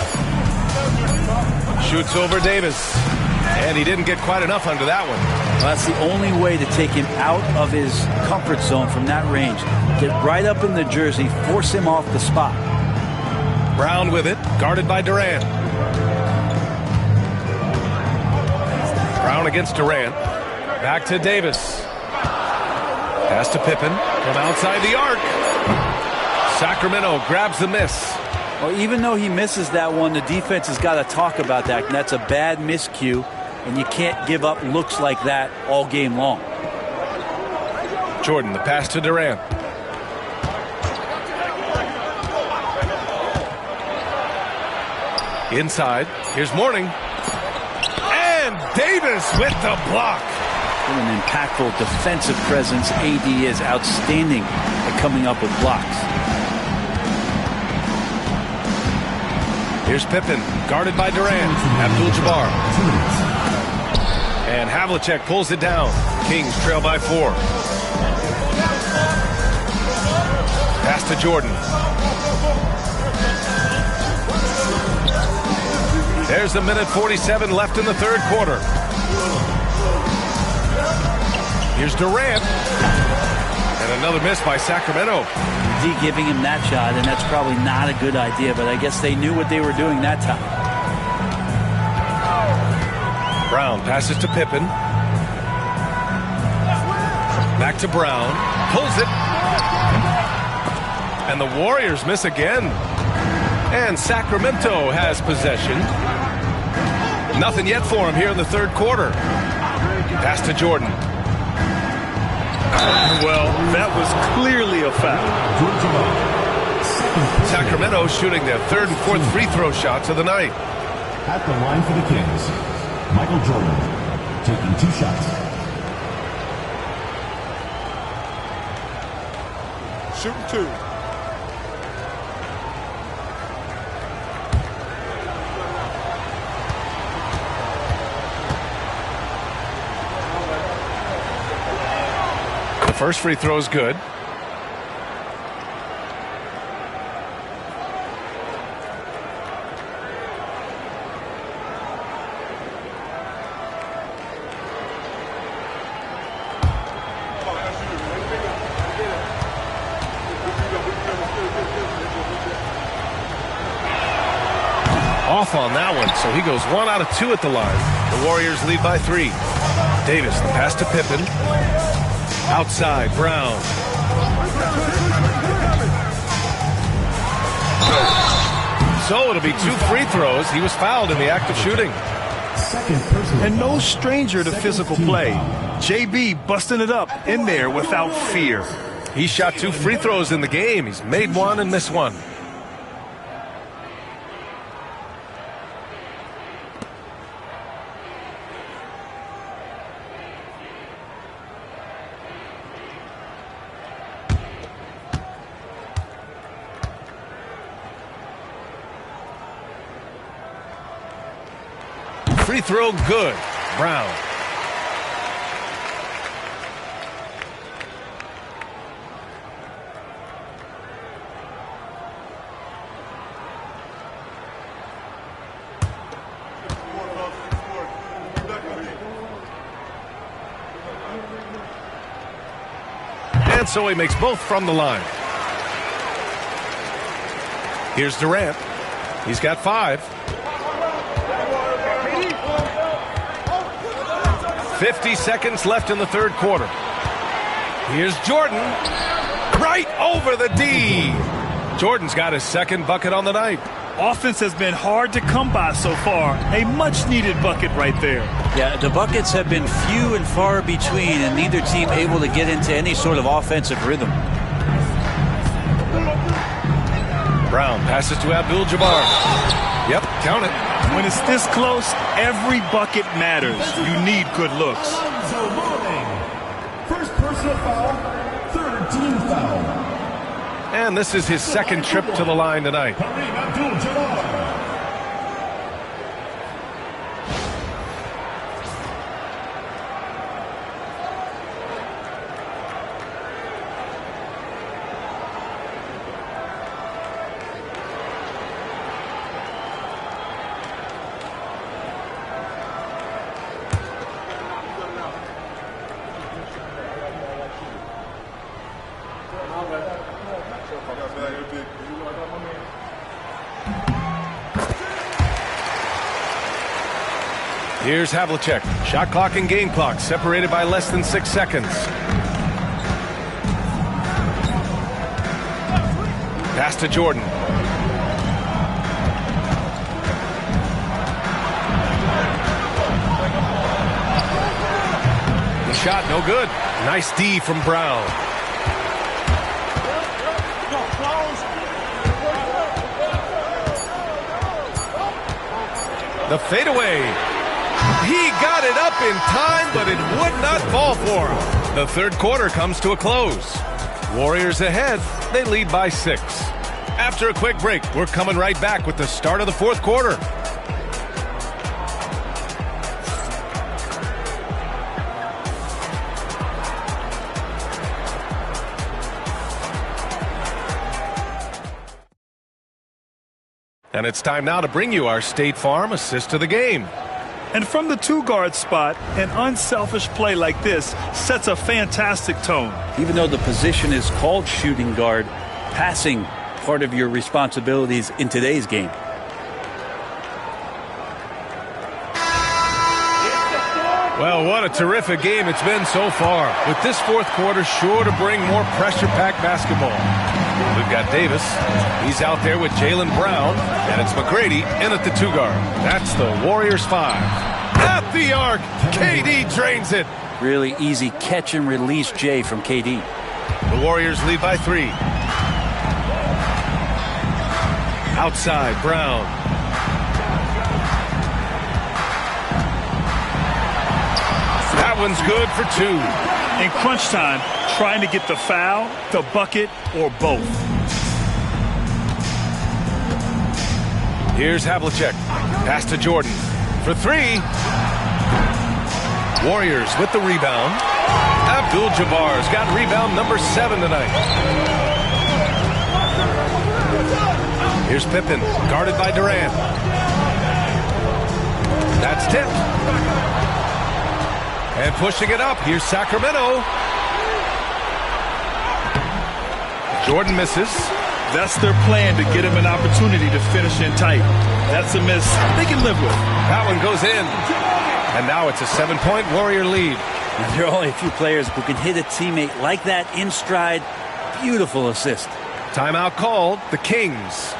Shoots over Davis. And he didn't get quite enough under that one. Well, that's the only way to take him out of his comfort zone from that range. Get right up in the jersey, force him off the spot. Brown with it, guarded by Durant. Brown against Durant. Back to Davis. Pass to Pippen from outside the arc. Sacramento grabs the miss. Well, even though he misses that one, the defense has got to talk about that. And that's a bad miscue, and you can't give up looks like that all game long. Jordan, the pass to Durant. Inside, here's Mourning. And Davis with the block. What an impactful defensive presence. AD is outstanding at coming up with blocks. Here's Pippen, guarded by Durant. Abdul-Jabbar. And Havlicek pulls it down. Kings trail by 4. Pass to Jordan. There's a minute 47 left in the third quarter. Here's Durant. And another miss by Sacramento. Giving him that shot, and that's probably not a good idea, but I guess they knew what they were doing that time. Brown passes to Pippen. Back to Brown. Pulls it. And the Warriors miss again. And Sacramento has possession. Nothing yet for him here in the third quarter. Pass to Jordan. Well, that was clearly a foul. Sacramento shooting their third and fourth free throw shots of the night. At the line for the Kings, Michael Jordan taking 2 shots. Shooting 2. First free throw is good. Off on that one, so he goes 1 out of 2 at the line. The Warriors lead by 3. Davis, the pass to Pippen. Outside, Brown. So it'll be 2 free throws. He was fouled in the act of shooting. And no stranger to physical play. JB busting it up in there without fear. He shot 2 free throws in the game. He's made 1 and missed 1. Free throw good. Brown. And so he makes both from the line. Here's Durant. He's got 5. 50 seconds left in the third quarter. Here's Jordan. Right over the D. Jordan's got his second bucket on the night. Offense has been hard to come by so far. A much-needed bucket right there. Yeah, the buckets have been few and far between, and neither team able to get into any sort of offensive rhythm. Brown passes to Abdul-Jabbar. Yep, count it. When it's this close, every bucket matters. You need good looks. First personal foul, third team foul. And this is his second trip to the line tonight. Here's Havlicek. Shot clock and game clock separated by less than 6 seconds. Pass to Jordan. The shot, no good. Nice D from Brown. The fadeaway. He got it up in time, but it would not fall for him. The third quarter comes to a close. Warriors ahead. They lead by 6. After a quick break, we're coming right back with the start of the fourth quarter. And it's time now to bring you our State Farm assist of the game. And from the 2-guard spot, an unselfish play like this sets a fantastic tone. Even though the position is called shooting guard, passing part of your responsibilities in today's game. Well, what a terrific game it's been so far. With this fourth quarter sure to bring more pressure-packed basketball. We've got Davis. He's out there with Jaylen Brown. And it's McGrady in at the 2-guard. That's the Warriors 5. At the arc. KD drains it. Really easy catch and release, Jay, from KD. The Warriors lead by 3. Outside, Brown. That one's good for 2. In crunch time, trying to get the foul, the bucket, or both. Here's Havlicek. Pass to Jordan. For 3. Warriors with the rebound. Abdul-Jabbar's got rebound number 7 tonight. Here's Pippen, guarded by Durant. That's tipped. And pushing it up, here's Sacramento. Jordan misses. That's their plan, to get him an opportunity to finish in tight. That's a miss they can live with. That one goes in. And now it's a 7-point Warrior lead. And there are only a few players who can hit a teammate like that in stride. Beautiful assist. Timeout called, the Kings.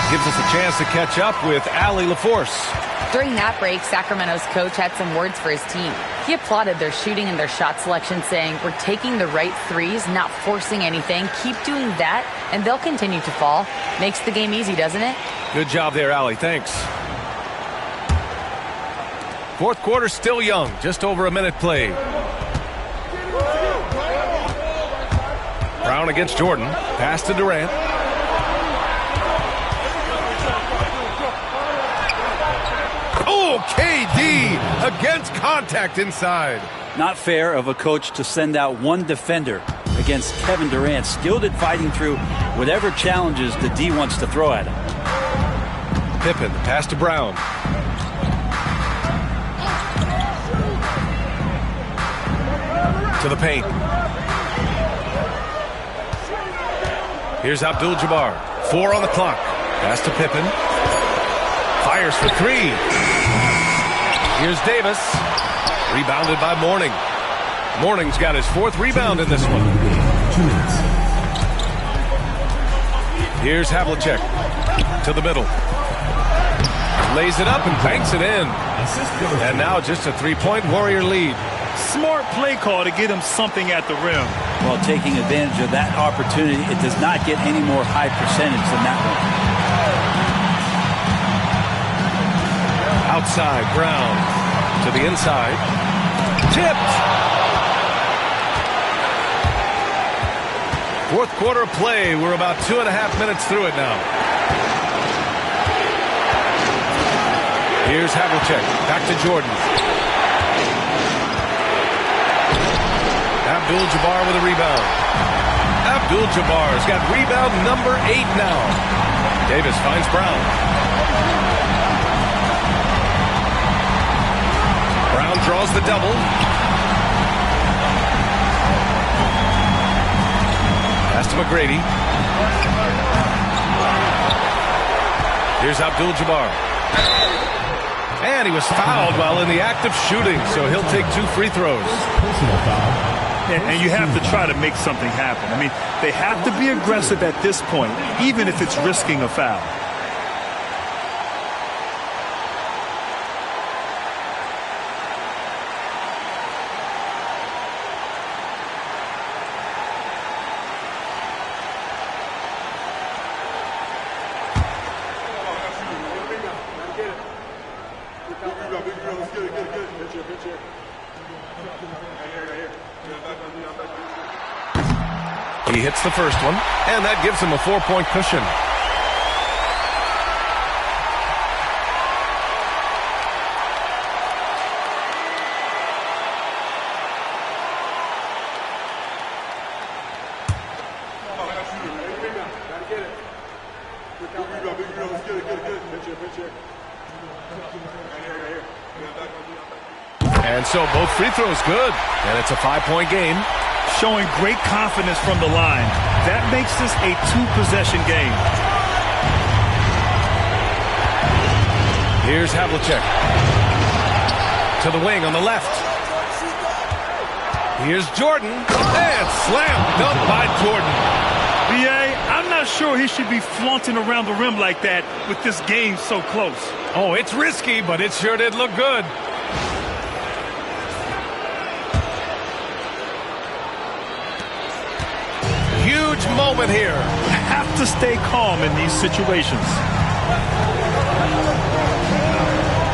Gives us a chance to catch up with Allie LaForce. During that break, Sacramento's coach had some words for his team. He applauded their shooting and their shot selection, saying, "We're taking the right threes, not forcing anything. Keep doing that, and they'll continue to fall." Makes the game easy, doesn't it? Good job there, Allie. Thanks. Fourth quarter still young. Just over a minute played. Brown against Jordan. Pass to Durant. Oh, KD against contact inside. Not fair of a coach to send out one defender against Kevin Durant, skilled at fighting through whatever challenges the D wants to throw at him. Pippen, pass to Brown. To the paint. Here's Abdul-Jabbar. 4 on the clock. Pass to Pippen. Fires for three. Here's Davis. Rebounded by Mourning. Mourning's got his 4th rebound in this one. Here's Havlicek to the middle. Lays it up and banks it in. And now just a 3-point Warrior lead. Smart play call to get him something at the rim. Well, taking advantage of that opportunity, it does not get any more high percentage than that one. Outside, Brown to the inside. Tipped. 4th quarter of play. We're about 2.5 minutes through it now. Here's Havlicek. Back to Jordan. Abdul-Jabbar with a rebound. Abdul-Jabbar's got rebound number 8 now. Davis finds Brown. Brown draws the double. Pass to McGrady. Here's Abdul-Jabbar. And he was fouled while in the act of shooting, so he'll take 2 free throws. And you have to try to make something happen. I mean, they have to be aggressive at this point, even if it's risking a foul. He hits the first one, and that gives him a 4-point cushion. And so both free throws good, and it's a 5-point game. Showing great confidence from the line. That makes this a 2-possession game. Here's Havlicek. To the wing on the left. Here's Jordan. And slam dunk by Jordan. B.A., I'm not sure he should be flaunting around the rim like that with this game so close. Oh, it's risky, but it sure did look good. Huge moment here. Have to stay calm in these situations.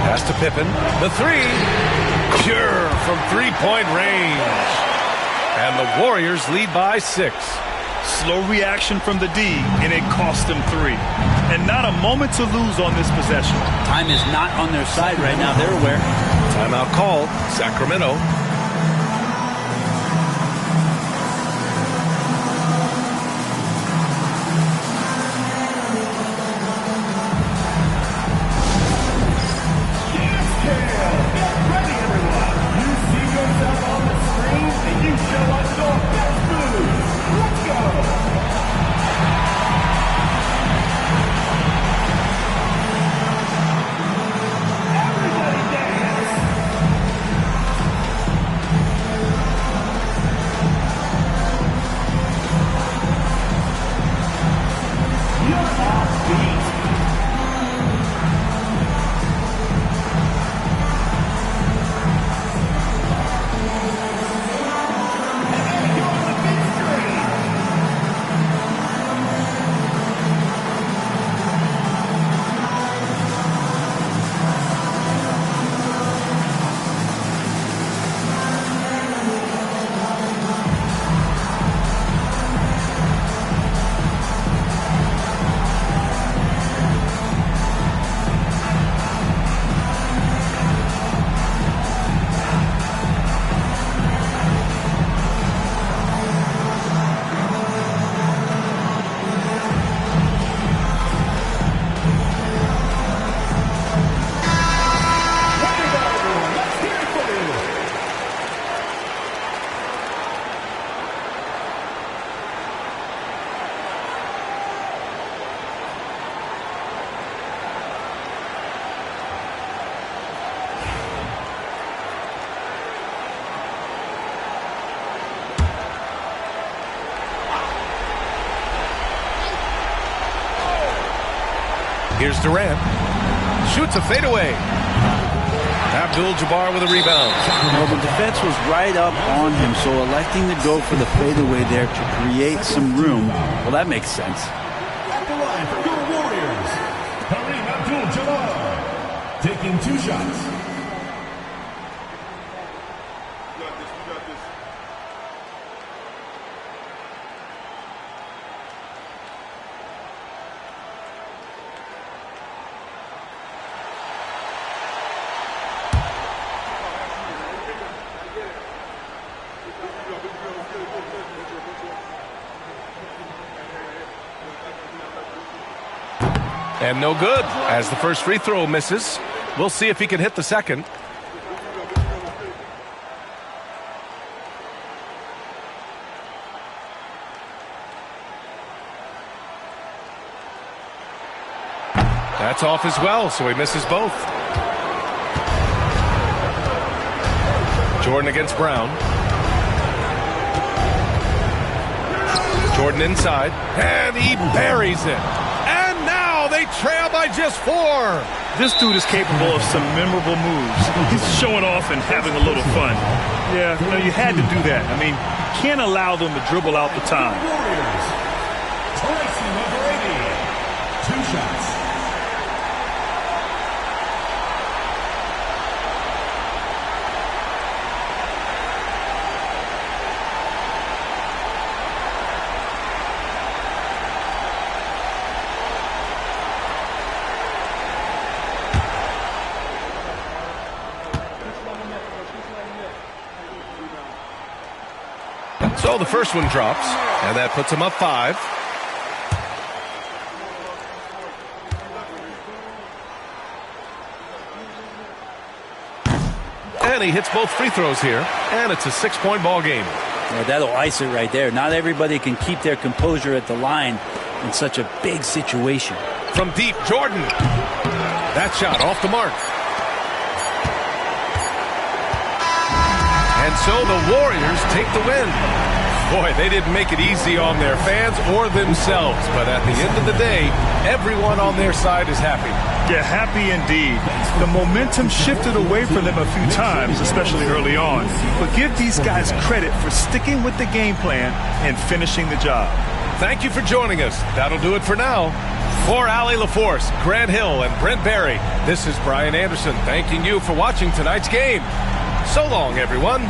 Pass to Pippen. The three. Pure from 3-point range. And the Warriors lead by 6. Slow reaction from the D, and it cost them 3. And not a moment to lose on this possession. Time is not on their side right now. They're aware. Timeout called. Sacramento. Here's Durant. Shoots a fadeaway. Abdul-Jabbar with a rebound. Well, the defense was right up on him, so electing to go for the fadeaway there to create some room, well, that makes sense. At the line for your Warriors, Kareem Abdul-Jabbar, taking 2 shots. And no good, as the first free throw misses. We'll see if he can hit the second. That's off as well, so he misses both. Jordan against Brown. Jordan inside, and he buries it. They trail by just 4. This dude is capable of some memorable moves. He's showing off and having a little fun. Yeah, you had to do that. I mean, can't allow them to dribble out the time. Warriors, Tracy number 80, 2 shots. So the first one drops, and that puts him up 5. And he hits both free throws here, and it's a 6-point ball game. Yeah, that'll ice it right there. Not everybody can keep their composure at the line in such a big situation. From deep, Jordan. That shot off the mark. And so the Warriors take the win. Boy, they didn't make it easy on their fans or themselves, but at the end of the day, everyone on their side is happy. Yeah, happy indeed. The momentum shifted away from them a few times, especially early on. But give these guys credit for sticking with the game plan and finishing the job. Thank you for joining us. That'll do it for now. For Allie LaForce, Grant Hill, and Brent Barry, this is Brian Anderson thanking you for watching tonight's game. So long, everyone.